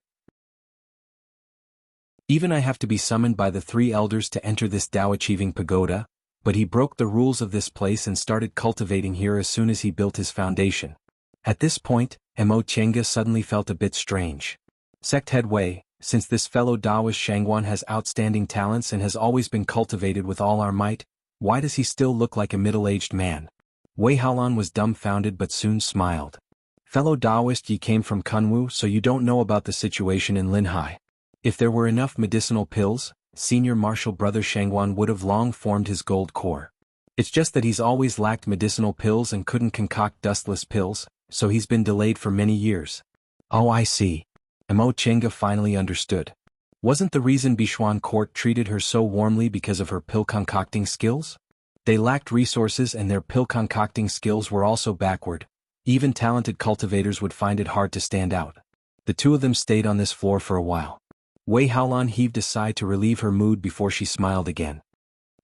Speaker 1: Even I have to be summoned by the 3 elders to enter this Tao-achieving pagoda, but he broke the rules of this place and started cultivating here as soon as he built his foundation. At this point, Mo Chinga suddenly felt a bit strange. Sect head Wei, since this fellow Taoist Shangguan has outstanding talents and has always been cultivated with all our might, why does he still look like a middle-aged man? Wei Haolan was dumbfounded but soon smiled. Fellow Taoist Yi came from Kunwu, so you don't know about the situation in Linhai. If there were enough medicinal pills, Senior Martial Brother Shangguan would have long formed his gold core. It's just that he's always lacked medicinal pills and couldn't concoct dustless pills, so he's been delayed for many years. Oh, I see. Mo Chinga finally understood. Wasn't the reason Bishuan Court treated her so warmly because of her pill concocting skills? They lacked resources and their pill concocting skills were also backward. Even talented cultivators would find it hard to stand out. The two of them stayed on this floor for a while. Wei Haolan heaved a sigh to relieve her mood before she smiled again.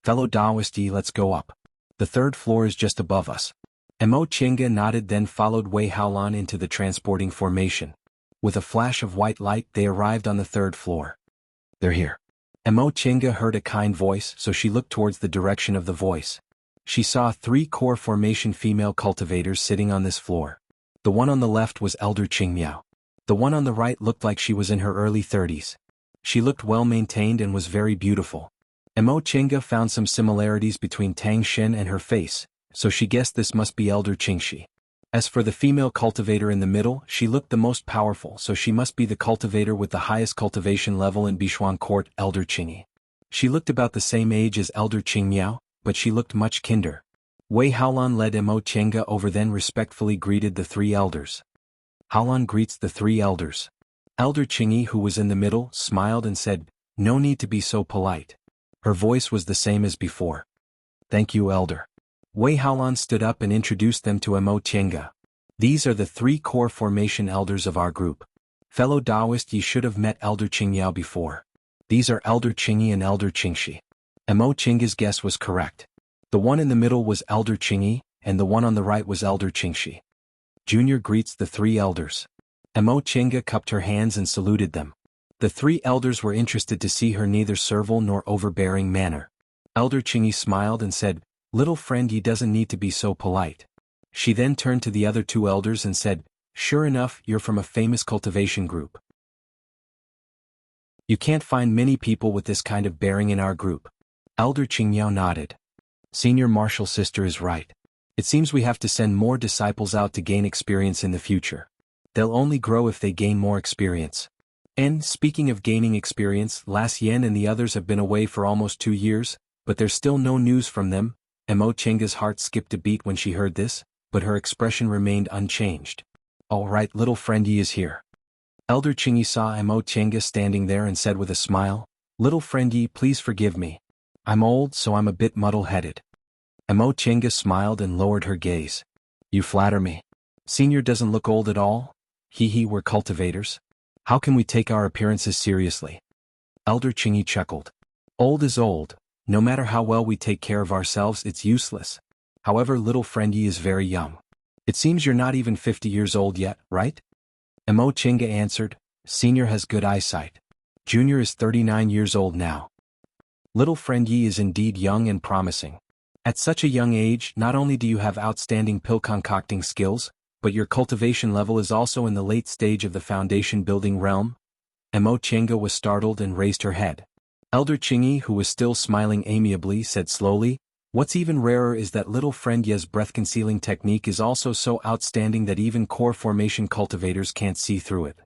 Speaker 1: Fellow Taoist Yi, let's go up. The 3rd floor is just above us. Mo Chinga nodded, then followed Wei Haolan into the transporting formation. With a flash of white light, they arrived on the 3rd floor. They're here. Mo Chinga heard a kind voice, so she looked towards the direction of the voice. She saw 3 core formation female cultivators sitting on this floor. The one on the left was Elder Qingmiao. The one on the right looked like she was in her early 30s. She looked well-maintained and was very beautiful. Mo Chinga found some similarities between Tang Xin and her face, so she guessed this must be Elder Qingxi. As for the female cultivator in the middle, she looked the most powerful, so she must be the cultivator with the highest cultivation level in Bishuan Court, Elder Qingyi. She looked about the same age as Elder Qingmiao, but she looked much kinder. Wei Haolan led Mo Chenga over, then respectfully greeted the three elders. Haolan greets the three elders. Elder Qingyi, who was in the middle, smiled and said, "No need to be so polite." Her voice was the same as before. "Thank you, Elder." Wei Haolan stood up and introduced them to Mo Chenga. "These are the three core formation elders of our group. Fellow Taoist, ye should have met Elder Qingmiao before. These are Elder Qingyi and Elder Qingxi." Mo Chenga's guess was correct. The one in the middle was Elder Qingyi, and the one on the right was Elder Qingxi. Junior greets the three elders. Mo Chenga cupped her hands and saluted them. The three elders were interested to see her neither servile nor overbearing manner. Elder Qingyi smiled and said, "Little friend, ye doesn't need to be so polite." She then turned to the other two elders and said, "Sure enough, you're from a famous cultivation group. You can't find many people with this kind of bearing in our group." Elder Qingmiao nodded. "Senior Martial Sister is right. It seems we have to send more disciples out to gain experience in the future. They'll only grow if they gain more experience. And, speaking of gaining experience, Las Yen and the others have been away for almost 2 years, but there's still no news from them." Mo Chenga's heart skipped a beat when she heard this, but her expression remained unchanged. "All right, little friend, ye is here." Elder Qingyi saw Mo Chenga standing there and said with a smile, "Little friend, ye, please forgive me. I'm old, so I'm a bit muddle-headed." Mo Chenga smiled and lowered her gaze. "You flatter me. Senior doesn't look old at all. We're cultivators. How can we take our appearances seriously?" Elder Qingyi chuckled. "Old is old. No matter how well we take care of ourselves, it's useless. However, little friend, ye is very young. It seems you're not even 50 years old yet, right?" Mo Chenga answered, "Senior has good eyesight. Junior is 39 years old now. Little friend, ye is indeed young and promising. At such a young age, not only do you have outstanding pill concocting skills, but your cultivation level is also in the late stage of the foundation building realm." Mo Chenga was startled and raised her head. Elder Qingyi, who was still smiling amiably, said slowly, "What's even rarer is that little friend Ye's breath-concealing technique is also so outstanding that even core formation cultivators can't see through it."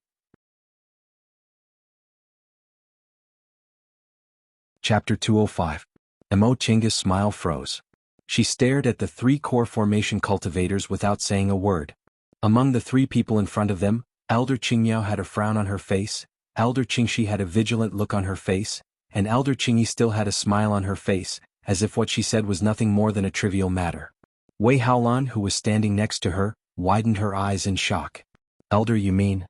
Speaker 1: Chapter 205. Mo Chenga's smile froze. She stared at the three core formation cultivators without saying a word. Among the three people in front of them, Elder Qingmiao had a frown on her face, Elder Qingxi had a vigilant look on her face, and Elder Qingyi still had a smile on her face, as if what she said was nothing more than a trivial matter. Wei Haolan, who was standing next to her, widened her eyes in shock. "Elder, you mean?"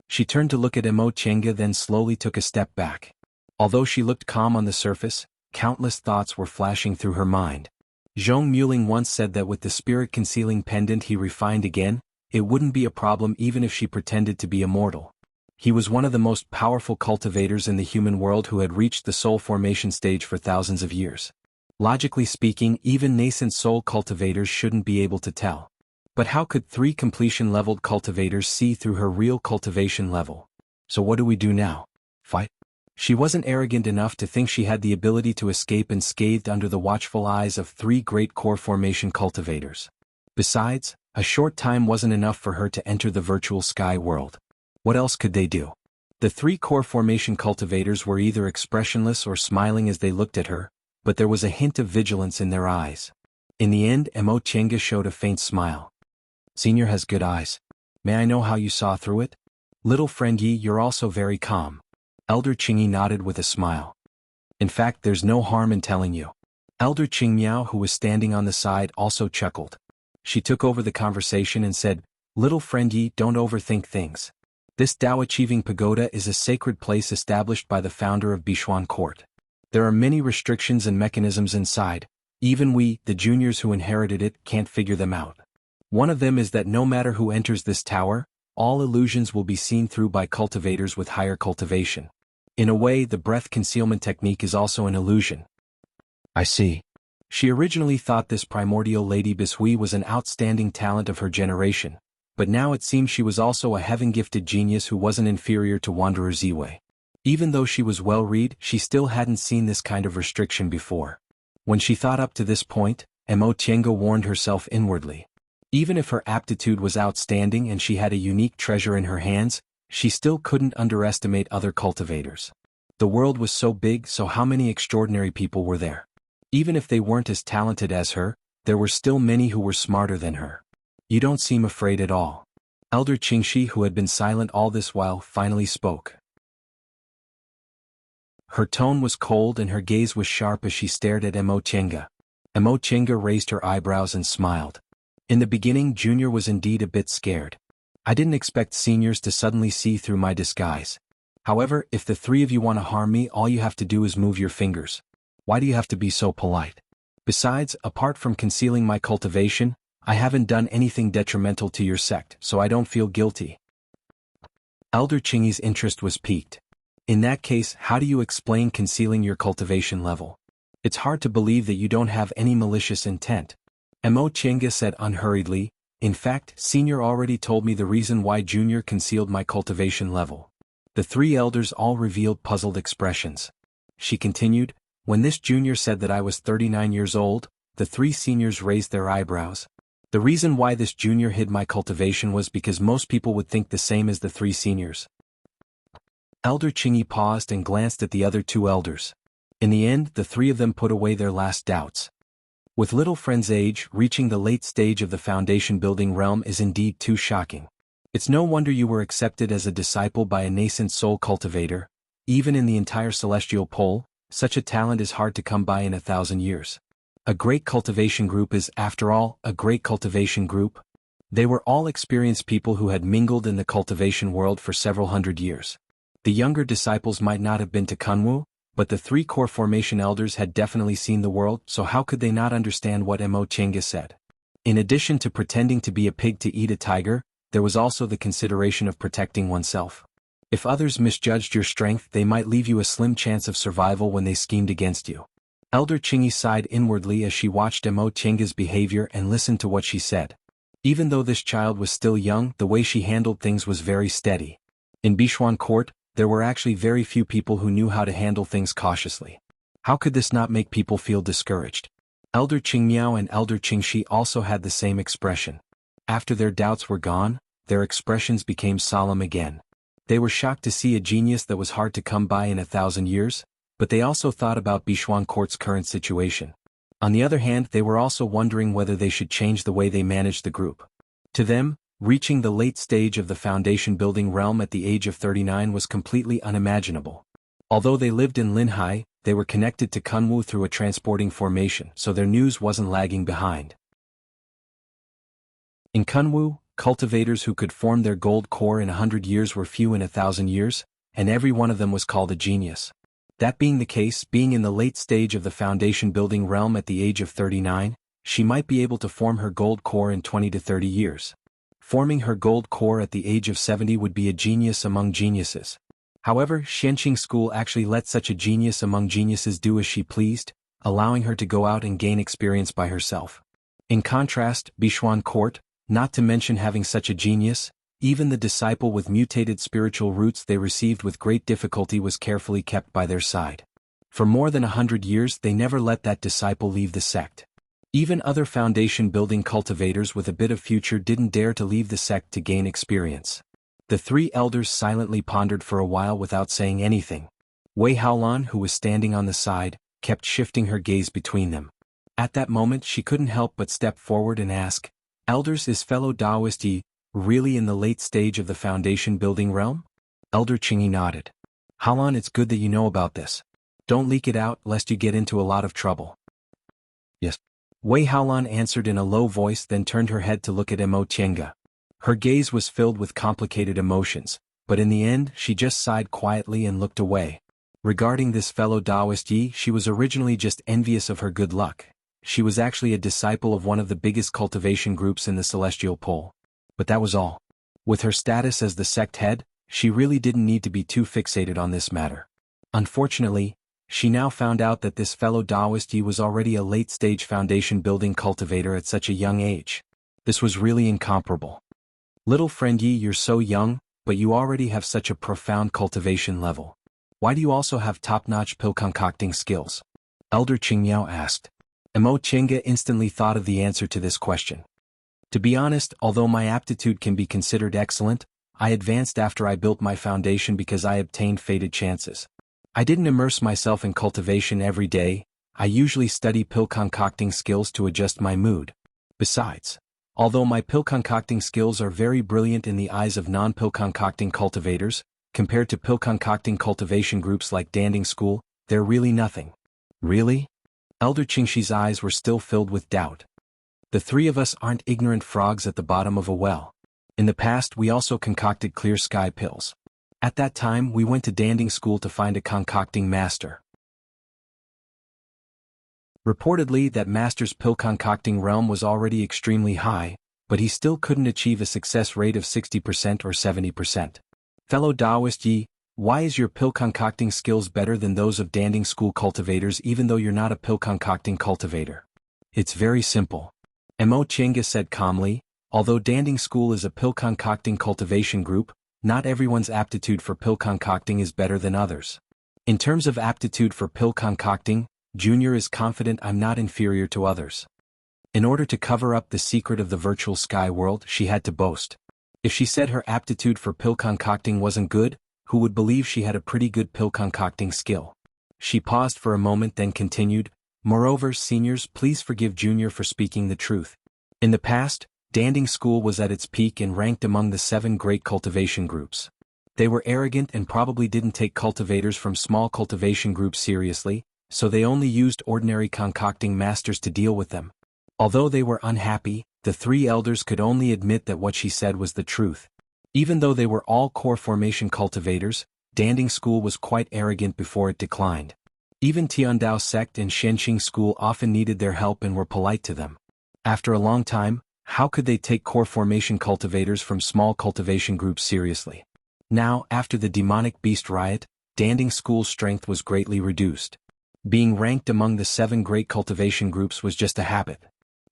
Speaker 1: She turned to look at Mo Chenga, then slowly took a step back. Although she looked calm on the surface, countless thoughts were flashing through her mind. Zhong Muling once said that with the spirit-concealing pendant he refined again, it wouldn't be a problem even if she pretended to be immortal. He was one of the most powerful cultivators in the human world who had reached the soul formation stage for thousands of years. Logically speaking, even nascent soul cultivators shouldn't be able to tell. But how could three completion-leveled cultivators see through her real cultivation level? "So what do we do now? Fight?" She wasn't arrogant enough to think she had the ability to escape unscathed under the watchful eyes of three great core formation cultivators. Besides, a short time wasn't enough for her to enter the virtual sky world. What else could they do? The three core formation cultivators were either expressionless or smiling as they looked at her, but there was a hint of vigilance in their eyes. In the end, Mo Chenga showed a faint smile. "Senior has good eyes. May I know how you saw through it?" "Little friend Yi, you're also very calm." Elder Qingyi nodded with a smile. "In fact, there's no harm in telling you." Elder Qingmiao, who was standing on the side, also chuckled. She took over the conversation and said, "Little friend Yi, don't overthink things. This Tao-achieving pagoda is a sacred place established by the founder of Bishuan Court. There are many restrictions and mechanisms inside. Even we, the juniors who inherited it, can't figure them out. One of them is that no matter who enters this tower, all illusions will be seen through by cultivators with higher cultivation. In a way, the breath concealment technique is also an illusion." "I see." She originally thought this primordial Lady Bishui was an outstanding talent of her generation, but now it seemed she was also a heaven-gifted genius who wasn't inferior to Wanderer Ziwei. Even though she was well-read, she still hadn't seen this kind of restriction before. When she thought up to this point, Mo Chenga warned herself inwardly. Even if her aptitude was outstanding and she had a unique treasure in her hands, she still couldn't underestimate other cultivators. The world was so big, so how many extraordinary people were there? Even if they weren't as talented as her, there were still many who were smarter than her. You don't seem afraid at all. Elder Qingxi, who had been silent all this while, finally spoke. Her tone was cold and her gaze was sharp as she stared at Mo Chenga. Mo Chenga raised her eyebrows and smiled. In the beginning, Junior was indeed a bit scared. I didn't expect seniors to suddenly see through my disguise. However, if the three of you want to harm me, all you have to do is move your fingers. Why do you have to be so polite? Besides, apart from concealing my cultivation, I haven't done anything detrimental to your sect, so I don't feel guilty. Elder Qingyi's interest was piqued. In that case, how do you explain concealing your cultivation level? It's hard to believe that you don't have any malicious intent. Mo Chenga said unhurriedly, in fact, Senior already told me the reason why Junior concealed my cultivation level. The three elders all revealed puzzled expressions. She continued, when this Junior said that I was 39 years old, the three seniors raised their eyebrows. The reason why this Junior hid my cultivation was because most people would think the same as the three seniors. Elder Qingyi paused and glanced at the other two elders. In the end, the three of them put away their last doubts. With little friend's age, reaching the late stage of the foundation building realm is indeed too shocking. It's no wonder you were accepted as a disciple by a nascent soul cultivator. Even in the entire celestial pole, such a talent is hard to come by in 1,000 years. A great cultivation group is, after all, a great cultivation group. They were all experienced people who had mingled in the cultivation world for several hundred years. The younger disciples might not have been to Kunwu, but the three core formation elders had definitely seen the world, so how could they not understand what Mo Chenga said? In addition to pretending to be a pig to eat a tiger, there was also the consideration of protecting oneself. If others misjudged your strength, they might leave you a slim chance of survival when they schemed against you. Elder Qingyi sighed inwardly as she watched Mo Chenga's behavior and listened to what she said. Even though this child was still young, the way she handled things was very steady. In Bishuan Court, there were actually very few people who knew how to handle things cautiously. How could this not make people feel discouraged? Elder Qingmiao and Elder Qingxi also had the same expression. After their doubts were gone, their expressions became solemn again. They were shocked to see a genius that was hard to come by in 1,000 years, but they also thought about Bishuan Court's current situation. On the other hand, they were also wondering whether they should change the way they managed the group. To them, reaching the late stage of the foundation building realm at the age of 39 was completely unimaginable. Although they lived in Linhai, they were connected to Kunwu through a transporting formation, so their news wasn't lagging behind. In Kunwu, cultivators who could form their gold core in 100 years were few in 1,000 years, and every one of them was called a genius. That being the case, being in the late stage of the foundation building realm at the age of 39, she might be able to form her gold core in 20 to 30 years. Forming her gold core at the age of 70 would be a genius among geniuses. However, Xianqing School actually let such a genius among geniuses do as she pleased, allowing her to go out and gain experience by herself. In contrast, Bishuan Court, not to mention having such a genius, even the disciple with mutated spiritual roots they received with great difficulty was carefully kept by their side. For more than 100 years they never let that disciple leave the sect. Even other foundation-building cultivators with a bit of future didn't dare to leave the sect to gain experience. The three elders silently pondered for a while without saying anything. Wei Haolan, who was standing on the side, kept shifting her gaze between them. At that moment she couldn't help but step forward and ask, "Elders, is fellow Taoist Yi really in the late stage of the foundation-building realm?" Elder Qingyi nodded. "Haolan, it's good that you know about this. Don't leak it out lest you get into a lot of trouble." "Yes." Wei Haolan answered in a low voice, then turned her head to look at Mo Chenga. Her gaze was filled with complicated emotions, but in the end she just sighed quietly and looked away. Regarding this fellow Taoist Yi, she was originally just envious of her good luck. She was actually a disciple of one of the biggest cultivation groups in the celestial pole. But that was all. With her status as the sect head, she really didn't need to be too fixated on this matter. Unfortunately, she now found out that this fellow Taoist Yi was already a late-stage foundation-building cultivator at such a young age. This was really incomparable. "Little friend Yi, you're so young, but you already have such a profound cultivation level. Why do you also have top-notch pill concocting skills?" Elder Qingmiao asked. Mo Chenga instantly thought of the answer to this question. "To be honest, although my aptitude can be considered excellent, I advanced after I built my foundation because I obtained fated chances. I didn't immerse myself in cultivation every day. I usually study pill concocting skills to adjust my mood. Besides, although my pill concocting skills are very brilliant in the eyes of non-pill concocting cultivators, compared to pill concocting cultivation groups like Danding School, they're really nothing. Really? Elder Qingxi's eyes were still filled with doubt. The three of us aren't ignorant frogs at the bottom of a well. In the past we also concocted clear sky pills. At that time we went to Danding School to find a concocting master. Reportedly that master's pill concocting realm was already extremely high, but he still couldn't achieve a success rate of 60% or 70%. Fellow Taoist Yi, why is your pill concocting skills better than those of Danding School cultivators even though you're not a pill concocting cultivator? It's very simple. Mo Chenga said calmly, although Danding School is a pill concocting cultivation group, not everyone's aptitude for pill concocting is better than others. In terms of aptitude for pill concocting, Junior is confident I'm not inferior to others. In order to cover up the secret of the virtual sky world, she had to boast. If she said her aptitude for pill concocting wasn't good, who would believe she had a pretty good pill concocting skill? She paused for a moment then continued, moreover, seniors, please forgive Junior for speaking the truth. In the past, Danding School was at its peak and ranked among the 7 great cultivation groups. They were arrogant and probably didn't take cultivators from small cultivation groups seriously, so they only used ordinary concocting masters to deal with them. Although they were unhappy, the 3 elders could only admit that what she said was the truth. Even though they were all core formation cultivators, Danding School was quite arrogant before it declined. Even Tiandao sect and Shenqing School often needed their help and were polite to them. After a long time, how could they take core formation cultivators from small cultivation groups seriously? Now, after the demonic beast riot, Danding School's strength was greatly reduced. Being ranked among the 7 great cultivation groups was just a habit.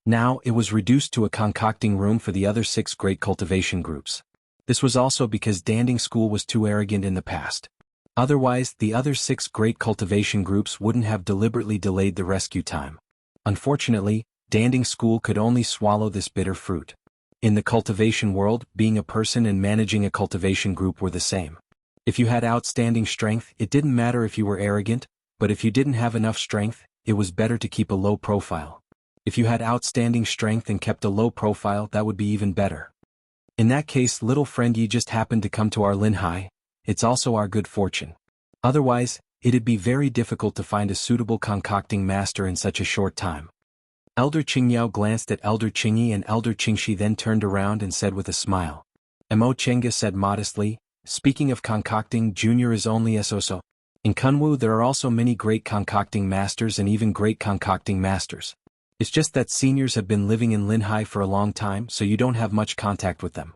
Speaker 1: Now it was reduced to a concocting room for the other 6 great cultivation groups. This was also because Danding School was too arrogant in the past. Otherwise, the other 6 great cultivation groups wouldn't have deliberately delayed the rescue time. Unfortunately, Danding School could only swallow this bitter fruit. In the cultivation world, being a person and managing a cultivation group were the same. If you had outstanding strength, it didn't matter if you were arrogant, but if you didn't have enough strength, it was better to keep a low profile. If you had outstanding strength and kept a low profile, that would be even better. In that case, little friend, Yi just happened to come to our Linhai. It's also our good fortune. Otherwise, it'd be very difficult to find a suitable concocting master in such a short time. Elder Qingyao glanced at Elder Qingyi and Elder Qingxi then turned around and said with a smile. Mo Chenga said modestly, speaking of concocting, Junior is only a so-so. In Kunwu there are also many great concocting masters and even great concocting masters. It's just that seniors have been living in Linhai for a long time, so you don't have much contact with them.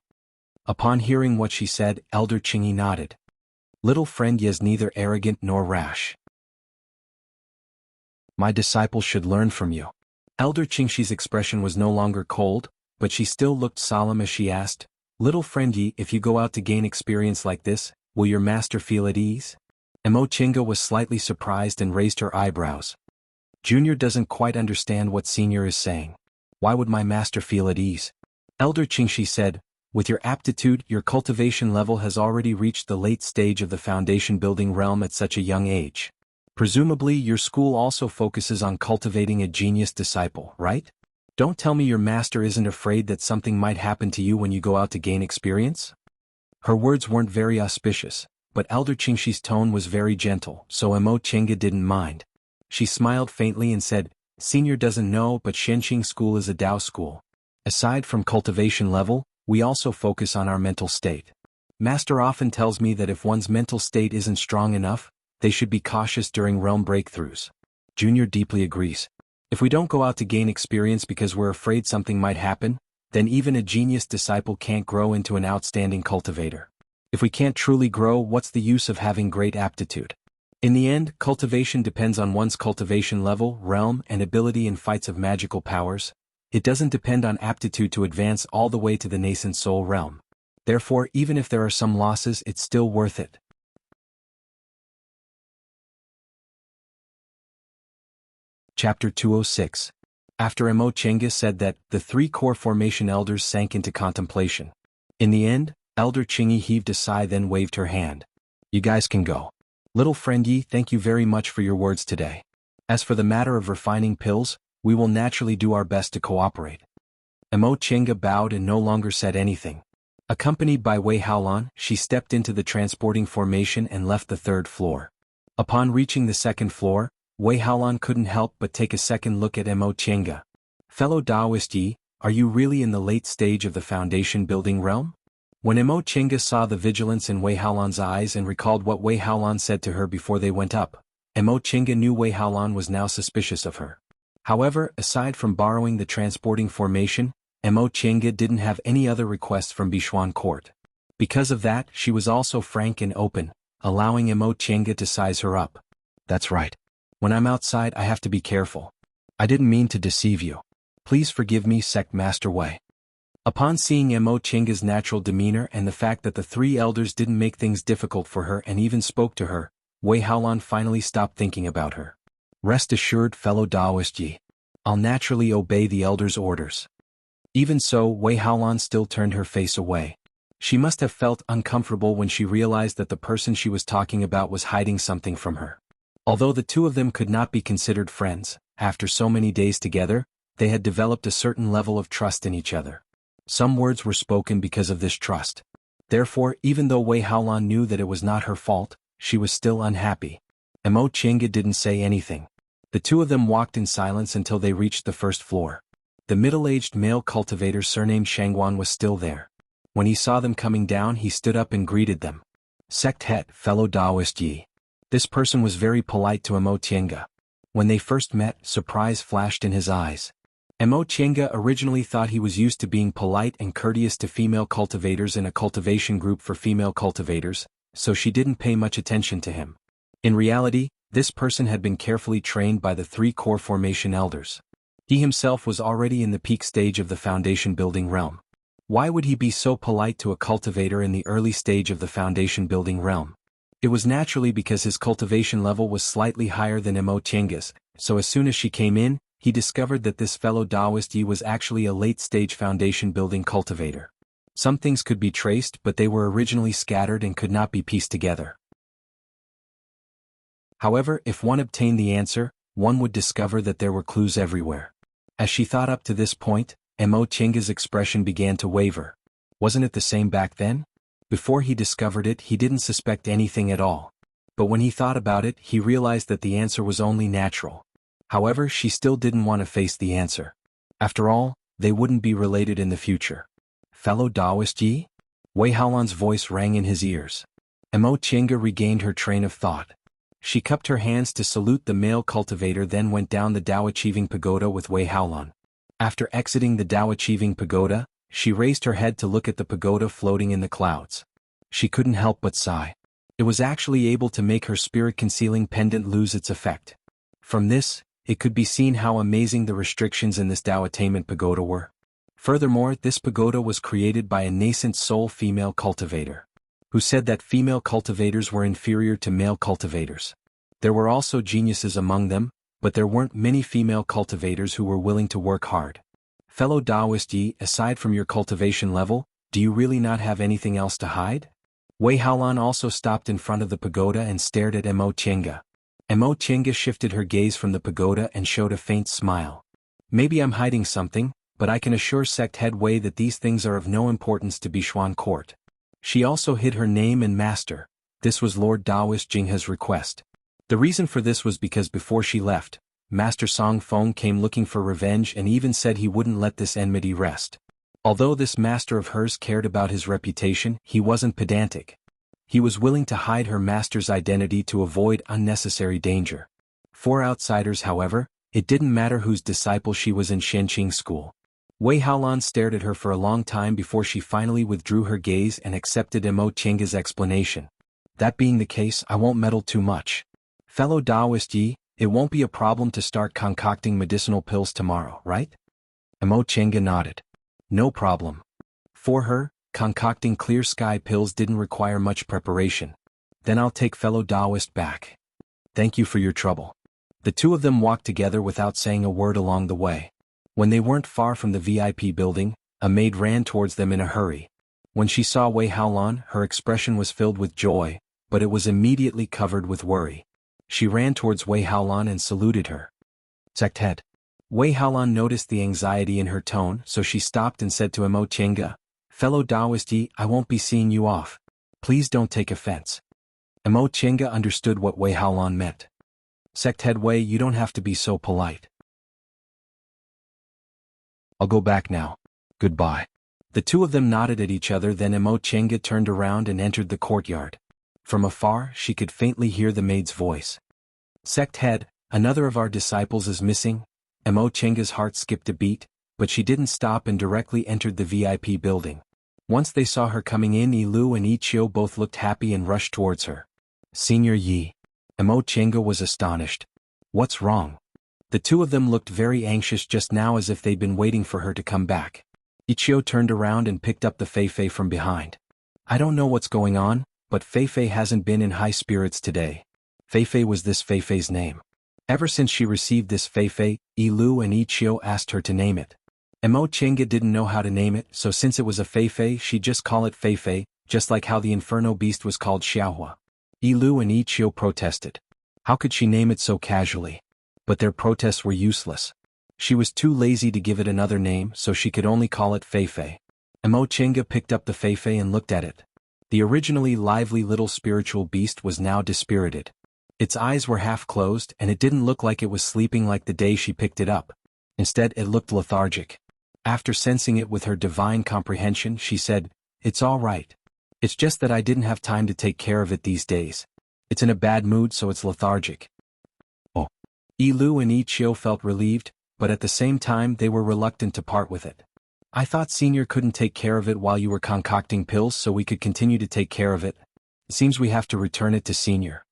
Speaker 1: Upon hearing what she said, Elder Qingyi nodded. Little friend Yi is neither arrogant nor rash. My disciple should learn from you. Elder Qingxi's expression was no longer cold, but she still looked solemn as she asked, Little friend Yi, if you go out to gain experience like this, will your master feel at ease? Mo Chenga was slightly surprised and raised her eyebrows. Junior doesn't quite understand what Senior is saying. Why would my master feel at ease? Elder Qingxi said, with your aptitude, your cultivation level has already reached the late stage of the foundation building realm at such a young age. Presumably your school also focuses on cultivating a genius disciple, right? Don't tell me your master isn't afraid that something might happen to you when you go out to gain experience? Her words weren't very auspicious, but Elder Qingxi's tone was very gentle, so Mo Chenga didn't mind. She smiled faintly and said, Senior doesn't know, but Shenqing School is a Dao school. Aside from cultivation level, we also focus on our mental state. Master often tells me that if one's mental state isn't strong enough, they should be cautious during realm breakthroughs. Junior deeply agrees. If we don't go out to gain experience because we're afraid something might happen, then even a genius disciple can't grow into an outstanding cultivator. If we can't truly grow, what's the use of having great aptitude? In the end, cultivation depends on one's cultivation level, realm, and ability in fights of magical powers. It doesn't depend on aptitude to advance all the way to the nascent soul realm. Therefore, even if there are some losses, it's still worth it. Chapter 206. After Mo Chenga said that, the 3 core formation elders sank into contemplation. In the end, Elder Qingyi heaved a sigh then waved her hand. You guys can go. Little friend Yi, thank you very much for your words today. As for the matter of refining pills, we will naturally do our best to cooperate. Mo Chinga bowed and no longer said anything. Accompanied by Wei Haolan, she stepped into the transporting formation and left the third floor. Upon reaching the second floor, Wei Haolan couldn't help but take a second look at Mo Chinga. Fellow Taoist Yi, are you really in the late stage of the foundation building realm? When Mo Chinga saw the vigilance in Wei Haolan's eyes and recalled what Wei Haolan said to her before they went up, Mo Chinga knew Wei Haolan was now suspicious of her. However, aside from borrowing the transporting formation, Mo Chinga didn't have any other requests from Bishuan court. Because of that, she was also frank and open, allowing Mo Chinga to size her up. That's right. When I'm outside I have to be careful. I didn't mean to deceive you. Please forgive me, Sect Master Wei. Upon seeing Mo Chinga's natural demeanor and the fact that the three elders didn't make things difficult for her and even spoke to her, Wei Haolan finally stopped thinking about her. Rest assured, fellow Taoist Yi. I'll naturally obey the elders' orders. Even so, Wei Haolan still turned her face away. She must have felt uncomfortable when she realized that the person she was talking about was hiding something from her. Although the two of them could not be considered friends, after so many days together, they had developed a certain level of trust in each other. Some words were spoken because of this trust. Therefore, even though Wei Haolan knew that it was not her fault, she was still unhappy. Mo Chinga didn't say anything. The two of them walked in silence until they reached the first floor. The middle-aged male cultivator surnamed Shangguan was still there. When he saw them coming down, he stood up and greeted them. Sect Het, fellow Taoist Yi. This person was very polite to Mo Chinga. When they first met, surprise flashed in his eyes. Mo Chinga originally thought he was used to being polite and courteous to female cultivators in a cultivation group for female cultivators, so she didn't pay much attention to him. In reality, this person had been carefully trained by the three core formation elders. He himself was already in the peak stage of the foundation building realm. Why would he be so polite to a cultivator in the early stage of the foundation building realm? It was naturally because his cultivation level was slightly higher than Mo Chinga's, so as soon as she came in, he discovered that this fellow Taoist Yi was actually a late-stage foundation building cultivator. Some things could be traced, but they were originally scattered and could not be pieced together. However, if one obtained the answer, one would discover that there were clues everywhere. As she thought up to this point, Mo Chinga's expression began to waver. Wasn't it the same back then? Before he discovered it, he didn't suspect anything at all. But when he thought about it, he realized that the answer was only natural. However, she still didn't want to face the answer. After all, they wouldn't be related in the future. Fellow Taoist Yi? Wei Haolan's voice rang in his ears. Mo Chinga regained her train of thought. She cupped her hands to salute the male cultivator, then went down the Dao Achieving Pagoda with Wei Haolan. After exiting the Dao Achieving Pagoda, she raised her head to look at the pagoda floating in the clouds. She couldn't help but sigh. It was actually able to make her spirit-concealing pendant lose its effect. From this, it could be seen how amazing the restrictions in this Dao Attainment Pagoda were. Furthermore, this pagoda was created by a nascent soul female cultivator, who said that female cultivators were inferior to male cultivators. There were also geniuses among them, but there weren't many female cultivators who were willing to work hard. Fellow Taoist Yi, aside from your cultivation level, do you really not have anything else to hide? Wei Haolan also stopped in front of the pagoda and stared at Mo Chinga. Mo Chinga shifted her gaze from the pagoda and showed a faint smile. Maybe I'm hiding something, but I can assure Sect Head Wei that these things are of no importance to Bishuan court. She also hid her name and master. This was Lord Taoist Jinghe's request. The reason for this was because before she left, Master Song Feng came looking for revenge and even said he wouldn't let this enmity rest. Although this master of hers cared about his reputation, he wasn't pedantic. He was willing to hide her master's identity to avoid unnecessary danger. For outsiders, however, it didn't matter whose disciple she was in Shenqing school. Wei Haolan stared at her for a long time before she finally withdrew her gaze and accepted Mo Chinga's explanation. That being the case, I won't meddle too much. Fellow Taoist Yi, it won't be a problem to start concocting medicinal pills tomorrow, right? Mo Chinga nodded. No problem. For her, concocting clear sky pills didn't require much preparation. Then I'll take fellow Taoist back. Thank you for your trouble. The two of them walked together without saying a word along the way. When they weren't far from the VIP building, a maid ran towards them in a hurry. When she saw Wei Haolan, her expression was filled with joy. but it was immediately covered with worry. She ran towards Wei Haolan and saluted her. Sect head. Wei Haolan noticed the anxiety in her tone, so she stopped and said to Emo Chenga, "Fellow Taoist Yi, I won't be seeing you off. Please don't take offense." Emo Chenga understood what Wei Haolan meant. "Sect head Wei, you don't have to be so polite. I'll go back now. Goodbye." The two of them nodded at each other, then Emo Chenga turned around and entered the courtyard. From afar, she could faintly hear the maid's voice. "Sect head, another of our disciples is missing." Emo Chenga's heart skipped a beat, but she didn't stop and directly entered the VIP building. Once they saw her coming in, Yilu and Ichio both looked happy and rushed towards her. "Senior Yi." Emo Chenga was astonished. "What's wrong?" The two of them looked very anxious just now, as if they'd been waiting for her to come back. Ichio turned around and picked up the Feifei from behind. "I don't know what's going on, but Feifei hasn't been in high spirits today." Feifei was this Feifei's name. Ever since she received this Feifei, Yilu and Ichio asked her to name it. Emo Chenga didn't know how to name it, so since it was a Feifei, she'd just call it Feifei, just like how the Inferno Beast was called Xiaohua. Yilu and Ichio protested. How could she name it so casually? But their protests were useless. She was too lazy to give it another name, so she could only call it Feifei. Emo Chenga picked up the Feifei and looked at it. The originally lively little spiritual beast was now dispirited. Its eyes were half closed, and it didn't look like it was sleeping like the day she picked it up. Instead, it looked lethargic. After sensing it with her divine comprehension, she said, "It's all right. It's just that I didn't have time to take care of it these days. It's in a bad mood, so it's lethargic." Oh. Yilu and Ichio felt relieved, but at the same time they were reluctant to part with it. "I thought Senior couldn't take care of it while you were concocting pills, so we could continue to take care of it. It seems we have to return it to Senior."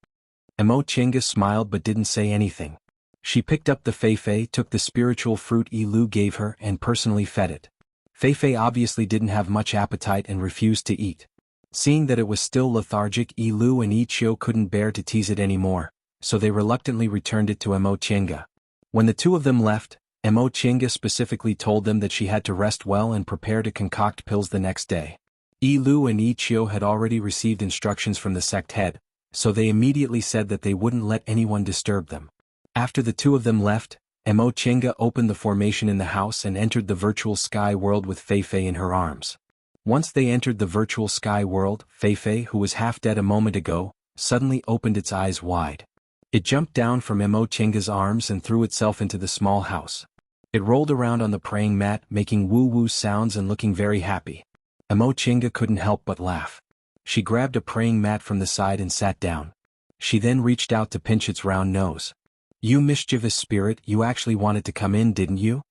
Speaker 1: Emo Chenga smiled but didn't say anything. She picked up the Feifei, took the spiritual fruit Yilu gave her, and personally fed it. Feifei obviously didn't have much appetite and refused to eat. Seeing that it was still lethargic, Yilu and Ichio couldn't bear to tease it anymore, so they reluctantly returned it to Emo Chenga. When the two of them left, Emo Chenga specifically told them that she had to rest well and prepare to concoct pills the next day. Yilu and Ichio had already received instructions from the sect head, so they immediately said that they wouldn't let anyone disturb them. After the two of them left, Emo Chenga opened the formation in the house and entered the virtual sky world with Feifei in her arms. Once they entered the virtual sky world, Feifei, who was half dead a moment ago, suddenly opened its eyes wide. It jumped down from Emo Chenga's arms and threw itself into the small house. It rolled around on the praying mat, making woo-woo sounds and looking very happy. Emo Chenga couldn't help but laugh. She grabbed a praying mat from the side and sat down. She then reached out to pinch its round nose. "You mischievous spirit, you actually wanted to come in, didn't you?"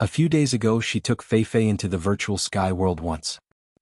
Speaker 1: A few days ago she took Feifei into the virtual sky world once.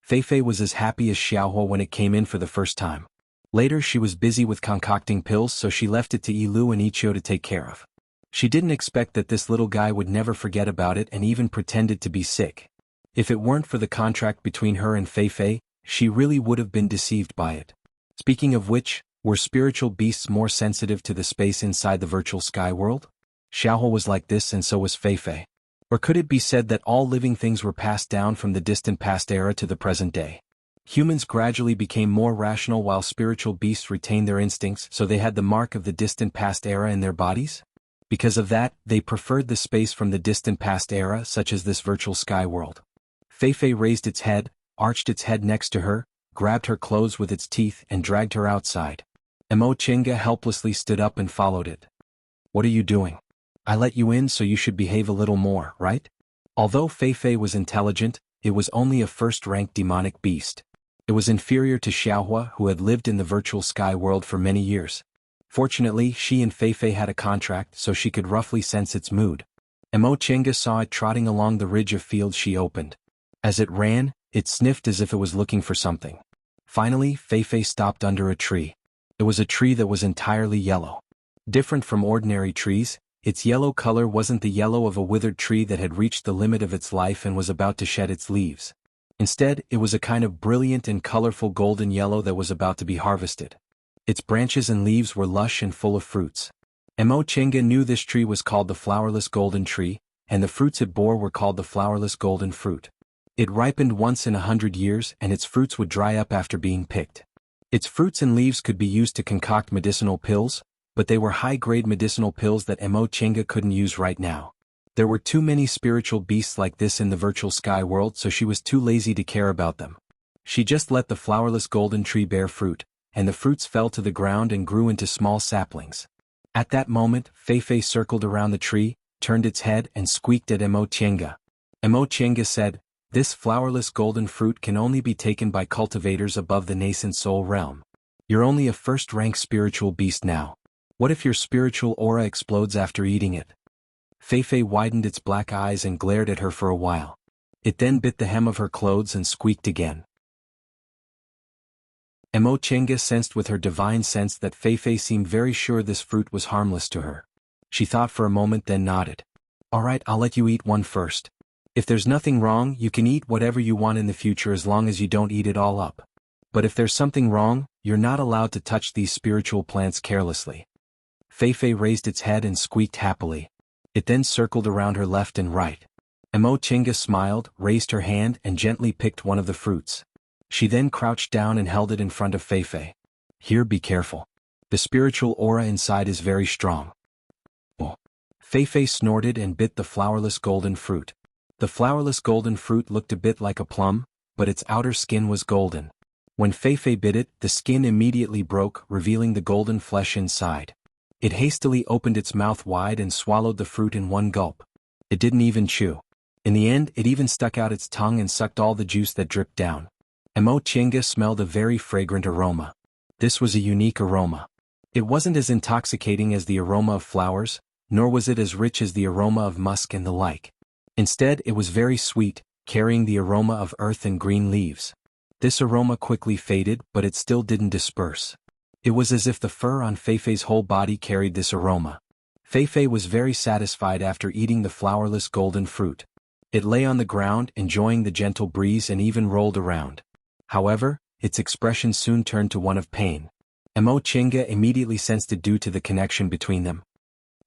Speaker 1: Feifei was as happy as Xiaohua when it came in for the first time. Later she was busy with concocting pills, so she left it to Yilu and Ichio to take care of. She didn't expect that this little guy would never forget about it and even pretended to be sick. If it weren't for the contract between her and Feifei, she really would have been deceived by it. Speaking of which, were spiritual beasts more sensitive to the space inside the virtual sky world? Xiaohua was like this, and so was Feifei. Or could it be said that all living things were passed down from the distant past era to the present day? Humans gradually became more rational while spiritual beasts retained their instincts, so they had the mark of the distant past era in their bodies? Because of that, they preferred the space from the distant past era, such as this virtual sky world. Feifei raised its head, arched its head next to her, grabbed her clothes with its teeth and dragged her outside. Emo Chenga helplessly stood up and followed it. "What are you doing? I let you in, so you should behave a little more, right?" Although Feifei was intelligent, it was only a first-rank demonic beast. It was inferior to Xiaohua, who had lived in the virtual sky world for many years. Fortunately, she and Feifei had a contract, so she could roughly sense its mood. Emo Chenga saw it trotting along the ridge of fields she opened. As it ran, it sniffed as if it was looking for something. Finally, Feifei stopped under a tree. It was a tree that was entirely yellow. Different from ordinary trees, its yellow color wasn't the yellow of a withered tree that had reached the limit of its life and was about to shed its leaves. Instead, it was a kind of brilliant and colorful golden yellow that was about to be harvested. Its branches and leaves were lush and full of fruits. Emo Chenga knew this tree was called the flowerless golden tree, and the fruits it bore were called the flowerless golden fruit. It ripened once in 100 years and its fruits would dry up after being picked. Its fruits and leaves could be used to concoct medicinal pills, but they were high-grade medicinal pills that Mo Chenga couldn't use right now. There were too many spiritual beasts like this in the virtual sky world, so she was too lazy to care about them. She just let the flowerless golden tree bear fruit, and the fruits fell to the ground and grew into small saplings. At that moment, Feifei circled around the tree, turned its head and squeaked at Mo Chenga. Mo Chenga said, "This flowerless golden fruit can only be taken by cultivators above the nascent soul realm. You're only a first-rank spiritual beast now. What if your spiritual aura explodes after eating it?" Feifei widened its black eyes and glared at her for a while. It then bit the hem of her clothes and squeaked again. Mo Chenga sensed with her divine sense that Feifei seemed very sure this fruit was harmless to her. She thought for a moment then nodded. "Alright, I'll let you eat one first. If there's nothing wrong, you can eat whatever you want in the future as long as you don't eat it all up. But if there's something wrong, you're not allowed to touch these spiritual plants carelessly." Feifei raised its head and squeaked happily. It then circled around her left and right. Mo Chenga smiled, raised her hand and gently picked one of the fruits. She then crouched down and held it in front of Feifei. "Here, be careful. The spiritual aura inside is very strong." Oh. Feifei snorted and bit the flowerless golden fruit. The flowerless golden fruit looked a bit like a plum, but its outer skin was golden. When Feifei bit it, the skin immediately broke, revealing the golden flesh inside. It hastily opened its mouth wide and swallowed the fruit in one gulp. It didn't even chew. In the end, it even stuck out its tongue and sucked all the juice that dripped down. Mo Chenga smelled a very fragrant aroma. This was a unique aroma. It wasn't as intoxicating as the aroma of flowers, nor was it as rich as the aroma of musk and the like. Instead, it was very sweet, carrying the aroma of earth and green leaves. This aroma quickly faded, but it still didn't disperse. It was as if the fur on Feifei's whole body carried this aroma. Feifei was very satisfied after eating the flowerless golden fruit. It lay on the ground, enjoying the gentle breeze and even rolled around. However, its expression soon turned to one of pain. Mo Chenga immediately sensed it due to the connection between them.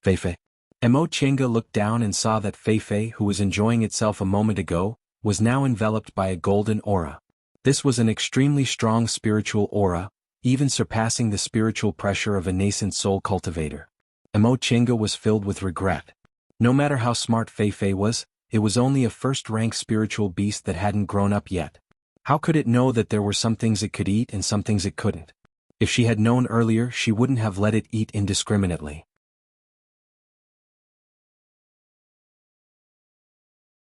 Speaker 1: Feifei. Mo Chenga looked down and saw that Feifei, who was enjoying itself a moment ago, was now enveloped by a golden aura. This was an extremely strong spiritual aura, even surpassing the spiritual pressure of a nascent soul cultivator. Mo Chenga was filled with regret. No matter how smart Feifei was, it was only a first-rank spiritual beast that hadn't grown up yet. How could it know that there were some things it could eat and some things it couldn't? If she had known earlier, she wouldn't have let it eat indiscriminately.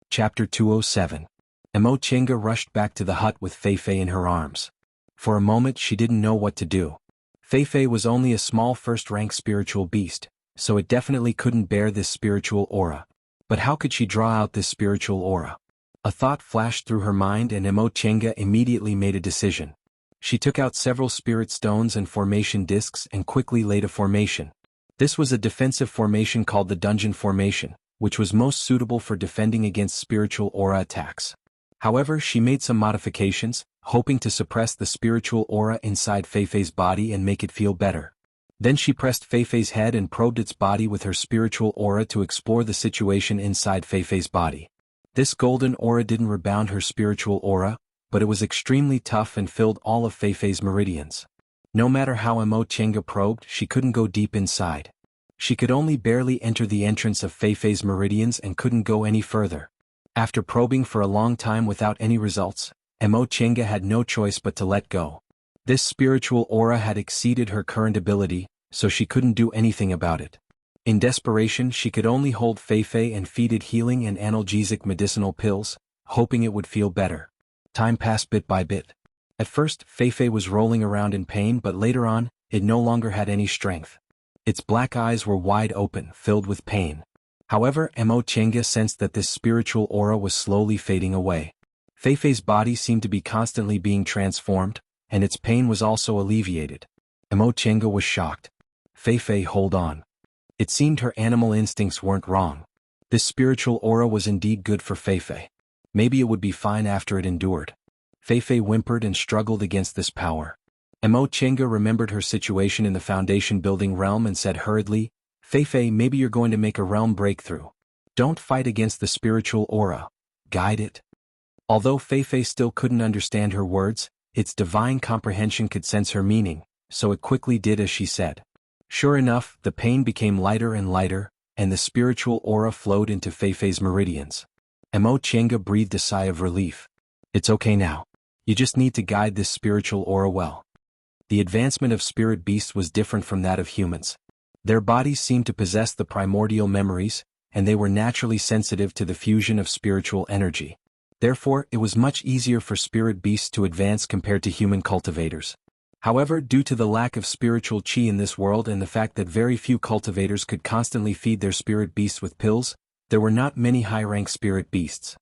Speaker 1: Chapter 207. Mo Chenga rushed back to the hut with Feifei in her arms. For a moment she didn't know what to do. Feifei was only a small first-rank spiritual beast, so it definitely couldn't bear this spiritual aura. But how could she draw out this spiritual aura? A thought flashed through her mind and Mo Chenga immediately made a decision. She took out several spirit stones and formation discs and quickly laid a formation. This was a defensive formation called the dungeon formation, which was most suitable for defending against spiritual aura attacks. However, she made some modifications, hoping to suppress the spiritual aura inside Feifei's body and make it feel better. Then she pressed Feifei's head and probed its body with her spiritual aura to explore the situation inside Feifei's body. This golden aura didn't rebound her spiritual aura, but it was extremely tough and filled all of Feifei's meridians. No matter how Mo Chenga probed, she couldn't go deep inside. She could only barely enter the entrance of Feifei's meridians and couldn't go any further. After probing for a long time without any results, Mo Chenga had no choice but to let go. This spiritual aura had exceeded her current ability, so she couldn't do anything about it. In desperation, she could only hold Feifei and feed it healing and analgesic medicinal pills, hoping it would feel better. Time passed bit by bit. At first, Feifei was rolling around in pain, but later on, it no longer had any strength. Its black eyes were wide open, filled with pain. However, Mo Chenga sensed that this spiritual aura was slowly fading away. Feifei's body seemed to be constantly being transformed, and its pain was also alleviated. Mo Chenga was shocked. Feifei, hold on. It seemed her animal instincts weren't wrong. This spiritual aura was indeed good for Feifei. Maybe it would be fine after it endured. Feifei whimpered and struggled against this power. Mo Chenga remembered her situation in the foundation building realm and said hurriedly, Feifei, maybe you're going to make a realm breakthrough. Don't fight against the spiritual aura. Guide it. Although Feifei still couldn't understand her words, its divine comprehension could sense her meaning, so it quickly did as she said. Sure enough, the pain became lighter and lighter, and the spiritual aura flowed into Feifei's meridians. Mo Chenga breathed a sigh of relief. It's okay now. You just need to guide this spiritual aura well. The advancement of spirit beasts was different from that of humans. Their bodies seemed to possess the primordial memories, and they were naturally sensitive to the fusion of spiritual energy. Therefore, it was much easier for spirit beasts to advance compared to human cultivators. However, due to the lack of spiritual qi in this world and the fact that very few cultivators could constantly feed their spirit beasts with pills, there were not many high-rank spirit beasts.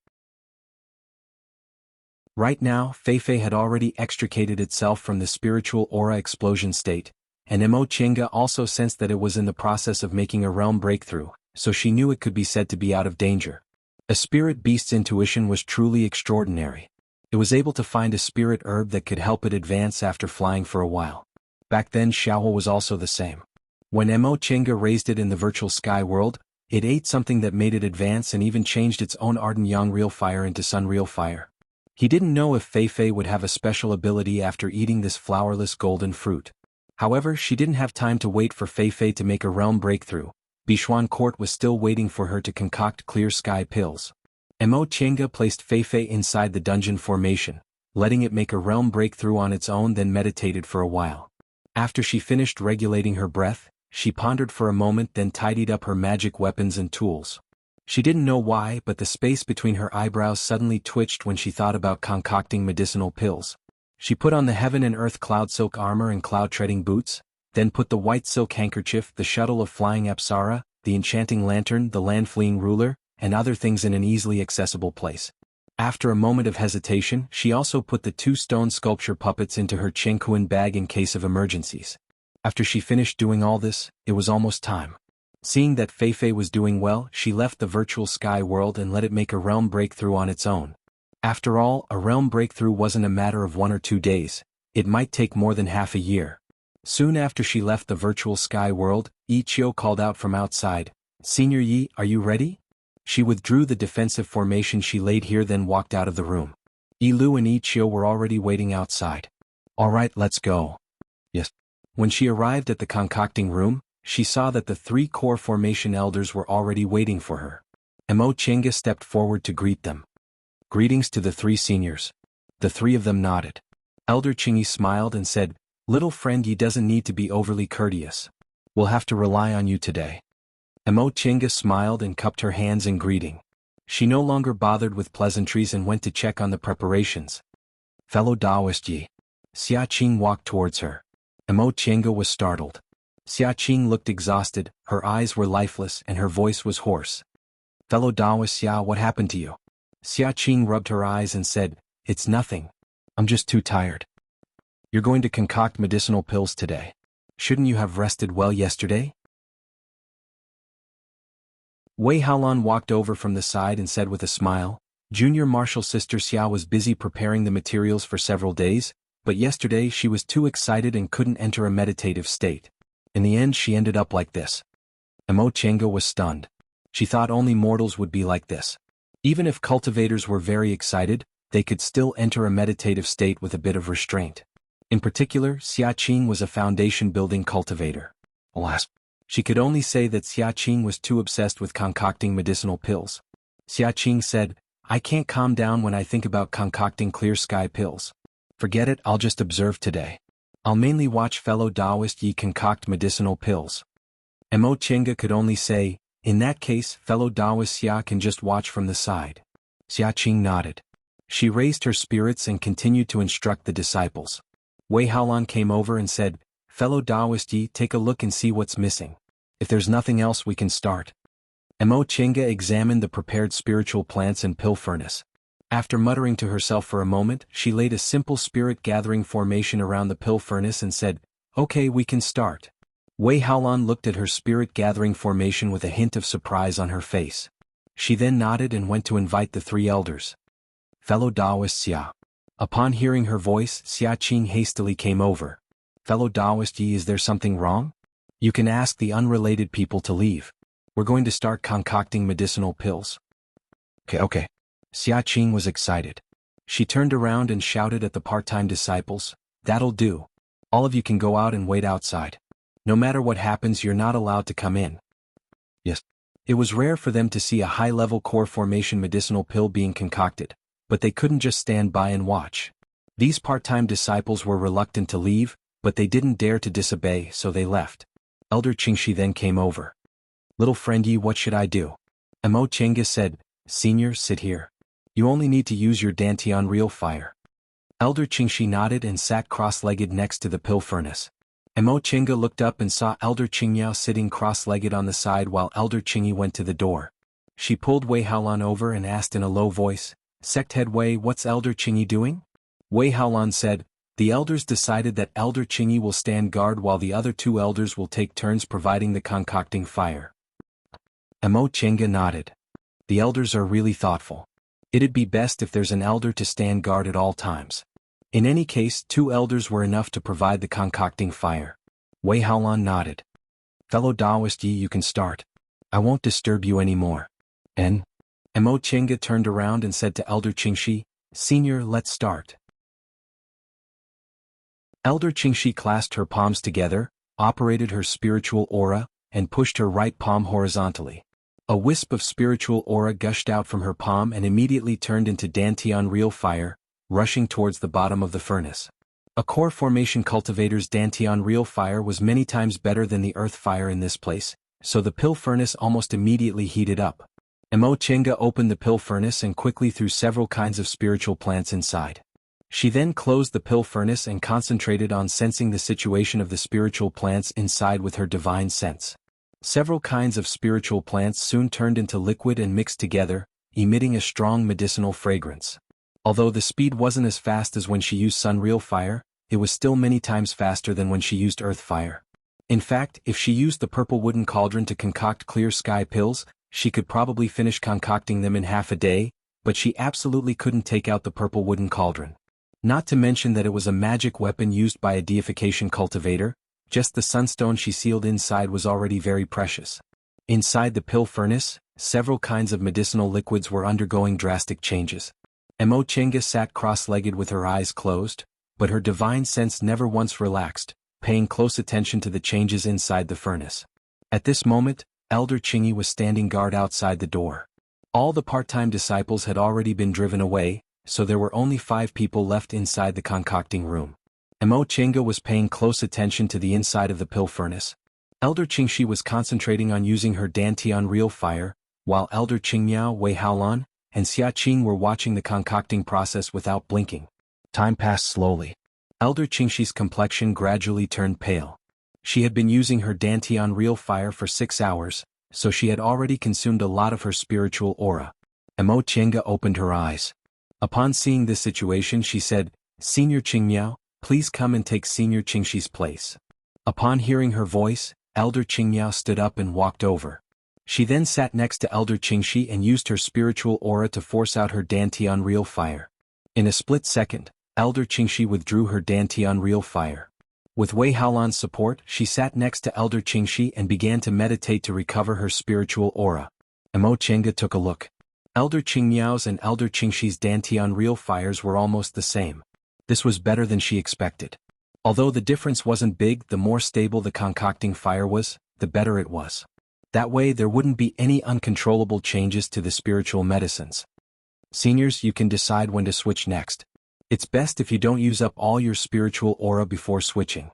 Speaker 1: Right now, Feifei had already extricated itself from the spiritual aura explosion state, and Mo Chenga also sensed that it was in the process of making a realm breakthrough, so she knew it could be said to be out of danger. A spirit beast's intuition was truly extraordinary. It was able to find a spirit herb that could help it advance after flying for a while. Back then Xiaohu was also the same. When Mo Chenga raised it in the virtual sky world, it ate something that made it advance and even changed its own ardent yang real fire into sun real fire. He didn't know if Feifei would have a special ability after eating this flowerless golden fruit. However, she didn't have time to wait for Feifei to make a realm breakthrough. Bishuan Court was still waiting for her to concoct clear sky pills. Mo Chenga placed Feifei inside the dungeon formation, letting it make a realm breakthrough on its own, then meditated for a while. After she finished regulating her breath, she pondered for a moment, then tidied up her magic weapons and tools. She didn't know why, but the space between her eyebrows suddenly twitched when she thought about concocting medicinal pills. She put on the heaven and earth cloud silk armor and cloud treading boots, then put the white silk handkerchief, the shuttle of flying Apsara, the enchanting lantern, the land-fleeing ruler, and other things in an easily accessible place. After a moment of hesitation, she also put the 2 stone sculpture puppets into her Chengkuan bag in case of emergencies. After she finished doing all this, it was almost time. Seeing that Feifei was doing well, she left the virtual sky world and let it make a realm breakthrough on its own. After all, a realm breakthrough wasn't a matter of 1 or 2 days, it might take more than half a year. Soon after she left the virtual sky world, Yi Qiu called out from outside, "Senior Yi, are you ready?" She withdrew the defensive formation she laid here, then walked out of the room. Yi Lu and Yi Qiu were already waiting outside. "All right, let's go." "Yes." When she arrived at the concocting room, she saw that the 3 core formation elders were already waiting for her. Mo Chenga stepped forward to greet them. "Greetings to the 3 seniors." The 3 of them nodded. Elder Qingyi smiled and said, "Little friend, Yi doesn't need to be overly courteous. We'll have to rely on you today." Mo Chenga smiled and cupped her hands in greeting. She no longer bothered with pleasantries and went to check on the preparations. "Fellow Taoist Yi." Xia Qing walked towards her. Mo Chenga was startled. Xia Qing looked exhausted, her eyes were lifeless and her voice was hoarse. "Fellow Taoist Xia, what happened to you?" Xia Qing rubbed her eyes and said, "It's nothing. I'm just too tired." "You're going to concoct medicinal pills today. Shouldn't you have rested well yesterday?" Wei Haolan walked over from the side and said with a smile, "Junior Martial Sister Xia was busy preparing the materials for several days, but yesterday she was too excited and couldn't enter a meditative state. In the end she ended up like this." Mo Chenga was stunned. She thought only mortals would be like this. Even if cultivators were very excited, they could still enter a meditative state with a bit of restraint. In particular, Xia Qing was a foundation-building cultivator. Alas, she could only say that Xia Qing was too obsessed with concocting medicinal pills. Xia Qing said, "I can't calm down when I think about concocting clear sky pills. Forget it, I'll just observe today. I'll mainly watch fellow Taoist Yi concoct medicinal pills." Mo Chenga could only say, "In that case, fellow Taoist Xia can just watch from the side." Xia Qing nodded. She raised her spirits and continued to instruct the disciples. Wei Haolan came over and said, "Fellow Taoist Yi, take a look and see what's missing. If there's nothing else, we can start." Mo Chenga examined the prepared spiritual plants and pill furnace. After muttering to herself for a moment, she laid a simple spirit gathering formation around the pill furnace and said, "Okay, we can start." Wei Haolan looked at her spirit gathering formation with a hint of surprise on her face. She then nodded and went to invite the 3 elders. "Fellow Taoist Xia." Upon hearing her voice, Xia Qing hastily came over. "Fellow Taoist Yi, is there something wrong? You can ask the unrelated people to leave. We're going to start concocting medicinal pills." Okay. Xia Qing was excited. She turned around and shouted at the part-time disciples, "That'll do. All of you can go out and wait outside. No matter what happens, you're not allowed to come in." Yes. It was rare for them to see a high-level core formation medicinal pill being concocted, but they couldn't just stand by and watch. These part-time disciples were reluctant to leave, but they didn't dare to disobey, so they left. Elder Qingxi then came over. "Little friendy, what should I do?" Emo Chenga said, "Senior, sit here. You only need to use your Dantian real fire." Elder Qingxi nodded and sat cross-legged next to the pill furnace. Emo Chenga looked up and saw Elder Qingyao sitting cross-legged on the side while Elder Qingyi went to the door. She pulled Wei Haolan over and asked in a low voice, "Sect Head Wei, what's Elder Qingyi doing?" Wei Haolan said, "The elders decided that Elder Qingyi will stand guard while the other two elders will take turns providing the concocting fire." Emo Chenga nodded. "The elders are really thoughtful. It'd be best if there's an elder to stand guard at all times." In any case, 2 elders were enough to provide the concocting fire. Wei Haolan nodded. "Fellow Daoist Yi, you can start. I won't disturb you anymore." Emo Chenga turned around and said to Elder Qingxi, "Senior, let's start." Elder Qingxi clasped her palms together, operated her spiritual aura, and pushed her right palm horizontally. A wisp of spiritual aura gushed out from her palm and immediately turned into Dantian real fire, rushing towards the bottom of the furnace. A core formation cultivator's Dantian real fire was many times better than the earth fire in this place, so the pill furnace almost immediately heated up. Emo Chenga opened the pill furnace and quickly threw several kinds of spiritual plants inside. She then closed the pill furnace and concentrated on sensing the situation of the spiritual plants inside with her divine sense. Several kinds of spiritual plants soon turned into liquid and mixed together, emitting a strong medicinal fragrance. Although the speed wasn't as fast as when she used sun real fire, it was still many times faster than when she used earth fire. In fact, if she used the purple wooden cauldron to concoct clear sky pills, she could probably finish concocting them in half a day, but she absolutely couldn't take out the purple wooden cauldron. Not to mention that it was a magic weapon used by a deification cultivator, just the sunstone she sealed inside was already very precious. Inside the pill furnace, several kinds of medicinal liquids were undergoing drastic changes. Emo Chenga sat cross-legged with her eyes closed, but her divine sense never once relaxed, paying close attention to the changes inside the furnace. At this moment, Elder Qingyi was standing guard outside the door. All the part-time disciples had already been driven away, so there were only 5 people left inside the concocting room. Emo Chenga was paying close attention to the inside of the pill furnace. Elder Qingxi was concentrating on using her Dantian real fire, while Elder Qingmiao, Wei Haolan, and Xia Qing were watching the concocting process without blinking. Time passed slowly. Elder Qingxi's complexion gradually turned pale. She had been using her Dantian real fire for 6 hours, so she had already consumed a lot of her spiritual aura. Emo Chenga opened her eyes. Upon seeing this situation, she said, "Senior Qingmiao, please come and take Senior Qingxi's place." Upon hearing her voice, Elder Qingmiao stood up and walked over. She then sat next to Elder Qingxi and used her spiritual aura to force out her Dantian real fire. In a split second, Elder Qingxi withdrew her Dantian real fire. With Wei Haolan's support, she sat next to Elder Qingxi and began to meditate to recover her spiritual aura. Emo Chenga took a look. Elder Qingmiao's and Elder Qingxi's Dantian real fires were almost the same. This was better than she expected. Although the difference wasn't big, the more stable the concocting fire was, the better it was. That way there wouldn't be any uncontrollable changes to the spiritual medicines. Seniors, you can decide when to switch next. It's best if you don't use up all your spiritual aura before switching.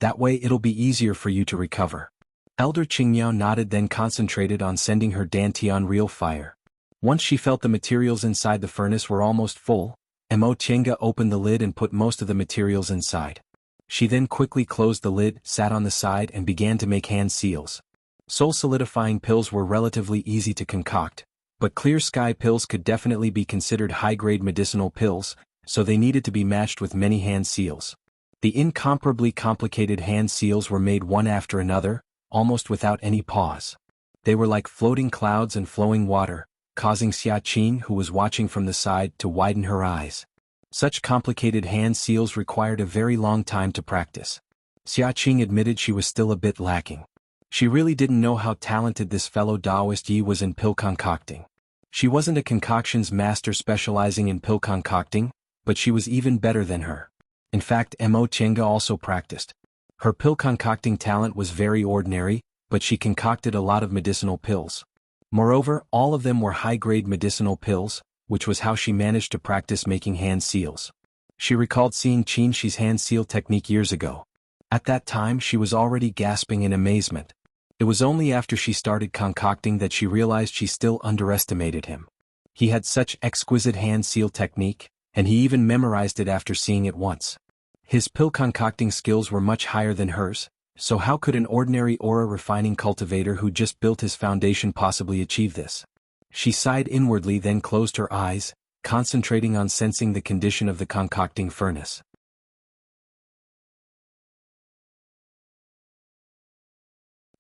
Speaker 1: That way it'll be easier for you to recover. Elder Qingmiao nodded, then concentrated on sending her Dantian real fire. Once she felt the materials inside the furnace were almost full, Emo Chenga opened the lid and put most of the materials inside. She then quickly closed the lid, sat on the side and began to make hand seals. Soul-solidifying pills were relatively easy to concoct, but clear sky pills could definitely be considered high-grade medicinal pills, so they needed to be matched with many hand seals. The incomparably complicated hand seals were made one after another, almost without any pause. They were like floating clouds and flowing water, causing Xia Qing, who was watching from the side, to widen her eyes. Such complicated hand seals required a very long time to practice. Xia Qing admitted she was still a bit lacking. She really didn't know how talented this fellow Taoist Yi was in pill concocting. She wasn't a concoctions master specializing in pill concocting, but she was even better than her. In fact, Mo Chenga also practiced. Her pill concocting talent was very ordinary, but she concocted a lot of medicinal pills. Moreover, all of them were high-grade medicinal pills, which was how she managed to practice making hand seals. She recalled seeing Qin Shi's hand seal technique years ago. At that time she was already gasping in amazement. It was only after she started concocting that she realized she still underestimated him. He had such exquisite hand seal technique, and he even memorized it after seeing it once. His pill concocting skills were much higher than hers, so how could an ordinary aura refining cultivator who just built his foundation possibly achieve this? She sighed inwardly, then closed her eyes, concentrating on sensing the condition of the concocting furnace.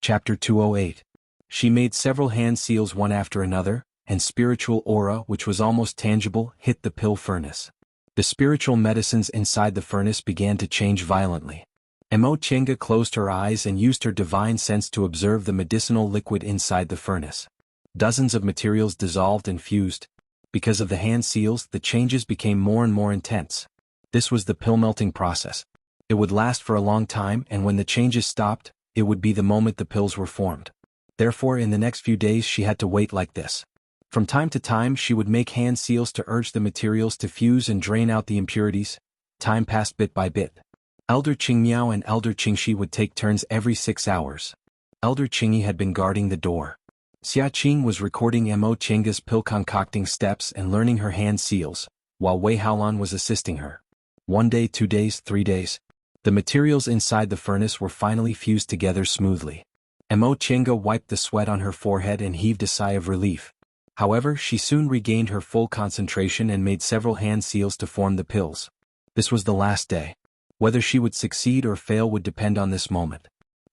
Speaker 1: Chapter 208. She made several hand seals one after another, and spiritual aura, which was almost tangible, hit the pill furnace. The spiritual medicines inside the furnace began to change violently. Mo Chenga closed her eyes and used her divine sense to observe the medicinal liquid inside the furnace. Dozens of materials dissolved and fused. Because of the hand seals, the changes became more and more intense. This was the pill melting process. It would last for a long time, and when the changes stopped, it would be the moment the pills were formed. Therefore, in the next few days she had to wait like this. From time to time she would make hand seals to urge the materials to fuse and drain out the impurities. Time passed bit by bit. Elder Qingmiao and Elder Qingshi would take turns every 6 hours. Elder Qingyi had been guarding the door. Xia Qing was recording Mo Chenga's pill concocting steps and learning her hand seals, while Wei Haolan was assisting her. 1 day, 2 days, 3 days. The materials inside the furnace were finally fused together smoothly. Mo Chenga wiped the sweat on her forehead and heaved a sigh of relief. However, she soon regained her full concentration and made several hand seals to form the pills. This was the last day. Whether she would succeed or fail would depend on this moment.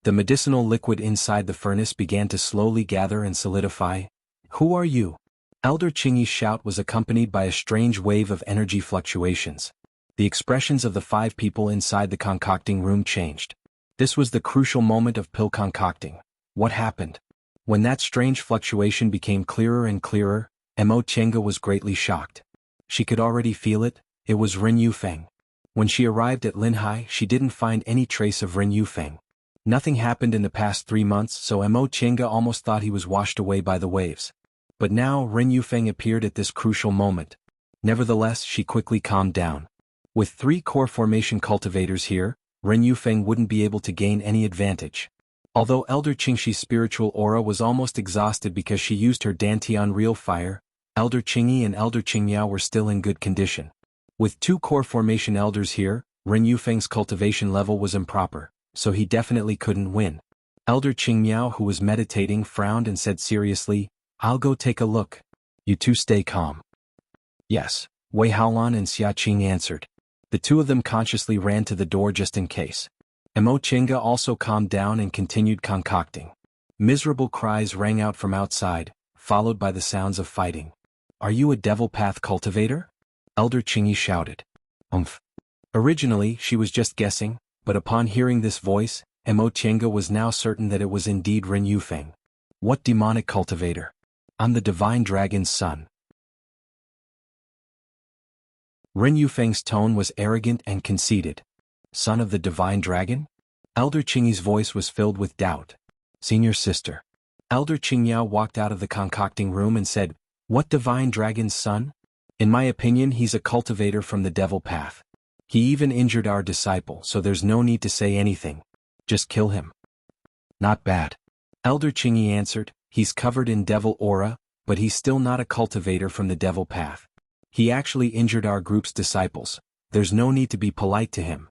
Speaker 1: The medicinal liquid inside the furnace began to slowly gather and solidify. "Who are you?" Elder Qingyi's shout was accompanied by a strange wave of energy fluctuations. The expressions of the 5 people inside the concocting room changed. This was the crucial moment of pill concocting. What happened? When that strange fluctuation became clearer and clearer, Mo Chenga was greatly shocked. She could already feel it. It was Ren Yufeng. When she arrived at Linhai, she didn't find any trace of Ren Yufeng. Nothing happened in the past 3 months, so Mo Chenga almost thought he was washed away by the waves. But now Ren Yufeng appeared at this crucial moment. Nevertheless, she quickly calmed down. With 3 core formation cultivators here, Ren Yufeng wouldn't be able to gain any advantage. Although Elder Qingshi's spiritual aura was almost exhausted because she used her Dantian real fire, Elder Qingyi and Elder Qingmiao were still in good condition. With 2 core formation elders here, Ren Yufeng's cultivation level was improper, so he definitely couldn't win. Elder Qingmiao, who was meditating, frowned and said seriously, "I'll go take a look. You two stay calm." "Yes," Wei Haolan and Xia Qing answered. The 2 of them consciously ran to the door just in case. Mo Chenga also calmed down and continued concocting. Miserable cries rang out from outside, followed by the sounds of fighting. "Are you a devil path cultivator?" Elder Qingyi shouted. Originally, she was just guessing, but upon hearing this voice, Mo Chenga was now certain that it was indeed Ren Yufeng. "What demonic cultivator?" "I'm the Divine Dragon's son." Ren Yufeng's tone was arrogant and conceited. "Son of the Divine Dragon?" Elder Qingyi's voice was filled with doubt. "Senior sister." Elder Qingmiao walked out of the concocting room and said, "What Divine Dragon's son? In my opinion, he's a cultivator from the devil path. He even injured our disciple, so there's no need to say anything. Just kill him." "Not bad." Elder Qingyi answered, "He's covered in devil aura, but he's still not a cultivator from the devil path. He actually injured our group's disciples. There's no need to be polite to him."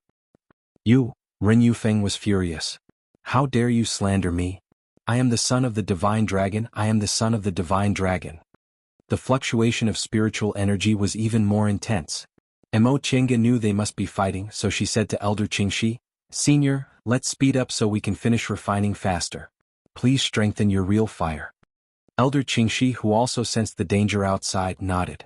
Speaker 1: "You," Ren Yufeng was furious. "How dare you slander me? I am the son of the Divine Dragon, I am the son of the Divine Dragon." The fluctuation of spiritual energy was even more intense. Mo Chenga knew they must be fighting, so she said to Elder Qingshi, "Senior, let's speed up so we can finish refining faster. Please strengthen your real fire." Elder Qingshi, who also sensed the danger outside, nodded.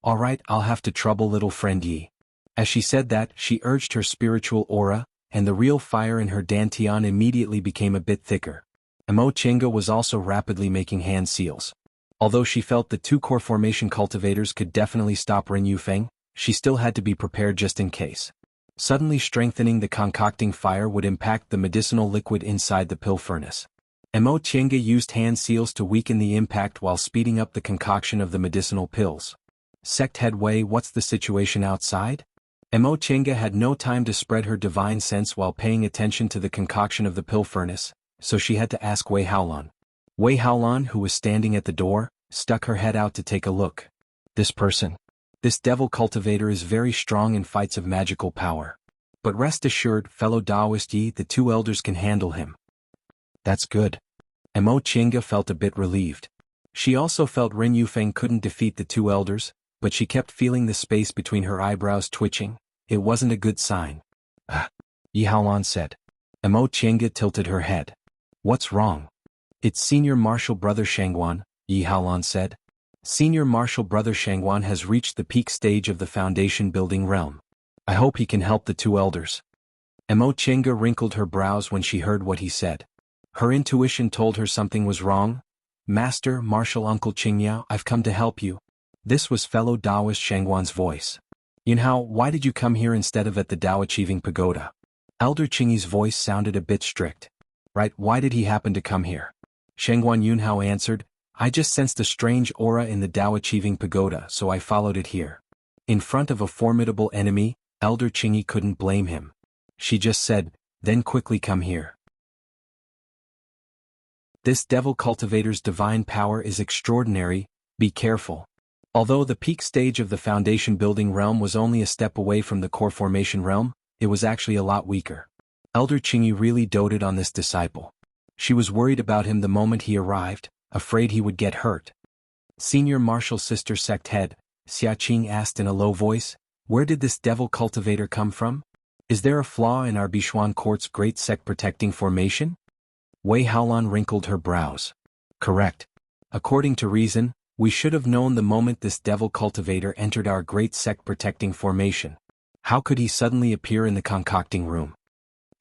Speaker 1: "All right, I'll have to trouble little friend Yi." As she said that, she urged her spiritual aura, and the real fire in her Dantian immediately became a bit thicker. Mo Chenga was also rapidly making hand seals. Although she felt the two core formation cultivators could definitely stop Ren Yufeng, she still had to be prepared just in case. Suddenly strengthening the concocting fire would impact the medicinal liquid inside the pill furnace. Mo Qianga used hand seals to weaken the impact while speeding up the concoction of the medicinal pills. Sect Head Wei, what's the situation outside? Mo Qianga had no time to spread her divine sense while paying attention to the concoction of the pill furnace, so she had to ask Wei Haolan. Wei Haolan, who was standing at the door, stuck her head out to take a look. This devil cultivator is very strong in fights of magical power. But rest assured, fellow Taoist Yi, the two elders can handle him. That's good. Mo Qianga felt a bit relieved. She also felt Ren Yufeng couldn't defeat the two elders, but she kept feeling the space between her eyebrows twitching. It wasn't a good sign. Yi Haolan said. Mo Qianga tilted her head. What's wrong? It's Senior Martial Brother Shangguan, Yi Haolan said. Senior Martial Brother Shangguan has reached the peak stage of the foundation building realm. I hope he can help the two elders. Mo Qianga wrinkled her brows when she heard what he said. Her intuition told her something was wrong. Master, Martial Uncle Qingyao, I've come to help you. This was fellow Taoist Shangguan's voice. Yunhao, why did you come here instead of at the Tao Achieving Pagoda? Elder Qingyi's voice sounded a bit strict. Right, why did he happen to come here? Shangguan Yunhao answered, I just sensed a strange aura in the Tao Achieving Pagoda, so I followed it here. In front of a formidable enemy, Elder Qingyi couldn't blame him. She just said, then quickly come here. This devil cultivator's divine power is extraordinary, be careful. Although the peak stage of the foundation building realm was only a step away from the core formation realm, it was actually a lot weaker. Elder Qingyi really doted on this disciple. She was worried about him the moment he arrived, afraid he would get hurt. Senior Martial Sister Sect Head, Xia Qing asked in a low voice, where did this devil cultivator come from? Is there a flaw in our Bishuan Court's great sect protecting formation? Wei Haolan wrinkled her brows. Correct. According to reason, we should have known the moment this devil cultivator entered our great sect protecting formation. How could he suddenly appear in the concocting room?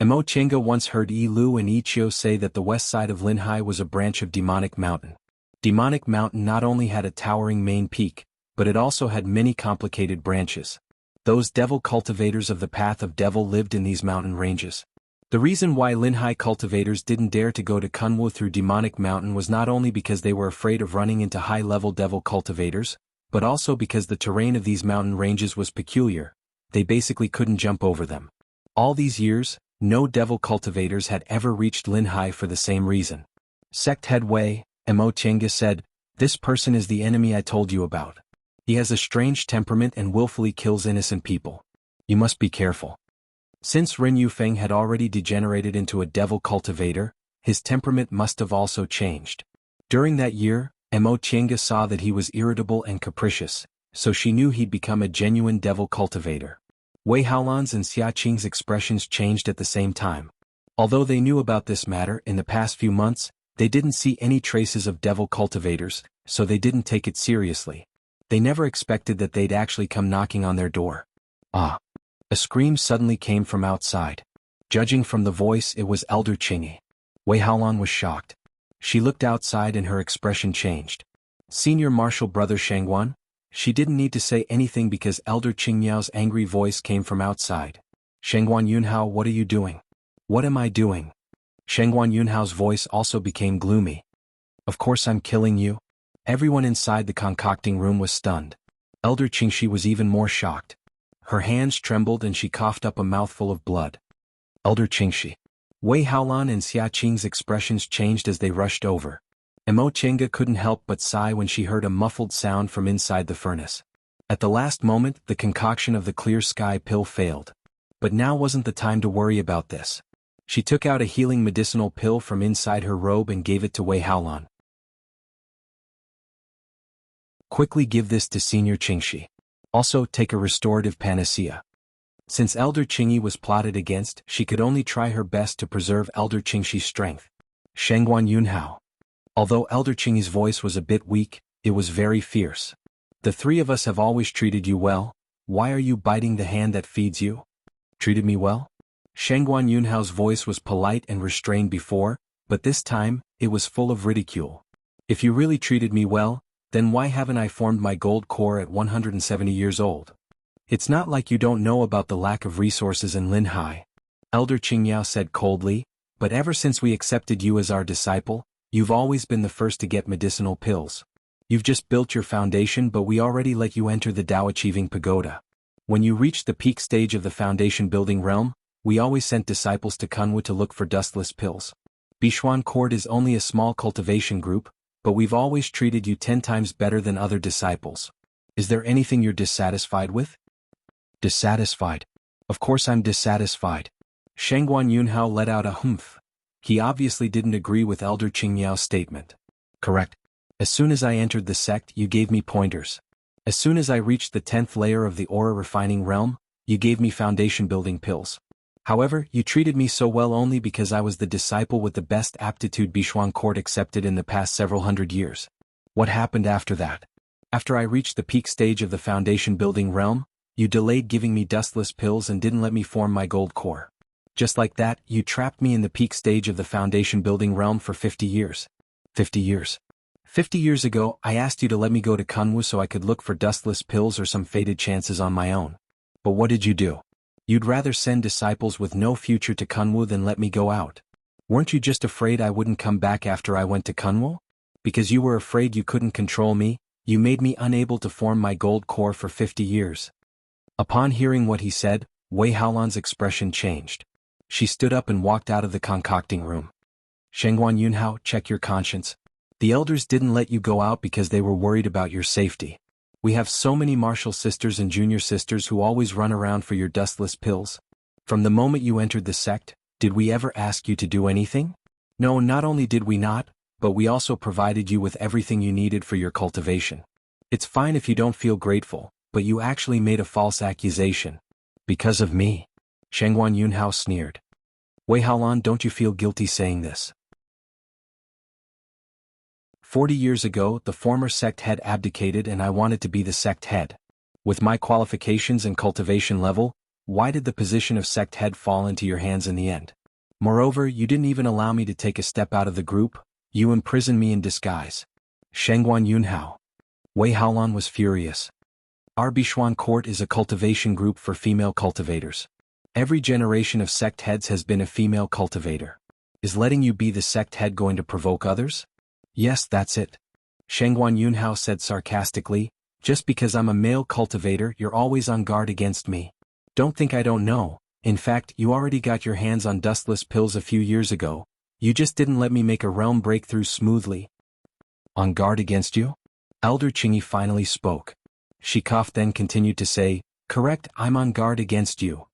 Speaker 1: Mo Qianga once heard Yi Lu and Yi Qiu say that the west side of Linhai was a branch of Demonic Mountain. Demonic Mountain not only had a towering main peak, but it also had many complicated branches. Those devil cultivators of the Path of Devil lived in these mountain ranges. The reason why Linhai cultivators didn't dare to go to Kunwu through Demonic Mountain was not only because they were afraid of running into high-level devil cultivators, but also because the terrain of these mountain ranges was peculiar. They basically couldn't jump over them. All these years, no devil cultivators had ever reached Linhai for the same reason. Sect Head Wei, Mo Qianga said, this person is the enemy I told you about. He has a strange temperament and willfully kills innocent people. You must be careful. Since Ren Yufeng had already degenerated into a devil cultivator, his temperament must have also changed. During that year, Mo Qianga saw that he was irritable and capricious, so she knew he'd become a genuine devil cultivator. Wei Haolan's and Xia Qing's expressions changed at the same time. Although they knew about this matter in the past few months, they didn't see any traces of devil cultivators, so they didn't take it seriously. They never expected that they'd actually come knocking on their door. Ah! A scream suddenly came from outside. Judging from the voice, it was Elder Qingyi. Wei Haolan was shocked. She looked outside and her expression changed. Senior Martial Brother Shangguan? She didn't need to say anything because Elder Qingmiao's angry voice came from outside. Shangguan Yunhao, what are you doing? What am I doing? Shangguan Yunhao's voice also became gloomy. Of course I'm killing you. Everyone inside the concocting room was stunned. Elder Qingxi was even more shocked. Her hands trembled and she coughed up a mouthful of blood. Elder Qingxi. Wei Haolan and Xia Qing's expressions changed as they rushed over. Mo Qianga couldn't help but sigh when she heard a muffled sound from inside the furnace. At the last moment, the concoction of the clear sky pill failed. But now wasn't the time to worry about this. She took out a healing medicinal pill from inside her robe and gave it to Wei Haolan. Quickly give this to Senior Qingxi. Also, take a restorative panacea. Since Elder Qingyi was plotted against, she could only try her best to preserve Elder Qingxi's strength. Shangguan Yunhao. Although Elder Qingyi's voice was a bit weak, it was very fierce. The three of us have always treated you well. Why are you biting the hand that feeds you? Treated me well? Shangguan Yunhao's voice was polite and restrained before, but this time, it was full of ridicule. If you really treated me well, Then why haven't I formed my gold core at 170 years old? It's not like you don't know about the lack of resources in Linhai. Elder Qingyao said coldly, but ever since we accepted you as our disciple, you've always been the first to get medicinal pills. You've just built your foundation, but we already let you enter the Tao Achieving Pagoda. When you reached the peak stage of the foundation building realm, we always sent disciples to Kunwu to look for dustless pills. Bishuan Court is only a small cultivation group, but we've always treated you 10 times better than other disciples. Is there anything you're dissatisfied with? Dissatisfied? Of course I'm dissatisfied. Shengguan Yunhao let out a humph. He obviously didn't agree with Elder Qingyao's statement. Correct. As soon as I entered the sect, you gave me pointers. As soon as I reached the 10th layer of the aura refining realm, you gave me foundation building pills. However, you treated me so well only because I was the disciple with the best aptitude Bishuan Court accepted in the past several hundred years. What happened after that? After I reached the peak stage of the foundation building realm, you delayed giving me dustless pills and didn't let me form my gold core. Just like that, you trapped me in the peak stage of the foundation building realm for 50 years. 50 years. 50 years ago, I asked you to let me go to Kunwu so I could look for dustless pills or some fated chances on my own. But what did you do? You'd rather send disciples with no future to Kunwu than let me go out. Weren't you just afraid I wouldn't come back after I went to Kunwu? Because you were afraid you couldn't control me, you made me unable to form my gold core for 50 years. Upon hearing what he said, Wei Haolan's expression changed. She stood up and walked out of the concocting room. Shengguan Yunhao, check your conscience. The elders didn't let you go out because they were worried about your safety. We have so many martial sisters and junior sisters who always run around for your dustless pills. From the moment you entered the sect, did we ever ask you to do anything? No, not only did we not, but we also provided you with everything you needed for your cultivation. It's fine if you don't feel grateful, but you actually made a false accusation. Because of me. Shengguan Yunhao sneered. Wei Haolan, don't you feel guilty saying this? 40 years ago, the former sect head abdicated and I wanted to be the sect head. With my qualifications and cultivation level, why did the position of sect head fall into your hands in the end? Moreover, you didn't even allow me to take a step out of the group, you imprisoned me in disguise. Shengguan Yunhao. Wei Haolan was furious. Our Bishuan Court is a cultivation group for female cultivators. Every generation of sect heads has been a female cultivator. Is letting you be the sect head going to provoke others? Yes, that's it. Shengguan Yunhao said sarcastically, just because I'm a male cultivator you're always on guard against me. Don't think I don't know, in fact you already got your hands on dustless pills a few years ago, you just didn't let me make a realm breakthrough smoothly. On guard against you? Elder Qingyi finally spoke. She coughed then continued to say, correct, I'm on guard against you.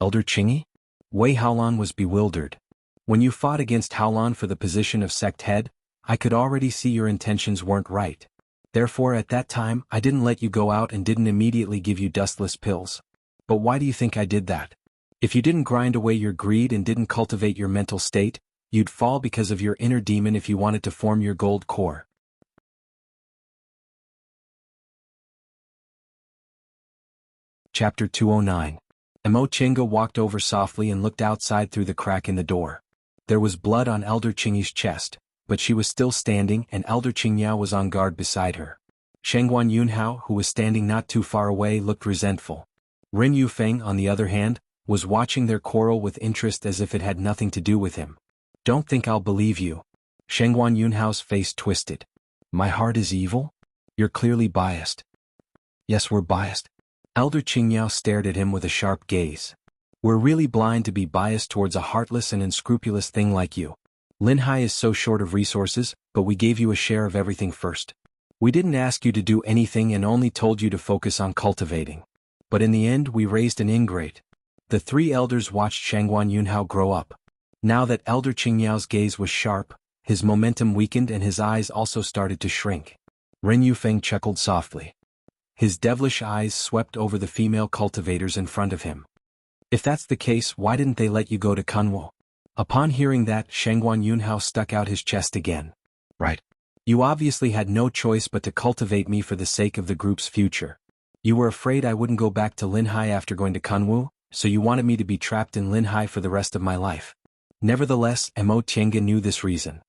Speaker 1: Elder Qingyi? Wei Haolan was bewildered. When you fought against Haolan for the position of sect head, I could already see your intentions weren't right. Therefore at that time I didn't let you go out and didn't immediately give you dustless pills. But why do you think I did that? If you didn't grind away your greed and didn't cultivate your mental state, you'd fall because of your inner demon if you wanted to form your gold core. Chapter 209. Mo Chinga walked over softly and looked outside through the crack in the door. There was blood on Elder Qingyi's chest, but she was still standing and Elder Qingyao was on guard beside her. Shengguan Yunhao, who was standing not too far away, looked resentful. Ren Yufeng, on the other hand, was watching their quarrel with interest as if it had nothing to do with him. Don't think I'll believe you. Shengguan Yunhao's face twisted. My heart is evil? You're clearly biased. Yes, we're biased. Elder Qingyao stared at him with a sharp gaze. We're really blind to be biased towards a heartless and unscrupulous thing like you. Linhai is so short of resources, but we gave you a share of everything first. We didn't ask you to do anything and only told you to focus on cultivating. But in the end we raised an ingrate. The three elders watched Shengguan Yunhao grow up. Now that Elder Qingyao's gaze was sharp, his momentum weakened and his eyes also started to shrink. Ren Yufeng chuckled softly. His devilish eyes swept over the female cultivators in front of him. If that's the case, why didn't they let you go to Kunwu? Upon hearing that, Shengguan Yunhao stuck out his chest again. Right. You obviously had no choice but to cultivate me for the sake of the group's future. You were afraid I wouldn't go back to Linhai after going to Kunwu, so you wanted me to be trapped in Linhai for the rest of my life. Nevertheless, Mo Tiange knew this reason.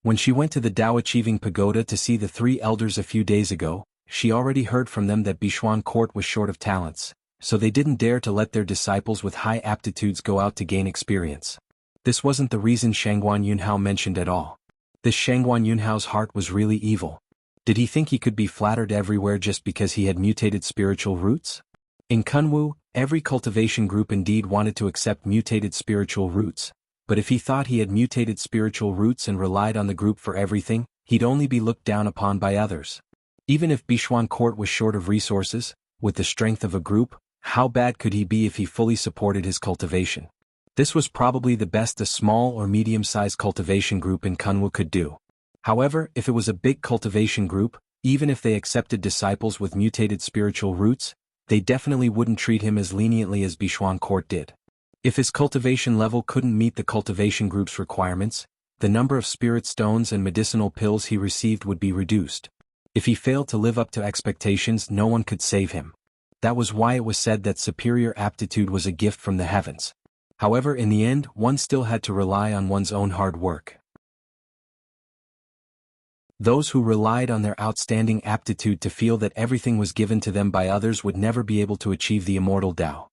Speaker 1: When she went to the Tao Achieving Pagoda to see the three elders a few days ago, she already heard from them that Bishuan court was short of talents, so they didn't dare to let their disciples with high aptitudes go out to gain experience. This wasn't the reason Shangguan Yunhao mentioned at all. This Shangguan Yunhao's heart was really evil. Did he think he could be flattered everywhere just because he had mutated spiritual roots? In Kunwu, every cultivation group indeed wanted to accept mutated spiritual roots, but if he thought he had mutated spiritual roots and relied on the group for everything, he'd only be looked down upon by others. Even if Bishuan court was short of resources, with the strength of a group, how bad could he be if he fully supported his cultivation? This was probably the best a small or medium-sized cultivation group in Kunwu could do. However, if it was a big cultivation group, even if they accepted disciples with mutated spiritual roots, they definitely wouldn't treat him as leniently as Bishuan court did. If his cultivation level couldn't meet the cultivation group's requirements, the number of spirit stones and medicinal pills he received would be reduced. If he failed to live up to expectations, no one could save him. That was why it was said that superior aptitude was a gift from the heavens. However, in the end, one still had to rely on one's own hard work. Those who relied on their outstanding aptitude to feel that everything was given to them by others would never be able to achieve the immortal Tao.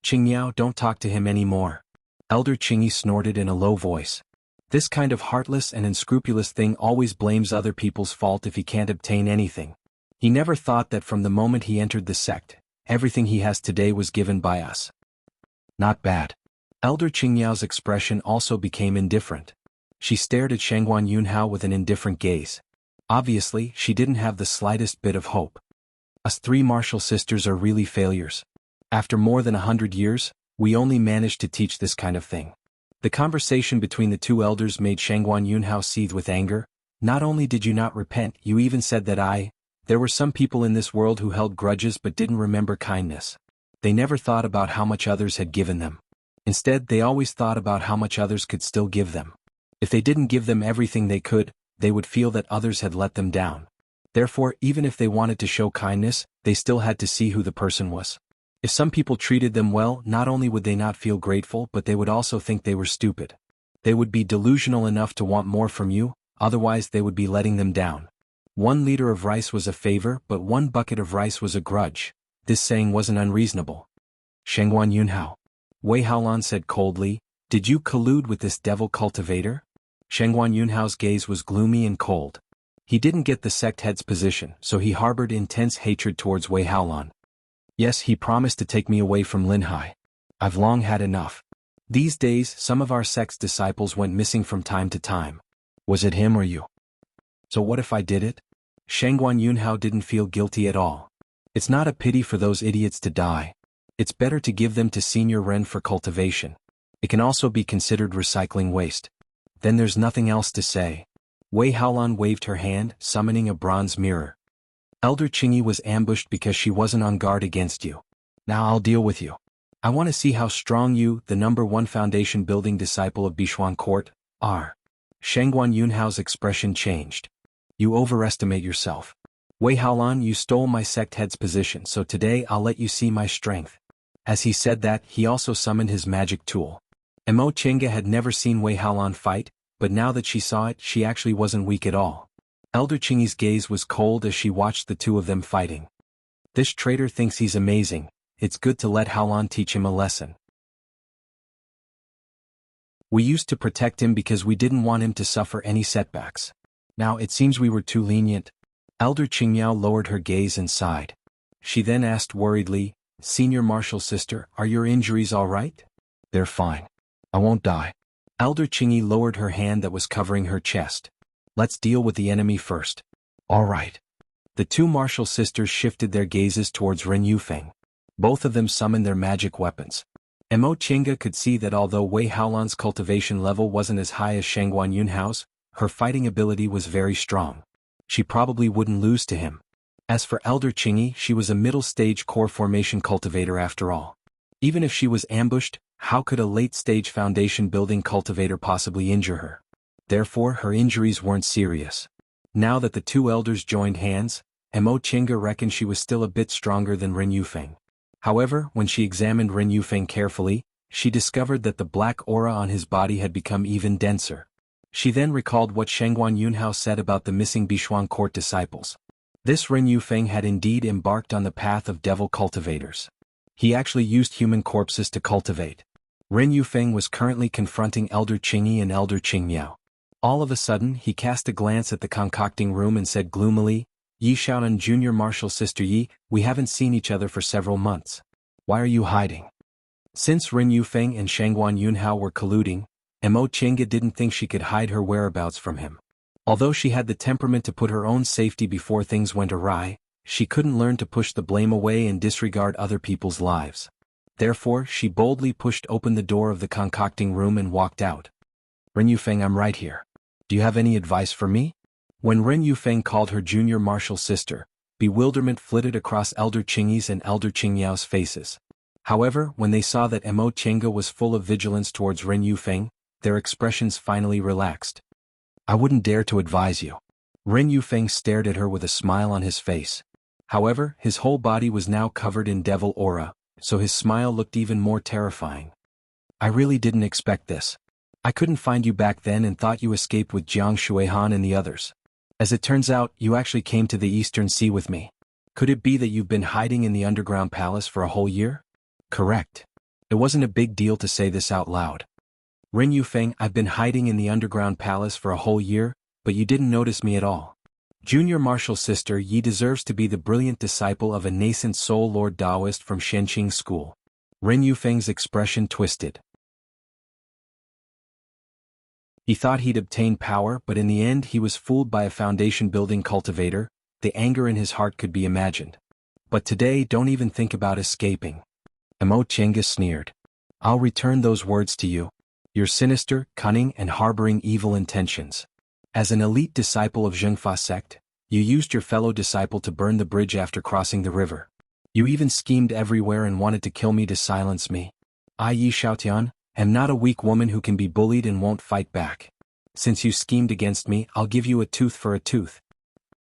Speaker 1: Qingmiao, don't talk to him anymore. Elder Qingyi snorted in a low voice. This kind of heartless and unscrupulous thing always blames other people's fault if he can't obtain anything. He never thought that from the moment he entered the sect, everything he has today was given by us. Not bad. Elder Qingmiao's expression also became indifferent. She stared at Shangguan Yunhao with an indifferent gaze. Obviously, she didn't have the slightest bit of hope. Us three martial sisters are really failures. After more than 100 years, we only managed to teach this kind of thing. The conversation between the two elders made Shangguan Yunhao seethe with anger. Not only did you not repent, you even said that there were some people in this world who held grudges but didn't remember kindness. They never thought about how much others had given them. Instead, they always thought about how much others could still give them. If they didn't give them everything they could, they would feel that others had let them down. Therefore, even if they wanted to show kindness, they still had to see who the person was. If some people treated them well, not only would they not feel grateful, but they would also think they were stupid. They would be delusional enough to want more from you, otherwise they would be letting them down. 1 liter of rice was a favor, but 1 bucket of rice was a grudge. This saying wasn't unreasonable. Shangguan Yunhao. Wei Haolan said coldly, did you collude with this devil cultivator? Shangguan Yunhao's gaze was gloomy and cold. He didn't get the sect head's position, so he harbored intense hatred towards Wei Haolan. Yes, he promised to take me away from Linhai. I've long had enough. These days, some of our sect's disciples went missing from time to time. Was it him or you? So what if I did it? Shangguan Yunhao didn't feel guilty at all. It's not a pity for those idiots to die. It's better to give them to Senior Ren for cultivation. It can also be considered recycling waste. Then there's nothing else to say. Wei Haolan waved her hand, summoning a bronze mirror. Elder Qingyi was ambushed because she wasn't on guard against you. Now I'll deal with you. I want to see how strong you, the #1 foundation building disciple of Bishuan court, are. Shangguan Yunhao's expression changed. You overestimate yourself. Wei Haolan, you stole my sect head's position, so today I'll let you see my strength. As he said that, he also summoned his magic tool. Mo Chenga had never seen Wei Haolan fight, but now that she saw it, she actually wasn't weak at all. Elder Qingyi's gaze was cold as she watched the two of them fighting. This traitor thinks he's amazing. It's good to let Haolan teach him a lesson. We used to protect him because we didn't want him to suffer any setbacks. Now it seems we were too lenient. Elder Qingmiao lowered her gaze and sighed. She then asked worriedly, Senior Martial Sister, are your injuries all right? They're fine. I won't die. Elder Qingyi lowered her hand that was covering her chest. Let's deal with the enemy first. All right. The two martial sisters shifted their gazes towards Ren Yufeng. Both of them summoned their magic weapons. Mo Chenga could see that although Wei Haolan's cultivation level wasn't as high as Shangguan Yunhao's, her fighting ability was very strong. She probably wouldn't lose to him. As for Elder Qingyi, she was a middle-stage core formation cultivator after all. Even if she ambushedambushed, how could a late-stage foundation building cultivator possibly injure her? Therefore, her injuries weren't serious. Now that the two elders joined hands, Mo Chenga reckoned she was still a bit stronger than Ren Yufeng. However, when she examined Ren Yufeng carefully, she discovered that the black aura on his body had become even denser. She then recalled what Shangguan Yunhao said about the missing Bishuang court disciples. This Ren Yufeng had indeed embarked on the path of devil cultivators. He actually used human corpses to cultivate. Ren Yufeng was currently confronting Elder Qingyi and Elder Qingmiao. All of a sudden, he cast a glance at the concocting room and said gloomily, "Yi Xiaonan Junior Marshal Sister Yi, we haven't seen each other for several months. Why are you hiding?" Since Ren Yufeng and Shangguan Yunhao were colluding, Mo Qingge didn't think she could hide her whereabouts from him. Although she had the temperament to put her own safety before things went awry, she couldn't learn to push the blame away and disregard other people's lives. Therefore, she boldly pushed open the door of the concocting room and walked out. "Ren Yufeng, I'm right here. Do you have any advice for me?" When Ren Yufeng called her junior martial sister, bewilderment flitted across Elder Qingyi's and Elder Qingmiao's faces. However, when they saw that Mo Qingge was full of vigilance towards Ren Yufeng, their expressions finally relaxed. "I wouldn't dare to advise you." Ren Yufeng stared at her with a smile on his face. However, his whole body was now covered in devil aura, so his smile looked even more terrifying. "I really didn't expect this. I couldn't find you back then and thought you escaped with Jiang Shuihan and the others. As it turns out, you actually came to the Eastern Sea with me. Could it be that you've been hiding in the underground palace for a whole year?" "Correct." It wasn't a big deal to say this out loud. "Ren Yufeng, I've been hiding in the underground palace for a whole year, but you didn't notice me at all. Junior Martial Sister Yi deserves to be the brilliant disciple of a nascent Soul Lord Taoist from Shenqing School." Ren Yufeng's expression twisted. He thought he'd obtained power, but in the end he was fooled by a foundation-building cultivator. The anger in his heart could be imagined. "But today, don't even think about escaping." Mo Qingge sneered. "I'll return those words to you. You're sinister, cunning, and harboring evil intentions. As an elite disciple of Zhengfa sect, you used your fellow disciple to burn the bridge after crossing the river. You even schemed everywhere and wanted to kill me to silence me. I, Yi Xiaotian, am not a weak woman who can be bullied and won't fight back. Since you schemed against me, I'll give you a tooth for a tooth."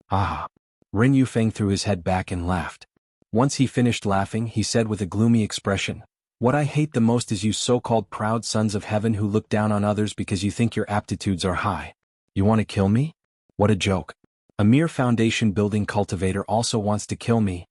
Speaker 1: "Ah." Ren Yufeng threw his head back and laughed. Once he finished laughing, he said with a gloomy expression, "What I hate the most is you so-called proud sons of heaven who look down on others because you think your aptitudes are high. You want to kill me? What a joke. A mere foundation-building cultivator also wants to kill me."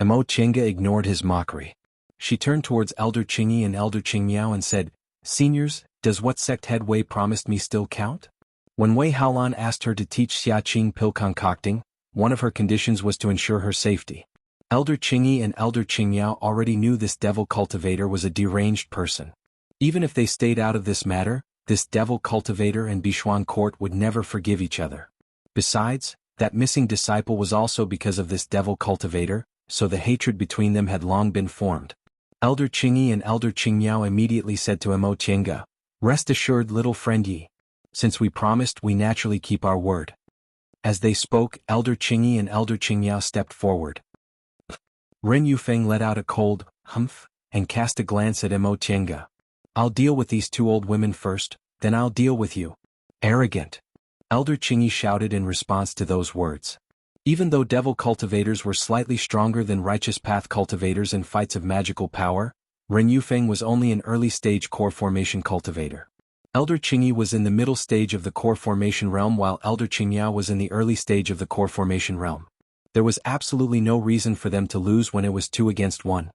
Speaker 1: Mo Qingge ignored his mockery. She turned towards Elder Qingyi and Elder Qingmiao and said, "Seniors, does what sect head Wei promised me still count?" When Wei Haolan asked her to teach Xiaqing pill concocting, one of her conditions was to ensure her safety. Elder Qingyi and Elder Qingmiao already knew this devil cultivator was a deranged person. Even if they stayed out of this matter, this devil cultivator and Bishuang court would never forgive each other. Besides, that missing disciple was also because of this devil cultivator, so the hatred between them had long been formed. Elder Qingyi and Elder Qingmiao immediately said to Mo Qingge, "Rest assured, little friend Yi. Since we promised, we naturally keep our word." As they spoke, Elder Qingyi and Elder Qingmiao stepped forward. Ren Yufeng let out a cold humph and cast a glance at Mo Qingge. "I'll deal with these two old women first, then I'll deal with you." "Arrogant!" Elder Qingyi shouted in response to those words. Even though devil cultivators were slightly stronger than righteous path cultivators in fights of magical power, Ren Yufeng was only an early-stage core formation cultivator. Elder Qingyi was in the middle stage of the core formation realm while Elder Qingmiao was in the early stage of the core formation realm. There was absolutely no reason for them to lose when it was 2 against 1.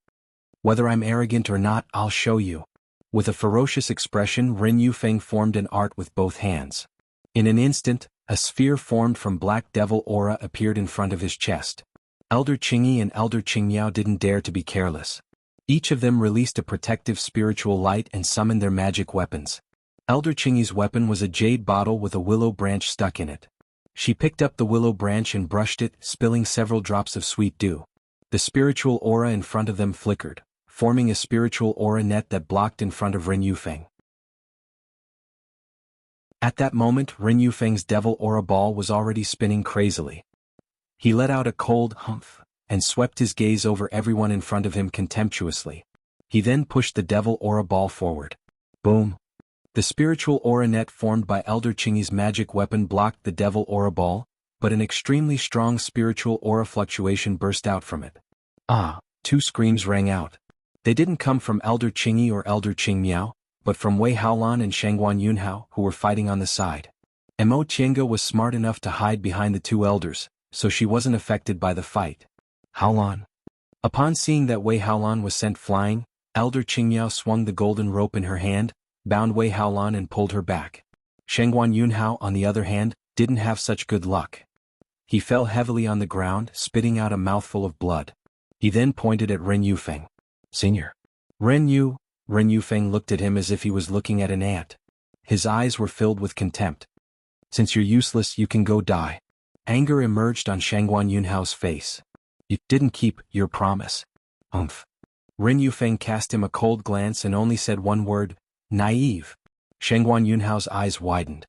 Speaker 1: "Whether I'm arrogant or not, I'll show you." With a ferocious expression, Ren Yufeng formed an art with both hands. In an instant, a sphere formed from black devil aura appeared in front of his chest. Elder Qingyi and Elder Qingmiao didn't dare to be careless. Each of them released a protective spiritual light and summoned their magic weapons. Elder Qingyi's weapon was a jade bottle with a willow branch stuck in it. She picked up the willow branch and brushed it, spilling several drops of sweet dew. The spiritual aura in front of them flickered, forming a spiritual aura net that blocked in front of Ren Yufeng. At that moment, Ren Yufeng's devil aura ball was already spinning crazily. He let out a cold humph and swept his gaze over everyone in front of him contemptuously. He then pushed the devil aura ball forward. Boom! The spiritual aura net formed by Elder Qingyi's magic weapon blocked the devil aura ball, but an extremely strong spiritual aura fluctuation burst out from it. "Ah!" 2 screams rang out. They didn't come from Elder Qingyi or Elder Qingmiao, but from Wei Haolan and Shangguan Yunhao, who were fighting on the side. Mo Qianga was smart enough to hide behind the two elders, so she wasn't affected by the fight. Haolan. Upon seeing that Wei Haolan was sent flying, Elder Qingyao swung the golden rope in her hand, bound Wei Haolan and pulled her back. Shangguan Yunhao, on the other hand, didn't have such good luck. He fell heavily on the ground, spitting out a mouthful of blood. He then pointed at Ren Yufeng. Senior. Ren Yufeng looked at him as if he was looking at an ant. His eyes were filled with contempt. Since you're useless, you can go die. Anger emerged on Shangguan Yunhao's face. You didn't keep your promise. Ren Yufeng cast him a cold glance and only said one word, naive. Shangguan Yunhao's eyes widened.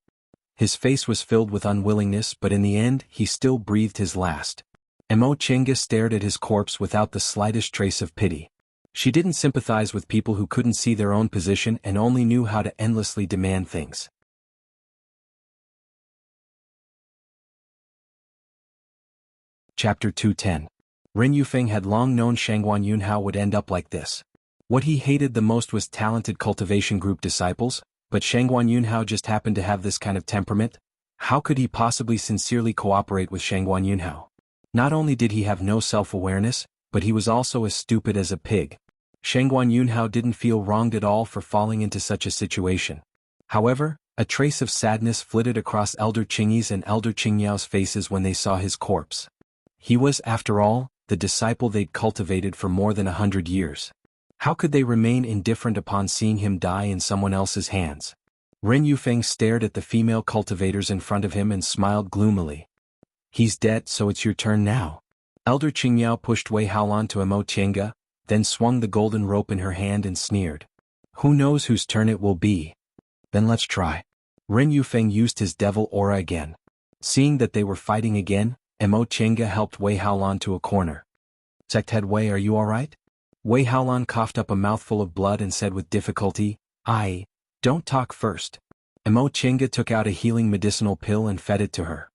Speaker 1: His face was filled with unwillingness, but in the end, he still breathed his last. Mo Qianga stared at his corpse without the slightest trace of pity. She didn't sympathize with people who couldn't see their own position and only knew how to endlessly demand things. Chapter 210. Ren Yufeng had long known Shangguan Yunhao would end up like this. What he hated the most was talented cultivation group disciples, but Shangguan Yunhao just happened to have this kind of temperament. How could he possibly sincerely cooperate with Shangguan Yunhao? Not only did he have no self-awareness, but he was also as stupid as a pig. Shangguan Yunhao didn't feel wronged at all for falling into such a situation. However, a trace of sadness flitted across Elder Qingyi's and Elder Qingyao's faces when they saw his corpse. He was, after all, the disciple they'd cultivated for more than 100 years. How could they remain indifferent upon seeing him die in someone else's hands? Ren Yufeng stared at the female cultivators in front of him and smiled gloomily. He's dead, so it's your turn now. Elder Qingyao pushed Wei Haolan to Mo Qianga, then swung the golden rope in her hand and sneered. Who knows whose turn it will be? Then let's try. Ren Yufeng used his devil aura again. Seeing that they were fighting again, Mo Qianga helped Wei Haolan to a corner. Sect Head Wei, are you alright? Wei Haolan coughed up a mouthful of blood and said with difficulty, don't talk first. Mo Qianga took out a healing medicinal pill and fed it to her.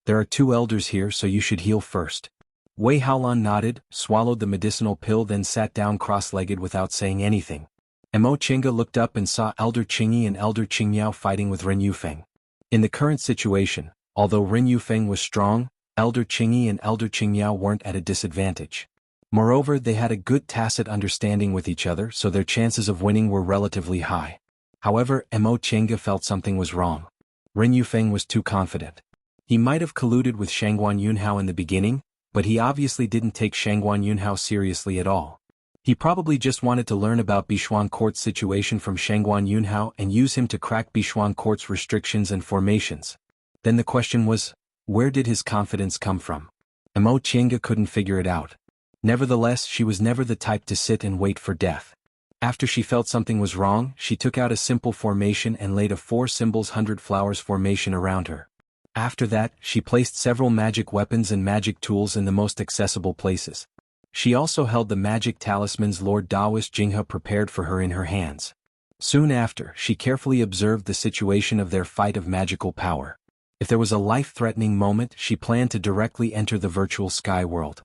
Speaker 1: There are two elders here, so you should heal first. Wei Haolan nodded, swallowed the medicinal pill, then sat down cross-legged without saying anything. Mo Qianga looked up and saw Elder Qingyi and Elder Qingyao fighting with Ren Yufeng. In the current situation, although Ren Yufeng was strong, Elder Qingyi and Elder Qingyao weren't at a disadvantage. Moreover, they had a good tacit understanding with each other, so their chances of winning were relatively high. However, Mo Qianga felt something was wrong. Ren Yufeng was too confident. He might have colluded with Shangguan Yunhao in the beginning, but he obviously didn't take Shangguan Yunhao seriously at all. He probably just wanted to learn about Bishuan Court's situation from Shangguan Yunhao and use him to crack Bishuan Court's restrictions and formations. Then the question was, where did his confidence come from? Mo Qianga couldn't figure it out. Nevertheless, she was never the type to sit and wait for death. After she felt something was wrong, she took out a simple formation and laid a 4 symbols 100 flowers formation around her. After that, she placed several magic weapons and magic tools in the most accessible places. She also held the magic talismans Lord Daoist Jinghe prepared for her in her hands. Soon after, she carefully observed the situation of their fight of magical power. If there was a life-threatening moment, she planned to directly enter the virtual sky world.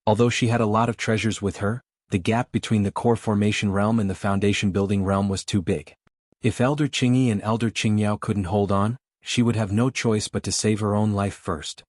Speaker 1: Although she had a lot of treasures with her, the gap between the core formation realm and the foundation building realm was too big. If Elder Qingyi and Elder Qingyao couldn't hold on, she would have no choice but to save her own life first.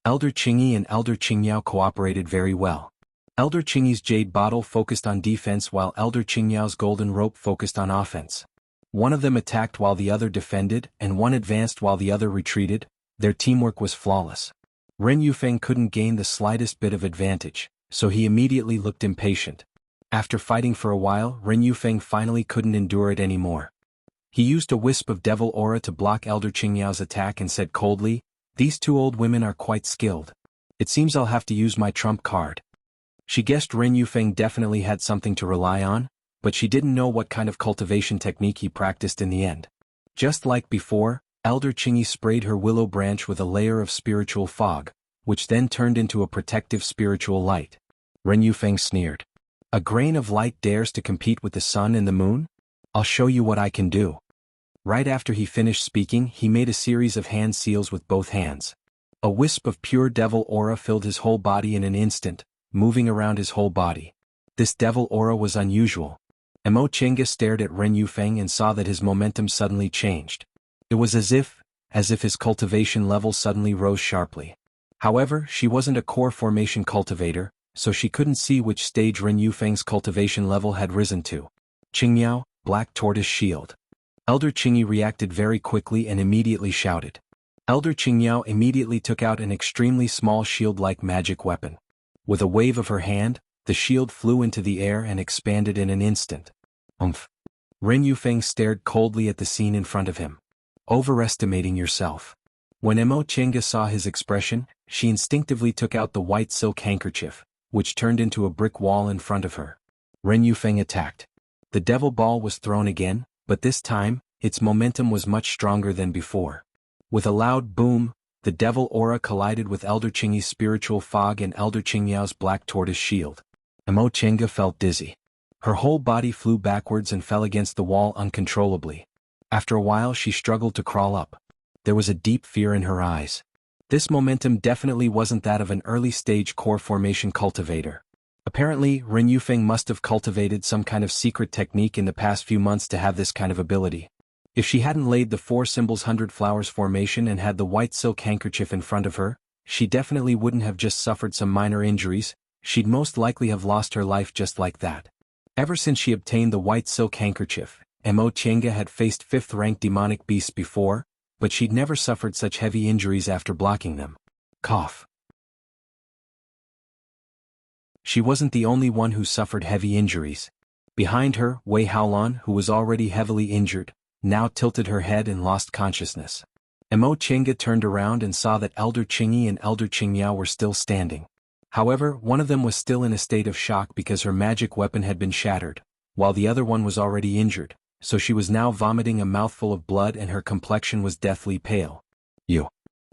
Speaker 1: Elder Qingyi and Elder Qingyao cooperated very well. Elder Qingyi's jade bottle focused on defense while Elder Qingyao's golden rope focused on offense. One of them attacked while the other defended, and one advanced while the other retreated. Their teamwork was flawless. Ren Yufeng couldn't gain the slightest bit of advantage, so he immediately looked impatient. After fighting for a while, Ren Yufeng finally couldn't endure it anymore. He used a wisp of devil aura to block Elder Qingyao's attack and said coldly, "These two old women are quite skilled. It seems I'll have to use my trump card." She guessed Ren Yufeng definitely had something to rely on, but she didn't know what kind of cultivation technique he practiced in the end. Just like before, Elder Qingyi sprayed her willow branch with a layer of spiritual fog, which then turned into a protective spiritual light. Ren Yufeng sneered. "A grain of light dares to compete with the sun and the moon? I'll show you what I can do." Right after he finished speaking, he made a series of hand seals with both hands. A wisp of pure devil aura filled his whole body in an instant, moving around his whole body. This devil aura was unusual. Mo Chinga stared at Ren Yufeng and saw that his momentum suddenly changed. It was as if his cultivation level suddenly rose sharply. However, she wasn't a core formation cultivator, so she couldn't see which stage Ren Yufeng's cultivation level had risen to. Qingmiao, Black Tortoise Shield. Elder Qingyi reacted very quickly and immediately shouted. Elder Qingmiao immediately took out an extremely small shield-like magic weapon. With a wave of her hand, the shield flew into the air and expanded in an instant. Umph. Ren Yufeng stared coldly at the scene in front of him. Overestimating yourself. When Mo Chinga saw his expression, she instinctively took out the white silk handkerchief, which turned into a brick wall in front of her. Ren Yufeng attacked. The devil ball was thrown again, but this time, its momentum was much stronger than before. With a loud boom, the devil aura collided with Elder Qingyi's spiritual fog and Elder Qingmiao's black tortoise shield. Mo Chinga felt dizzy. Her whole body flew backwards and fell against the wall uncontrollably. After a while she struggled to crawl up. There was a deep fear in her eyes. This momentum definitely wasn't that of an early-stage core formation cultivator. Apparently, Ren Yufeng must have cultivated some kind of secret technique in the past few months to have this kind of ability. If she hadn't laid the 4 symbols 100 flowers formation and had the white silk handkerchief in front of her, she definitely wouldn't have just suffered some minor injuries, she'd most likely have lost her life just like that. Ever since she obtained the white silk handkerchief, Mo Chinga had faced 5th-ranked demonic beasts before, but she'd never suffered such heavy injuries after blocking them. Cough. She wasn't the only one who suffered heavy injuries. Behind her, Wei Haolon, who was already heavily injured, now tilted her head and lost consciousness. Mo Chinga turned around and saw that Elder Qingyi and Elder Qingmiao were still standing. However, one of them was still in a state of shock because her magic weapon had been shattered, while the other one was already injured, so she was now vomiting a mouthful of blood and her complexion was deathly pale. You.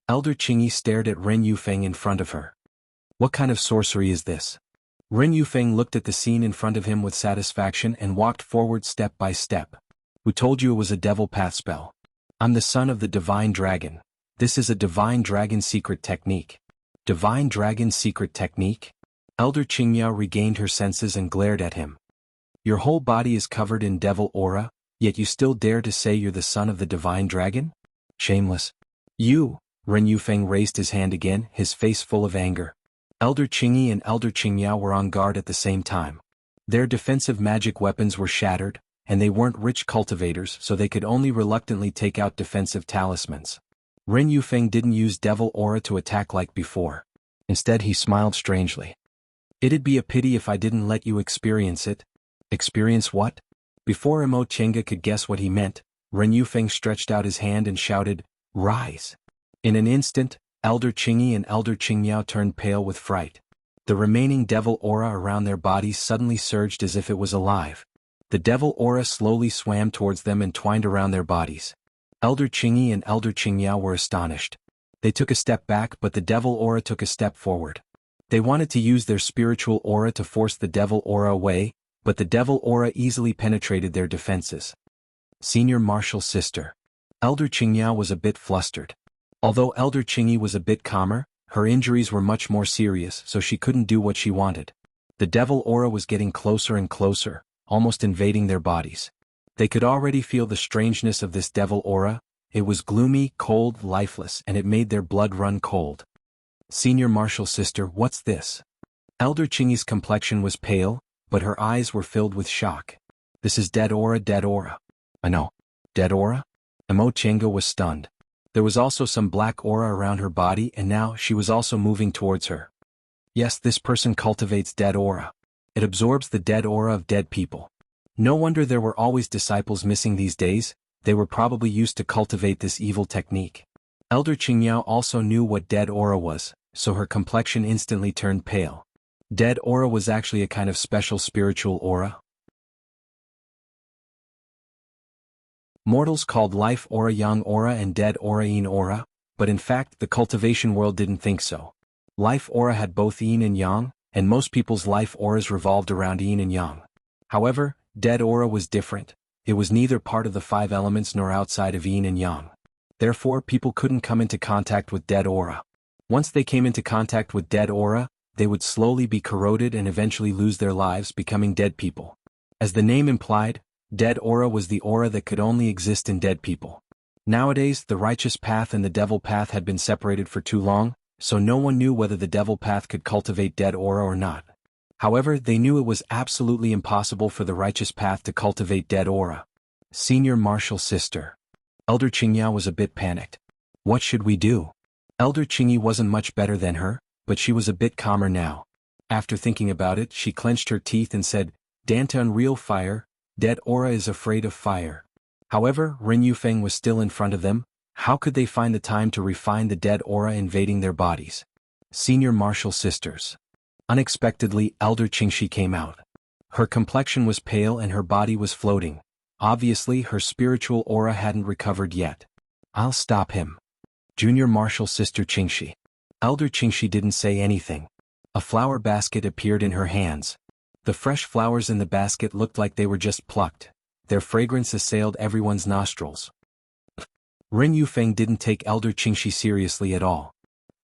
Speaker 1: Elder Qingyi stared at Ren Yufeng in front of her. What kind of sorcery is this? Ren Yufeng looked at the scene in front of him with satisfaction and walked forward step by step. Who told you it was a devil path spell? I'm the son of the divine dragon. This is a divine dragon secret technique. Divine dragon secret technique? Elder Qingmiao regained her senses and glared at him. Your whole body is covered in devil aura, yet you still dare to say you're the son of the divine dragon? Shameless. You! Ren Yufeng raised his hand again, his face full of anger. Elder Qingyi and Elder Qingmiao were on guard at the same time. Their defensive magic weapons were shattered, and they weren't rich cultivators so they could only reluctantly take out defensive talismans. Ren Yufeng didn't use devil aura to attack like before. Instead he smiled strangely. It'd be a pity if I didn't let you experience it. Experience what? Before Mo Chinga could guess what he meant, Ren Yufeng stretched out his hand and shouted, Rise! In an instant, Elder Qingyi and Elder Qingmiao turned pale with fright. The remaining devil aura around their bodies suddenly surged as if it was alive. The devil aura slowly swam towards them and twined around their bodies. Elder Qingyi and Elder Qingmiao were astonished. They took a step back but the devil aura took a step forward. They wanted to use their spiritual aura to force the devil aura away, but the devil aura easily penetrated their defenses. Senior Martial Sister. Elder Qingmiao was a bit flustered. Although Elder Qingyi was a bit calmer, her injuries were much more serious so she couldn't do what she wanted. The devil aura was getting closer and closer, almost invading their bodies. They could already feel the strangeness of this devil aura. It was gloomy, cold, lifeless, and it made their blood run cold. Senior Martial Sister, what's this? Elder Qingyi's complexion was pale, but her eyes were filled with shock. This is dead aura, dead aura. I know. Dead aura? Mo Chinga was stunned. There was also some black aura around her body and now she was also moving towards her. Yes, this person cultivates dead aura. It absorbs the dead aura of dead people. No wonder there were always disciples missing these days, they were probably used to cultivate this evil technique. Elder Qingmiao also knew what dead aura was, so her complexion instantly turned pale. Dead aura was actually a kind of special spiritual aura. Mortals called life aura yang aura and dead aura yin aura, but in fact the cultivation world didn't think so. Life aura had both yin and yang, and most people's life auras revolved around yin and yang. However, dead aura was different. It was neither part of the 5 elements nor outside of yin and yang. Therefore, people couldn't come into contact with dead aura. Once they came into contact with dead aura, they would slowly be corroded and eventually lose their lives, becoming dead people. As the name implied, dead aura was the aura that could only exist in dead people. Nowadays, the righteous path and the devil path had been separated for too long, so no one knew whether the devil path could cultivate dead aura or not. However, they knew it was absolutely impossible for the righteous path to cultivate dead aura. Senior Martial Sister. Elder Qingya was a bit panicked. What should we do? Elder Qingyi wasn't much better than her, but she was a bit calmer now. After thinking about it, she clenched her teeth and said, "Danta unreal fire, dead aura is afraid of fire." However, Ren Yufeng was still in front of them. How could they find the time to refine the dead aura invading their bodies? Senior Martial Sisters. Unexpectedly, Elder Qingxi came out. Her complexion was pale and her body was floating. Obviously, her spiritual aura hadn't recovered yet. I'll stop him. Junior Martial Sister Qingxi. Elder Qingxi didn't say anything. A flower basket appeared in her hands. The fresh flowers in the basket looked like they were just plucked. Their fragrance assailed everyone's nostrils. Ren Yufeng didn't take Elder Qingxi seriously at all.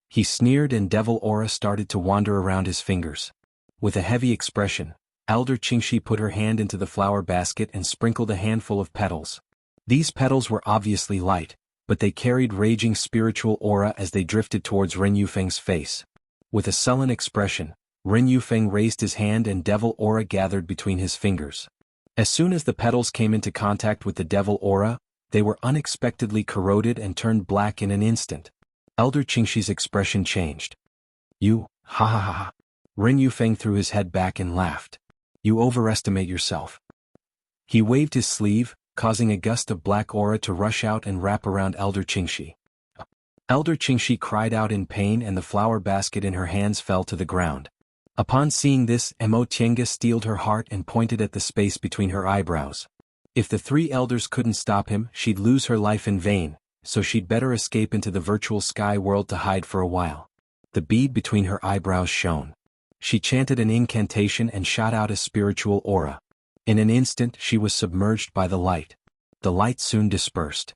Speaker 1: He sneered and devil aura started to wander around his fingers. With a heavy expression, Elder Qingxi put her hand into the flower basket and sprinkled a handful of petals. These petals were obviously light, but they carried raging spiritual aura as they drifted towards Ren Yufeng's face. With a sullen expression, Ren Yufeng raised his hand and devil aura gathered between his fingers. As soon as the petals came into contact with the devil aura, they were unexpectedly corroded and turned black in an instant. Elder Qingxi's expression changed. "You, ha ha ha ha." Ren Yufeng threw his head back and laughed. "You overestimate yourself." He waved his sleeve, causing a gust of black aura to rush out and wrap around Elder Qingxi. Elder Qingxi cried out in pain and the flower basket in her hands fell to the ground. Upon seeing this, Mo Tiange steeled her heart and pointed at the space between her eyebrows. If the three elders couldn't stop him, she'd lose her life in vain, so she'd better escape into the virtual sky world to hide for a while. The bead between her eyebrows shone. She chanted an incantation and shot out a spiritual aura. In an instant she was submerged by the light. The light soon dispersed.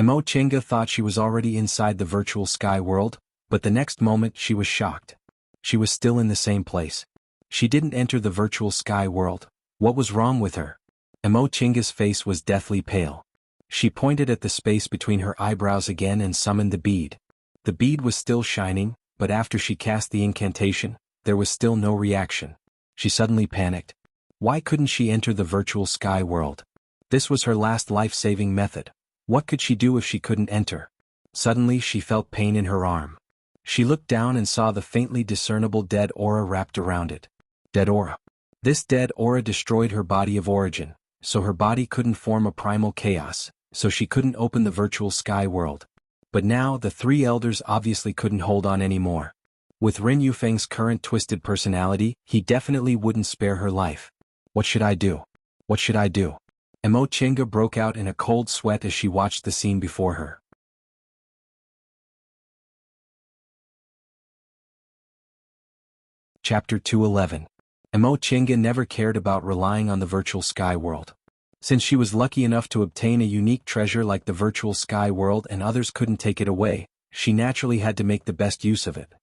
Speaker 1: Mo Tiange thought she was already inside the virtual sky world, but the next moment she was shocked. She was still in the same place. She didn't enter the virtual sky world. What was wrong with her? Mo Tiange's face was deathly pale. She pointed at the space between her eyebrows again and summoned the bead. The bead was still shining, but after she cast the incantation, there was still no reaction. She suddenly panicked. Why couldn't she enter the virtual sky world? This was her last life-saving method. What could she do if she couldn't enter? Suddenly she felt pain in her arm. She looked down and saw the faintly discernible dead aura wrapped around it. Dead aura. This dead aura destroyed her body of origin, so her body couldn't form a primal chaos, so she couldn't open the virtual sky world. But now the three elders obviously couldn't hold on anymore. With Ren Yufeng's current twisted personality, he definitely wouldn't spare her life. What should I do? What should I do? Mo Tiange broke out in a cold sweat as she watched the scene before her. Chapter 211. Mo Tiange never cared about relying on the virtual sky world. Since she was lucky enough to obtain a unique treasure like the virtual sky world and others couldn't take it away, she naturally had to make the best use of it.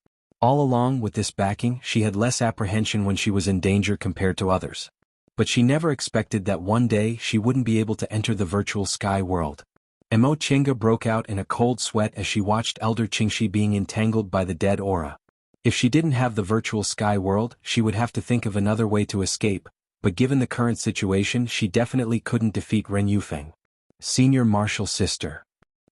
Speaker 1: All along with this backing, she had less apprehension when she was in danger compared to others. But she never expected that one day she wouldn't be able to enter the virtual sky world. Mo Tiange broke out in a cold sweat as she watched Elder Qingxi being entangled by the dead aura. If she didn't have the virtual sky world, she would have to think of another way to escape, but given the current situation she definitely couldn't defeat Ren Yufeng. Senior Martial Sister.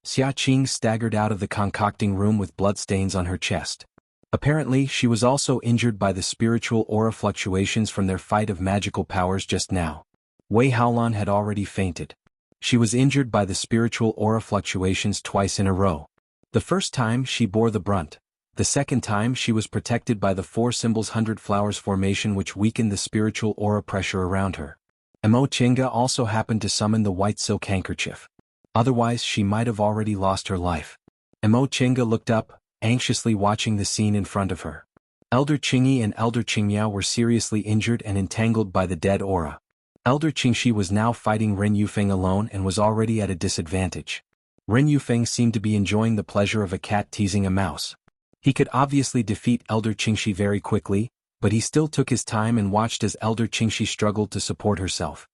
Speaker 1: Xia Qing staggered out of the concocting room with bloodstains on her chest. Apparently she was also injured by the spiritual aura fluctuations from their fight of magical powers just now. Wei Haolan had already fainted. She was injured by the spiritual aura fluctuations twice in a row. The first time she bore the brunt. The second time she was protected by the 4 symbols 100 flowers formation which weakened the spiritual aura pressure around her. Mo Tiange also happened to summon the white silk handkerchief. Otherwise she might have already lost her life. Mo Tiange looked up, anxiously watching the scene in front of her. Elder Qingyi and Elder Qingmiao were seriously injured and entangled by the dead aura. Elder Qingxi was now fighting Ren Yufeng alone and was already at a disadvantage. Ren Yufeng seemed to be enjoying the pleasure of a cat teasing a mouse. He could obviously defeat Elder Qingxi very quickly, But he still took his time and watched as Elder Qingxi struggled to support herself.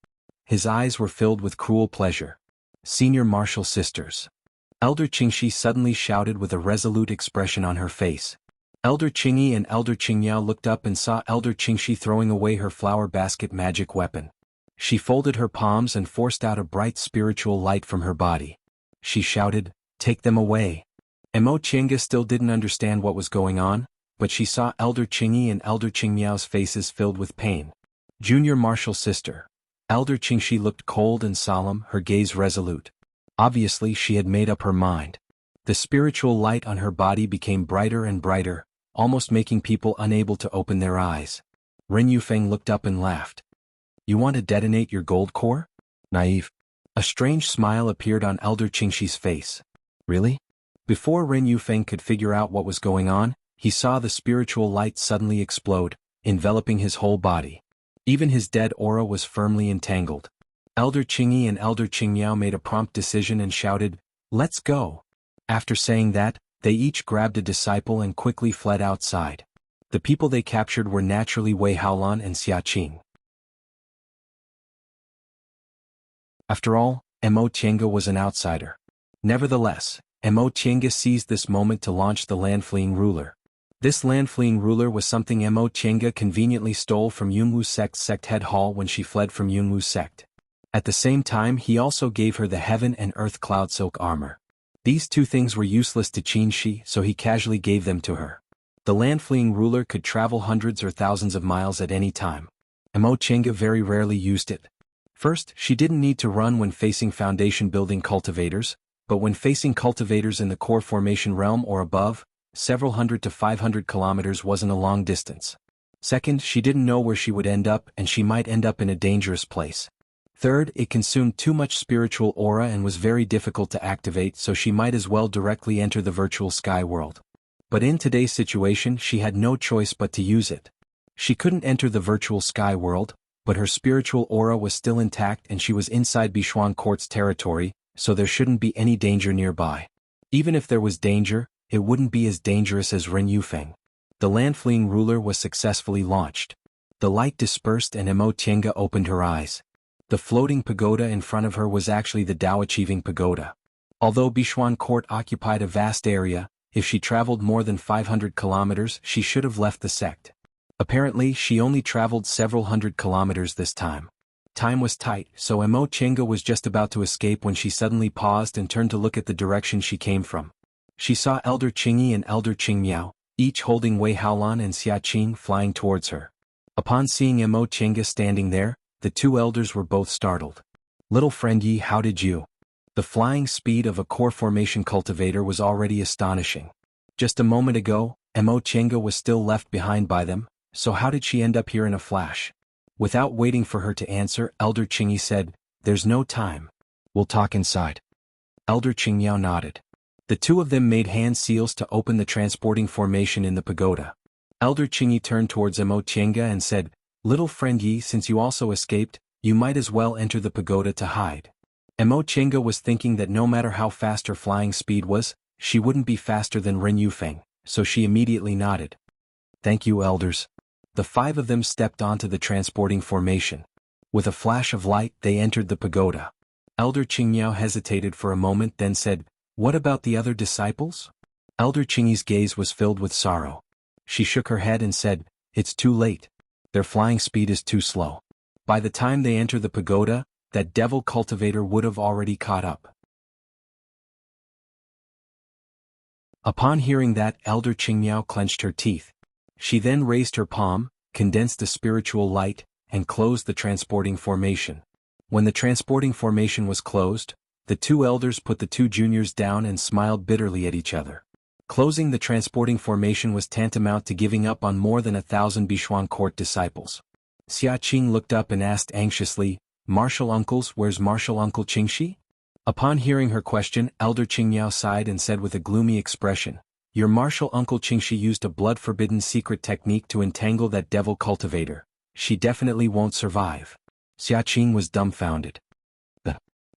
Speaker 1: His eyes were filled with cruel pleasure. Senior Martial Sisters. Elder Qingxi suddenly shouted with a resolute expression on her face. Elder Qingyi and Elder Qingmiao looked up and saw Elder Qingxi throwing away her flower basket magic weapon. She folded her palms and forced out a bright spiritual light from her body. She shouted, "Take them away." Mo Qianga still didn't understand what was going on, but she saw Elder Qingyi and Elder Qingmiao's faces filled with pain. Junior Martial Sister. Elder Qingxi looked cold and solemn, her gaze resolute. Obviously she had made up her mind. The spiritual light on her body became brighter and brighter, almost making people unable to open their eyes. Ren Yufeng looked up and laughed. "You want to detonate your gold core? Naive." A strange smile appeared on Elder Qingxi's face. "Really?" Before Ren Yufeng could figure out what was going on, he saw the spiritual light suddenly explode, enveloping his whole body. Even his dead aura was firmly entangled. Elder Qingyi and Elder Qingmiao made a prompt decision and shouted, "Let's go." After saying that, they each grabbed a disciple and quickly fled outside. The people they captured were naturally Wei Haolan and Xia Qing. After all, Mo Qianga was an outsider. Nevertheless, Mo Qianga seized this moment to launch the land-fleeing ruler. This land-fleeing ruler was something Mo Qianga conveniently stole from Yunwu Sect's sect head hall when she fled from Yunwu Sect. At the same time he also gave her the Heaven and Earth Cloud Silk armor. These two things were useless to Qin Shi, so he casually gave them to her. The land-fleeing ruler could travel hundreds or thousands of miles at any time. Mo Qianga very rarely used it. First, she didn't need to run when facing foundation-building cultivators, but when facing cultivators in the core formation realm or above, several hundred to 500 kilometers wasn't a long distance. Second, she didn't know where she would end up and she might end up in a dangerous place. Third, it consumed too much spiritual aura and was very difficult to activate, so she might as well directly enter the virtual sky world. But in today's situation she had no choice but to use it. She couldn't enter the virtual sky world, but her spiritual aura was still intact and she was inside Bishuan Court's territory, so there shouldn't be any danger nearby. Even if there was danger, it wouldn't be as dangerous as Ren Yufeng. The land-fleeing ruler was successfully launched. The light dispersed and Mo Qianga opened her eyes. The floating pagoda in front of her was actually the Dao Achieving Pagoda. Although Bishuan Court occupied a vast area, if she traveled more than 500 kilometers she should have left the sect. Apparently she only traveled several hundred kilometers this time. Time was tight, so Mo Qianga was just about to escape when she suddenly paused and turned to look at the direction she came from. She saw Elder Qingyi and Elder Qingmiao, each holding Wei Haolan and Xia Qing, flying towards her. Upon seeing Mo Qianga standing there, the two elders were both startled. "Little friend Yi, how did you?" The flying speed of a core formation cultivator was already astonishing. Just a moment ago, Mo Qianga was still left behind by them, so how did she end up here in a flash? Without waiting for her to answer, Elder Qingyi said, "There's no time. We'll talk inside." Elder Qingmiao nodded. The two of them made hand seals to open the transporting formation in the pagoda. Elder Qingyi turned towards Mo Qianga and said, "Little friend Yi, since you also escaped, you might as well enter the pagoda to hide." Mo Qianga was thinking that no matter how fast her flying speed was, she wouldn't be faster than Ren Yufeng, so she immediately nodded. "Thank you, elders." The five of them stepped onto the transporting formation. With a flash of light they entered the pagoda. Elder Qingmiao hesitated for a moment, then said, "What about the other disciples?" Elder Qingyi's gaze was filled with sorrow. She shook her head and said, "It's too late. Their flying speed is too slow. By the time they enter the pagoda, that devil cultivator would have already caught up." Upon hearing that, Elder Qingmiao clenched her teeth. She then raised her palm, condensed the spiritual light, and closed the transporting formation. When the transporting formation was closed, the two elders put the two juniors down and smiled bitterly at each other. Closing the transporting formation was tantamount to giving up on more than 1,000 Bishuan Court disciples. Xia Qing looked up and asked anxiously, "Martial uncles, where's Martial Uncle Qingxi?" Upon hearing her question, Elder Qingmiao sighed and said with a gloomy expression, "Your Martial Uncle Qingxi used a blood-forbidden secret technique to entangle that devil cultivator. She definitely won't survive." Xia Qing was dumbfounded.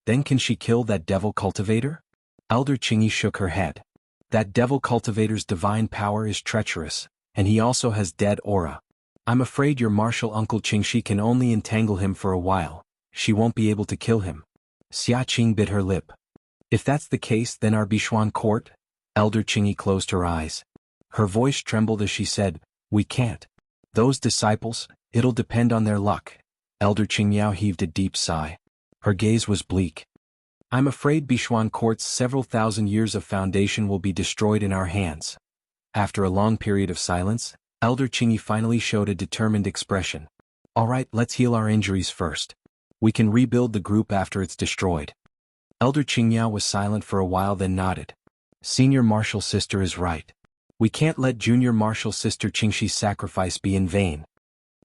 Speaker 1: Then can she kill that devil cultivator?" Elder Qingyi shook her head. "That devil cultivator's divine power is treacherous, and he also has dead aura. I'm afraid your martial uncle Qingxi can only entangle him for a while. She won't be able to kill him. Xia Qing bit her lip. If that's the case, then our Bishuan court? Elder Qingyi closed her eyes. Her voice trembled as she said, we can't. Those disciples, it'll depend on their luck. Elder Qingyao heaved a deep sigh. Her gaze was bleak. I'm afraid Bishuan court's several thousand years of foundation will be destroyed in our hands. After a long period of silence, Elder Qingyi finally showed a determined expression. All right, let's heal our injuries first. We can rebuild the group after it's destroyed. Elder Qingyao was silent for a while then nodded. Senior martial sister is right. We can't let junior martial sister Qingxi's sacrifice be in vain.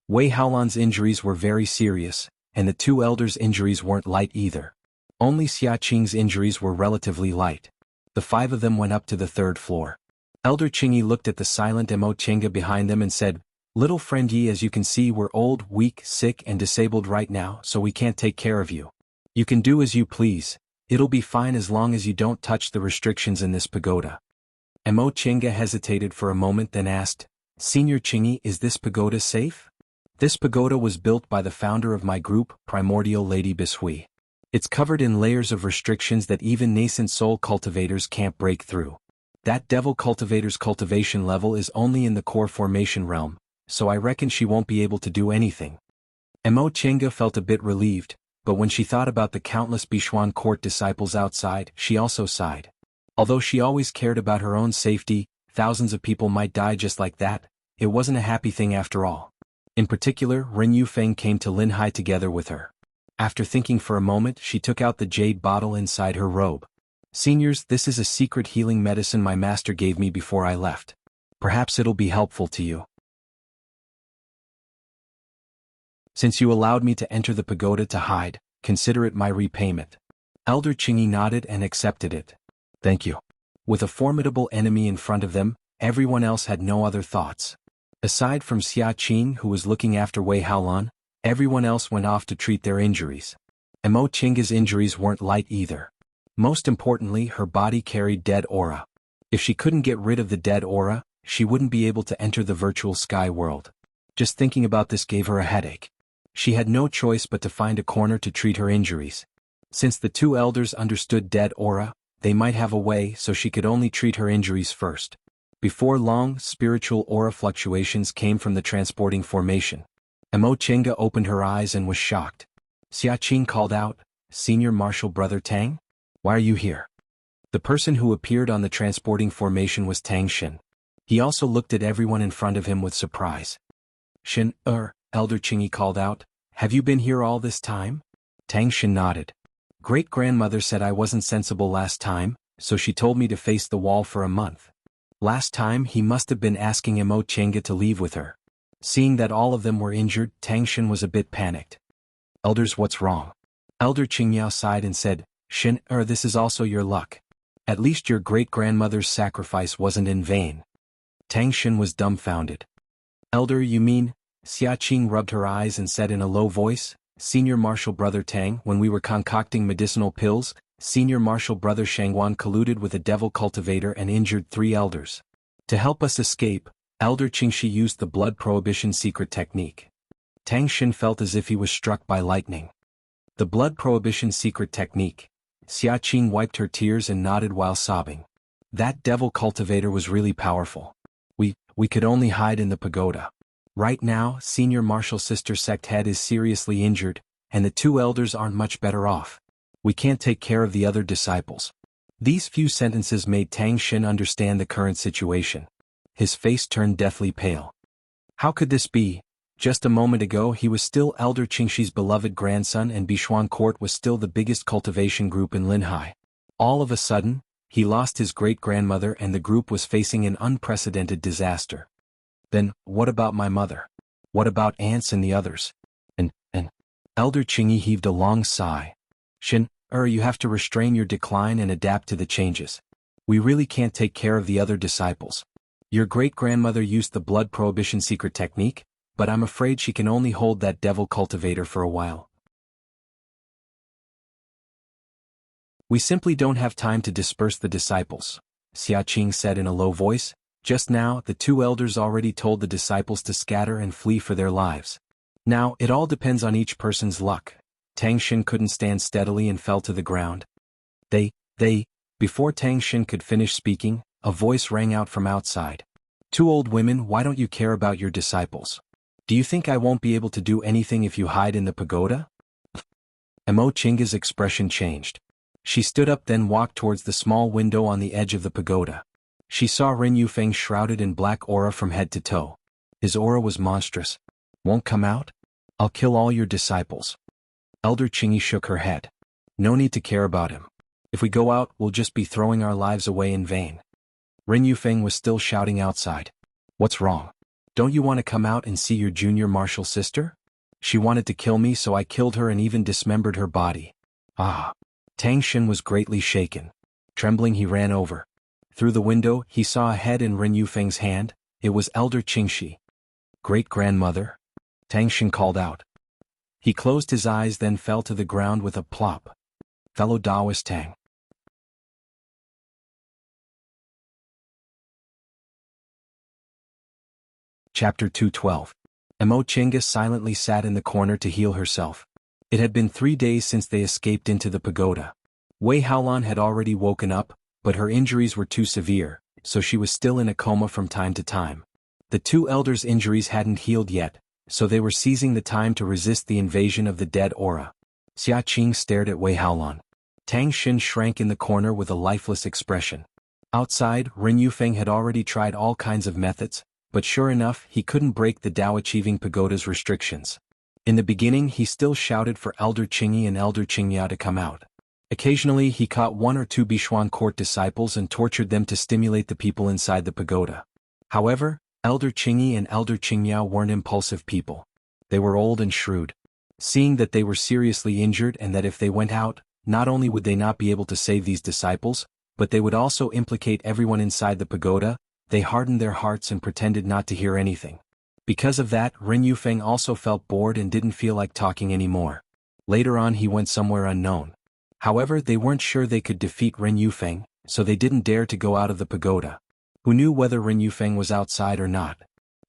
Speaker 1: Wei Haolan's injuries were very serious, and the two elders' injuries weren't light either. Only Xia Qing's injuries were relatively light. The five of them went up to the third floor. Elder Qingyi looked at the silent Mo Chenga behind them and said, Little friend Yi, as you can see, we're old, weak, sick and disabled right now, so we can't take care of you. You can do as you please. It'll be fine as long as you don't touch the restrictions in this pagoda. Mo Chenga hesitated for a moment then asked, Senior Qingyi, is this pagoda safe? This pagoda was built by the founder of my group, Primordial Lady Bishui. It's covered in layers of restrictions that even nascent soul cultivators can't break through. That devil cultivator's cultivation level is only in the core formation realm, so I reckon she won't be able to do anything. Mo Chenga felt a bit relieved, but when she thought about the countless Bishuan court disciples outside, she also sighed. Although she always cared about her own safety, thousands of people might die just like that. It wasn't a happy thing after all. In particular, Ren Yufeng came to Linhai together with her. After thinking for a moment, she took out the jade bottle inside her robe. Seniors, this is a secret healing medicine my master gave me before I left. Perhaps it'll be helpful to you. Since you allowed me to enter the pagoda to hide, consider it my repayment. Elder Qingyi nodded and accepted it. Thank you. With a formidable enemy in front of them, everyone else had no other thoughts. Aside from Xia Qing, who was looking after Wei Haolan, everyone else went off to treat their injuries. Mo Chenga's injuries weren't light either. Most importantly, her body carried dead aura. If she couldn't get rid of the dead aura, she wouldn't be able to enter the virtual sky world. Just thinking about this gave her a headache. She had no choice but to find a corner to treat her injuries. Since the two elders understood dead aura, they might have a way, so she could only treat her injuries first. Before long, spiritual aura fluctuations came from the transporting formation. Mo Chenga opened her eyes and was shocked. Xia Qing called out, Senior Martial Brother Tang? Why are you here? The person who appeared on the transporting formation was Tang Xin. He also looked at everyone in front of him with surprise. Xin, Elder Qingyi called out, have you been here all this time? Tang Xin nodded. Great-grandmother said I wasn't sensible last time, so she told me to face the wall for a month. Last time he must have been asking Mo Chenga to leave with her. Seeing that all of them were injured, Tang Xin was a bit panicked. Elders, what's wrong? Elder Qingyao sighed and said, Xin, this is also your luck. At least your great-grandmother's sacrifice wasn't in vain. Tang Xin was dumbfounded. Elder, you mean? Xia Qing rubbed her eyes and said in a low voice, Senior Martial Brother Tang, when we were concocting medicinal pills, Senior Martial Brother Shangwan colluded with a devil cultivator and injured 3 elders. To help us escape, Elder Qingxi used the blood prohibition secret technique. Tang Xin felt as if he was struck by lightning. The blood prohibition secret technique. Xia Qing wiped her tears and nodded while sobbing. That devil cultivator was really powerful. We could only hide in the pagoda. Right now, Senior Martial Sister Sect Head is seriously injured, and the 2 elders aren't much better off. We can't take care of the other disciples. These few sentences made Tang Xin understand the current situation. His face turned deathly pale. How could this be? Just a moment ago he was still Elder Qingxi's beloved grandson and Bishuan Court was still the biggest cultivation group in Linhai. All of a sudden, he lost his great-grandmother and the group was facing an unprecedented disaster. Then, what about my mother? What about aunts and the others? And Elder Qingyi heaved a long sigh. Xin, you have to restrain your decline and adapt to the changes. We really can't take care of the other disciples. Your great-grandmother used the blood prohibition secret technique, but I'm afraid she can only hold that devil cultivator for a while. We simply don't have time to disperse the disciples, Xia Qing said in a low voice. Just now, the two elders already told the disciples to scatter and flee for their lives. Now, it all depends on each person's luck. Tang Xin couldn't stand steadily and fell to the ground. Before Tang Xin could finish speaking, a voice rang out from outside. Two old women, why don't you care about your disciples? Do you think I won't be able to do anything if you hide in the pagoda? Emo Chinga's expression changed. She stood up then walked towards the small window on the edge of the pagoda. She saw Ren Yufeng shrouded in black aura from head to toe. His aura was monstrous. Won't come out? I'll kill all your disciples. Elder Qingyi shook her head. No need to care about him. If we go out, we'll just be throwing our lives away in vain. Ren Yufeng was still shouting outside. What's wrong? Don't you want to come out and see your junior martial sister? She wanted to kill me, so I killed her and even dismembered her body. Ah. Tang Xin was greatly shaken. Trembling, he ran over. Through the window, he saw a head in Ren Yufeng's hand. It was Elder Qingxi. Great-grandmother? Tang Xin called out. He closed his eyes then fell to the ground with a plop. Fellow Taoist Tang. Chapter 212. Emo Chinga silently sat in the corner to heal herself. It had been 3 days since they escaped into the pagoda. Wei Haolan had already woken up, but her injuries were too severe, so she was still in a coma from time to time. The two elders' injuries hadn't healed yet, so they were seizing the time to resist the invasion of the dead aura. Xia Qing stared at Wei Haolan. Tang Xin shrank in the corner with a lifeless expression. Outside, Ren Yufeng had already tried all kinds of methods, but sure enough, he couldn't break the Dao-achieving pagoda's restrictions. In the beginning, he still shouted for Elder Qingyi and Elder Qingya to come out. Occasionally, he caught 1 or 2 Bichuan court disciples and tortured them to stimulate the people inside the pagoda. However, Elder Qingyi and Elder Qingya weren't impulsive people. They were old and shrewd. Seeing that they were seriously injured and that if they went out, not only would they not be able to save these disciples, but they would also implicate everyone inside the pagoda, they hardened their hearts and pretended not to hear anything. Because of that, Ren Yufeng also felt bored and didn't feel like talking anymore. Later on he went somewhere unknown. However, they weren't sure they could defeat Ren Yufeng, so they didn't dare to go out of the pagoda. Who knew whether Ren Yufeng was outside or not?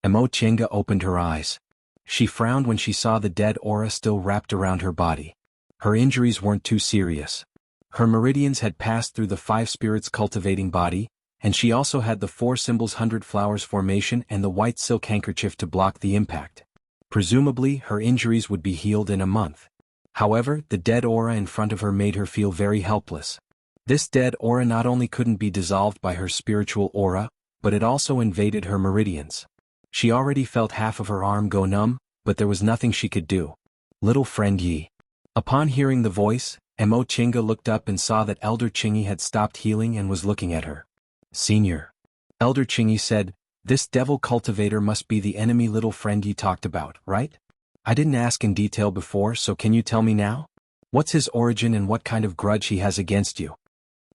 Speaker 1: Emo Chinga opened her eyes. She frowned when she saw the dead aura still wrapped around her body. Her injuries weren't too serious. Her meridians had passed through the 5 spirits cultivating body, and she also had the 4 symbols 100 flowers formation and the white silk handkerchief to block the impact. Presumably, her injuries would be healed in a month. However, the dead aura in front of her made her feel very helpless. This dead aura not only couldn't be dissolved by her spiritual aura, but it also invaded her meridians. She already felt half of her arm go numb, but there was nothing she could do. Little friend Yi. Upon hearing the voice, Emo Chinga looked up and saw that Elder Qingyi had stopped healing and was looking at her. Senior. Elder Qingyi said, this devil cultivator must be the enemy little friend you talked about, right? I didn't ask in detail before, so can you tell me now? What's his origin and what kind of grudge he has against you?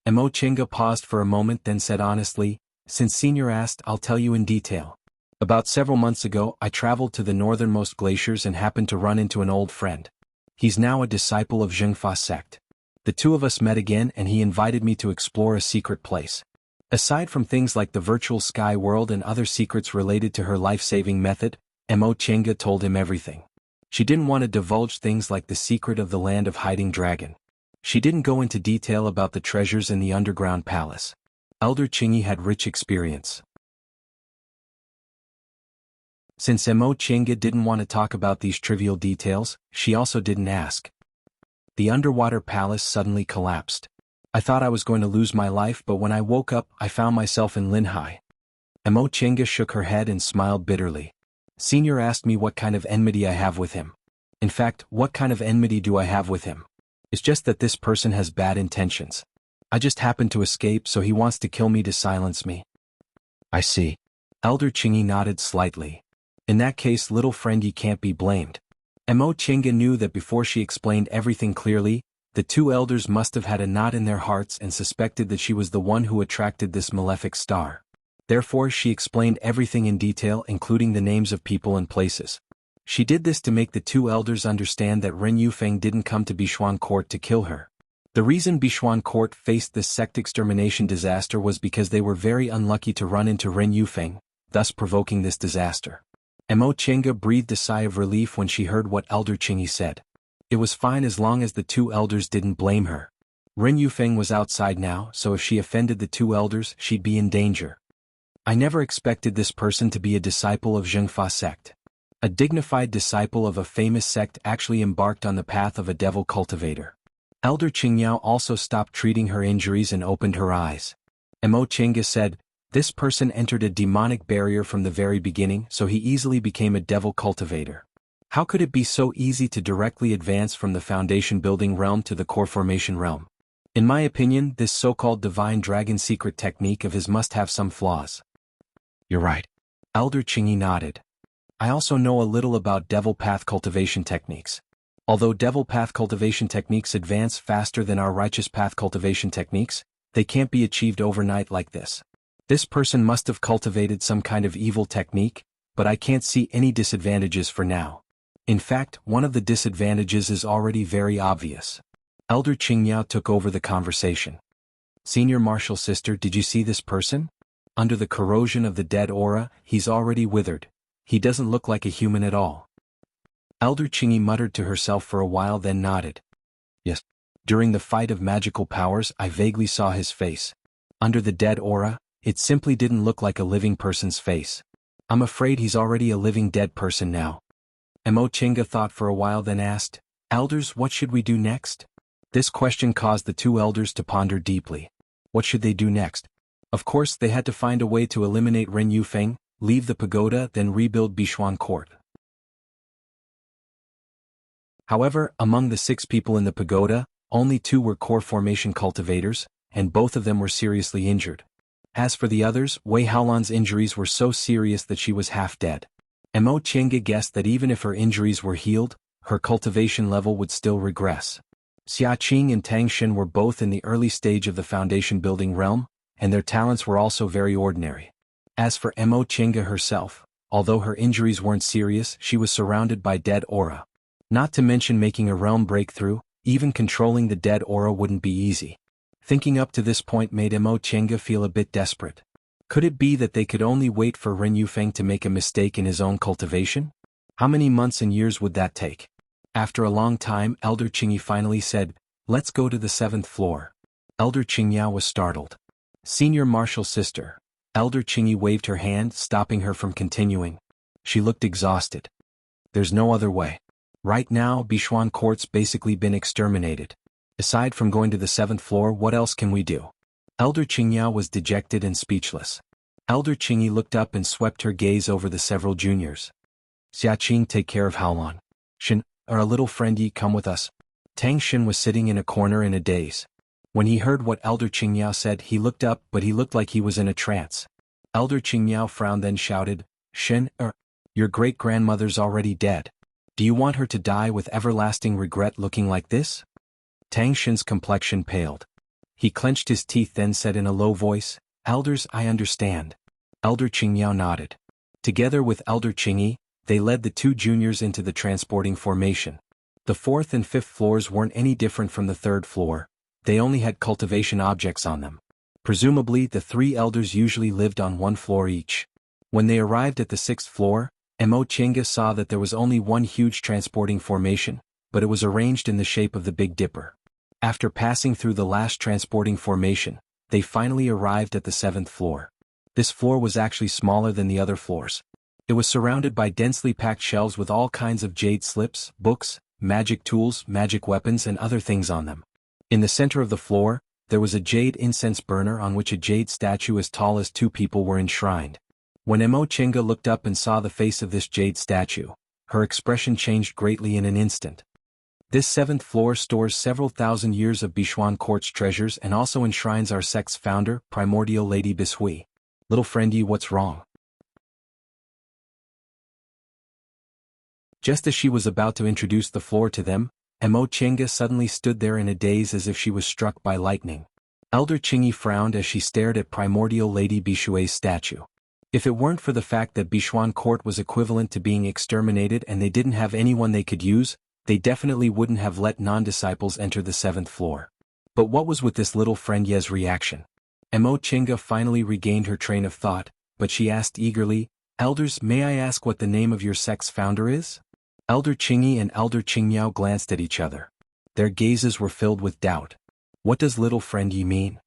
Speaker 1: Emo Chinga paused for a moment then said honestly, since Senior asked, I'll tell you in detail. About several months ago, I traveled to the northernmost glaciers and happened to run into an old friend. He's now a disciple of Zhengfa sect. The two of us met again and he invited me to explore a secret place. Aside from things like the virtual sky world and other secrets related to her life-saving method, Emo Chinga told him everything. She didn't want to divulge things like the secret of the land of hiding dragon. She didn't go into detail about the treasures in the underground palace. Elder Qingyi had rich experience. Since Emo Chinga didn't want to talk about these trivial details, she also didn't ask. The underwater palace suddenly collapsed. I thought I was going to lose my life, but when I woke up, I found myself in Linhai. Emo Chinga shook her head and smiled bitterly. Senior asked me what kind of enmity I have with him. In fact, what kind of enmity do I have with him? It's just that this person has bad intentions. I just happened to escape, so he wants to kill me to silence me. I see. Elder Qingyi nodded slightly. In that case, little friend, you can't be blamed. Emo Chinga knew that before she explained everything clearly, the two elders must have had a knot in their hearts and suspected that she was the one who attracted this malefic star. Therefore, she explained everything in detail, including the names of people and places. She did this to make the two elders understand that Ren Yufeng didn't come to Bichuan court to kill her. The reason Bishuan Court faced this sect extermination disaster was because they were very unlucky to run into Ren Yufeng, thus provoking this disaster. Mo Chenga breathed a sigh of relief when she heard what Elder Qingyi said. It was fine as long as the two elders didn't blame her. Ren Yufeng was outside now, so if she offended the two elders, she'd be in danger. I never expected this person to be a disciple of Zhengfa sect. A dignified disciple of a famous sect actually embarked on the path of a devil cultivator. Elder Qingyao also stopped treating her injuries and opened her eyes. Mo Chenga said, "This person entered a demonic barrier from the very beginning, so he easily became a devil cultivator. How could it be so easy to directly advance from the foundation building realm to the core formation realm? In my opinion, this so-called divine dragon secret technique of his must have some flaws." "You're right." Elder Qingyi nodded. "I also know a little about devil path cultivation techniques. Although devil path cultivation techniques advance faster than our righteous path cultivation techniques, they can't be achieved overnight like this. This person must have cultivated some kind of evil technique, but I can't see any disadvantages for now. In fact, one of the disadvantages is already very obvious." Elder Qingyao took over the conversation. "Senior Martial Sister, did you see this person? Under the corrosion of the dead aura, he's already withered. He doesn't look like a human at all." Elder Qingyi muttered to herself for a while then nodded. "Yes. During the fight of magical powers, I vaguely saw his face. Under the dead aura, it simply didn't look like a living person's face. I'm afraid he's already a living dead person now." Mo Chenga thought for a while then asked, "Elders, what should we do next?" This question caused the two elders to ponder deeply. What should they do next? Of course, they had to find a way to eliminate Ren Yufeng, leave the pagoda, then rebuild Bishuan Court. However, among the 6 people in the pagoda, only 2 were core formation cultivators, and both of them were seriously injured. As for the others, Wei Haolan's injuries were so serious that she was half dead. Mo Chenga guessed that even if her injuries were healed, her cultivation level would still regress. Xia Qing and Tang Xin were both in the early stage of the foundation building realm, and their talents were also very ordinary. As for Mo Chenga herself, although her injuries weren't serious, she was surrounded by dead aura. Not to mention making a realm breakthrough, even controlling the dead aura wouldn't be easy. Thinking up to this point made Mo Chenga feel a bit desperate. Could it be that they could only wait for Ren Yufeng to make a mistake in his own cultivation? How many months and years would that take? After a long time, Elder Qingyi finally said, "Let's go to the 7th floor." Elder Qingyao was startled. "Senior Martial Sister." Elder Qingyi waved her hand, stopping her from continuing. She looked exhausted. "There's no other way. Right now, Bishuan Court's basically been exterminated. Aside from going to the 7th floor, what else can we do?" Elder Qingyao was dejected and speechless. Elder Qingyi looked up and swept her gaze over the several juniors. "Xia Qing, take care of Haolan. Xin, our little friend, Yi, come with us." Tang Xin was sitting in a corner in a daze. When he heard what Elder Qingyao said, he looked up, but he looked like he was in a trance. Elder Qingyao frowned then shouted, "Xin, your great-grandmother's already dead. Do you want her to die with everlasting regret looking like this?" Tang Xin's complexion paled. He clenched his teeth then said in a low voice, "Elders, I understand." Elder Qingyao nodded. Together with Elder Qingyi, they led the 2 juniors into the transporting formation. The 4th and 5th floors weren't any different from the 3rd floor. They only had cultivation objects on them. Presumably, the 3 elders usually lived on 1 floor each. When they arrived at the 6th floor, Mo Chenga saw that there was only one huge transporting formation, but it was arranged in the shape of the Big Dipper. After passing through the last transporting formation, they finally arrived at the 7th floor. This floor was actually smaller than the other floors. It was surrounded by densely packed shelves with all kinds of jade slips, books, magic tools, magic weapons and other things on them. In the center of the floor, there was a jade incense burner on which a jade statue as tall as 2 people were enshrined. When Mo Chenga looked up and saw the face of this jade statue, her expression changed greatly in an instant. This 7th floor stores several thousand years of Bishuan Court's treasures and also enshrines our sect's founder, Primordial Lady Bishui. "Little friend Yi, what's wrong?" Just as she was about to introduce the floor to them, Mo Chenga suddenly stood there in a daze as if she was struck by lightning. Elder Qingyi frowned as she stared at Primordial Lady Bishui's statue. If it weren't for the fact that Bishuan Court was equivalent to being exterminated and they didn't have anyone they could use, they definitely wouldn't have let non-disciples enter the 7th floor. But what was with this little friend Ye's reaction? Mo Chinga finally regained her train of thought, but she asked eagerly, "Elders, may I ask what the name of your sect's founder is?" Elder Qingyi and Elder Qingmiao glanced at each other. Their gazes were filled with doubt. What does little friend Yi mean?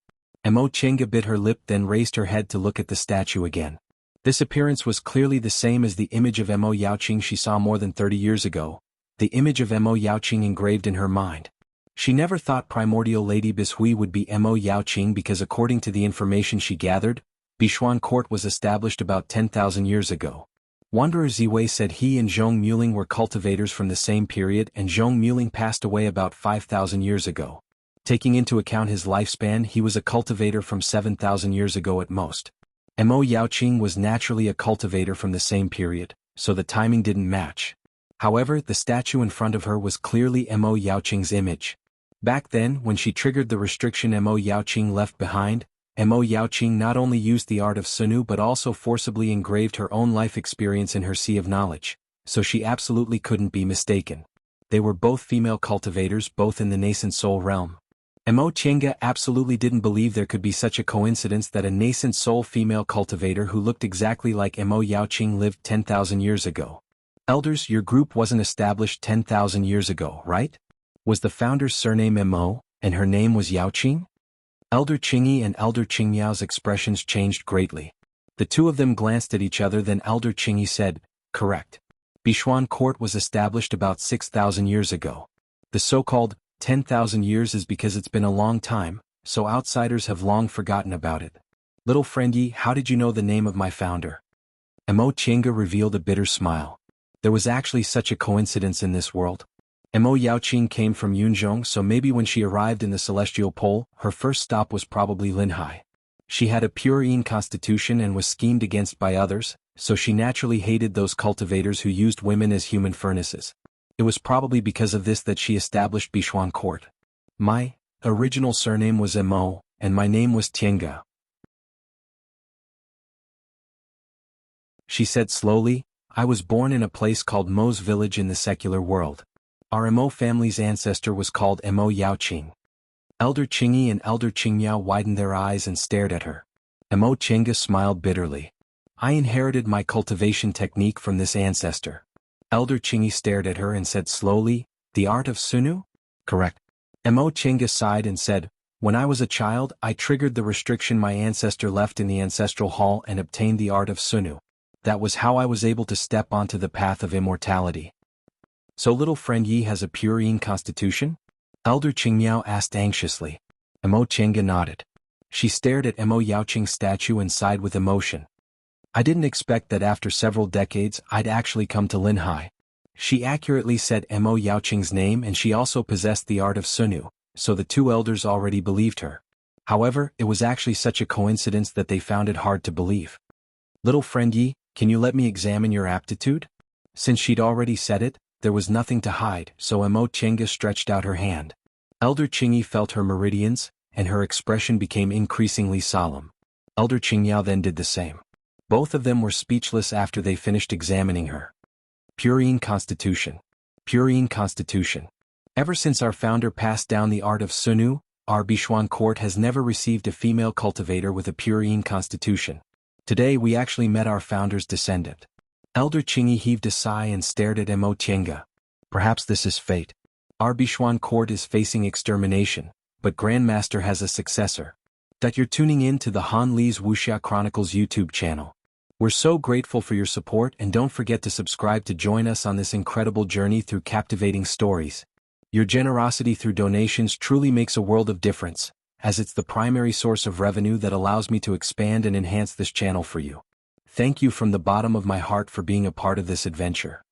Speaker 1: Mo Chinga bit her lip, then raised her head to look at the statue again. This appearance was clearly the same as the image of Mo Yaoqing she saw more than 30 years ago, the image of Mo Yaoqing engraved in her mind. She never thought primordial Lady Bishui would be Mo Yaoqing because according to the information she gathered, Bishuan Court was established about 10,000 years ago. Wanderer Ziwei said he and Zhong Muling were cultivators from the same period, and Zhong Muling passed away about 5,000 years ago. Taking into account his lifespan, he was a cultivator from 7,000 years ago at most. Mo Yaoqing was naturally a cultivator from the same period, so the timing didn't match. However, the statue in front of her was clearly Mo Yaoqing's image. Back then, when she triggered the restriction Mo Yaoqing left behind, Mo Yaoqing not only used the art of Sunu but also forcibly engraved her own life experience in her sea of knowledge, so she absolutely couldn't be mistaken. They were both female cultivators, both in the nascent soul realm. Mo Chinga absolutely didn't believe there could be such a coincidence that a nascent soul female cultivator who looked exactly like Mo Yaoqing lived 10,000 years ago. Elders, your group wasn't established 10,000 years ago, right? Was the founder's surname Mo, and her name was Yaoqing? Elder Qingyi and Elder Qingmiao's expressions changed greatly. The two of them glanced at each other, then Elder Qingyi said, "Correct. Bishuan Court was established about 6,000 years ago. The so-called 10,000 years is because it's been a long time, so outsiders have long forgotten about it. Little friend Yi, how did you know the name of my founder?" Mo Chinga revealed a bitter smile. There was actually such a coincidence in this world. Mo Yaoqing came from Yunzhong, so maybe when she arrived in the Celestial Pole, her first stop was probably Linhai. She had a pure Yin constitution and was schemed against by others, so she naturally hated those cultivators who used women as human furnaces. It was probably because of this that she established Bishuan Court. My original surname was Mo, and my name was Tiange. She said slowly, "I was born in a place called Mo's village in the secular world. Our Mo family's ancestor was called Mo Yaoqing." Elder Qingyi and Elder Qingmiao widened their eyes and stared at her. Mo Chinga smiled bitterly. "I inherited my cultivation technique from this ancestor." Elder Qingyi stared at her and said slowly, "The art of Sunu?" "Correct." Mo Chinga sighed and said, "When I was a child, I triggered the restriction my ancestor left in the ancestral hall and obtained the art of Sunu. That was how I was able to step onto the path of immortality." "So little friend Yi has a pure Yin constitution?" Elder Qingmiao asked anxiously. Mo Chinga nodded. She stared at Mo Yaoqing's statue and sighed with emotion. "I didn't expect that after several decades I'd actually come to Linhai." She accurately said Mo Yaoqing's name, and she also possessed the art of Sunu, so the two elders already believed her. However, it was actually such a coincidence that they found it hard to believe. "Little friend Yi, can you let me examine your aptitude?" Since she'd already said it, there was nothing to hide, so Mo Chinga stretched out her hand. Elder Qingyi felt her meridians, and her expression became increasingly solemn. Elder Qingmiao then did the same. Both of them were speechless after they finished examining her. Pure Yin constitution. Pure Yin constitution. Ever since our founder passed down the art of Sunu, our Bishuan Court has never received a female cultivator with a pure Yin constitution. Today we actually met our founder's descendant. Elder Qingyi heaved a sigh and stared at Mo Chinga. "Perhaps this is fate. Our Bishuan Court is facing extermination, but Grandmaster has a successor." That you're tuning in to the Han Li's Wuxia Chronicles YouTube channel. We're so grateful for your support, and don't forget to subscribe to join us on this incredible journey through captivating stories. Your generosity through donations truly makes a world of difference, as it's the primary source of revenue that allows me to expand and enhance this channel for you. Thank you from the bottom of my heart for being a part of this adventure.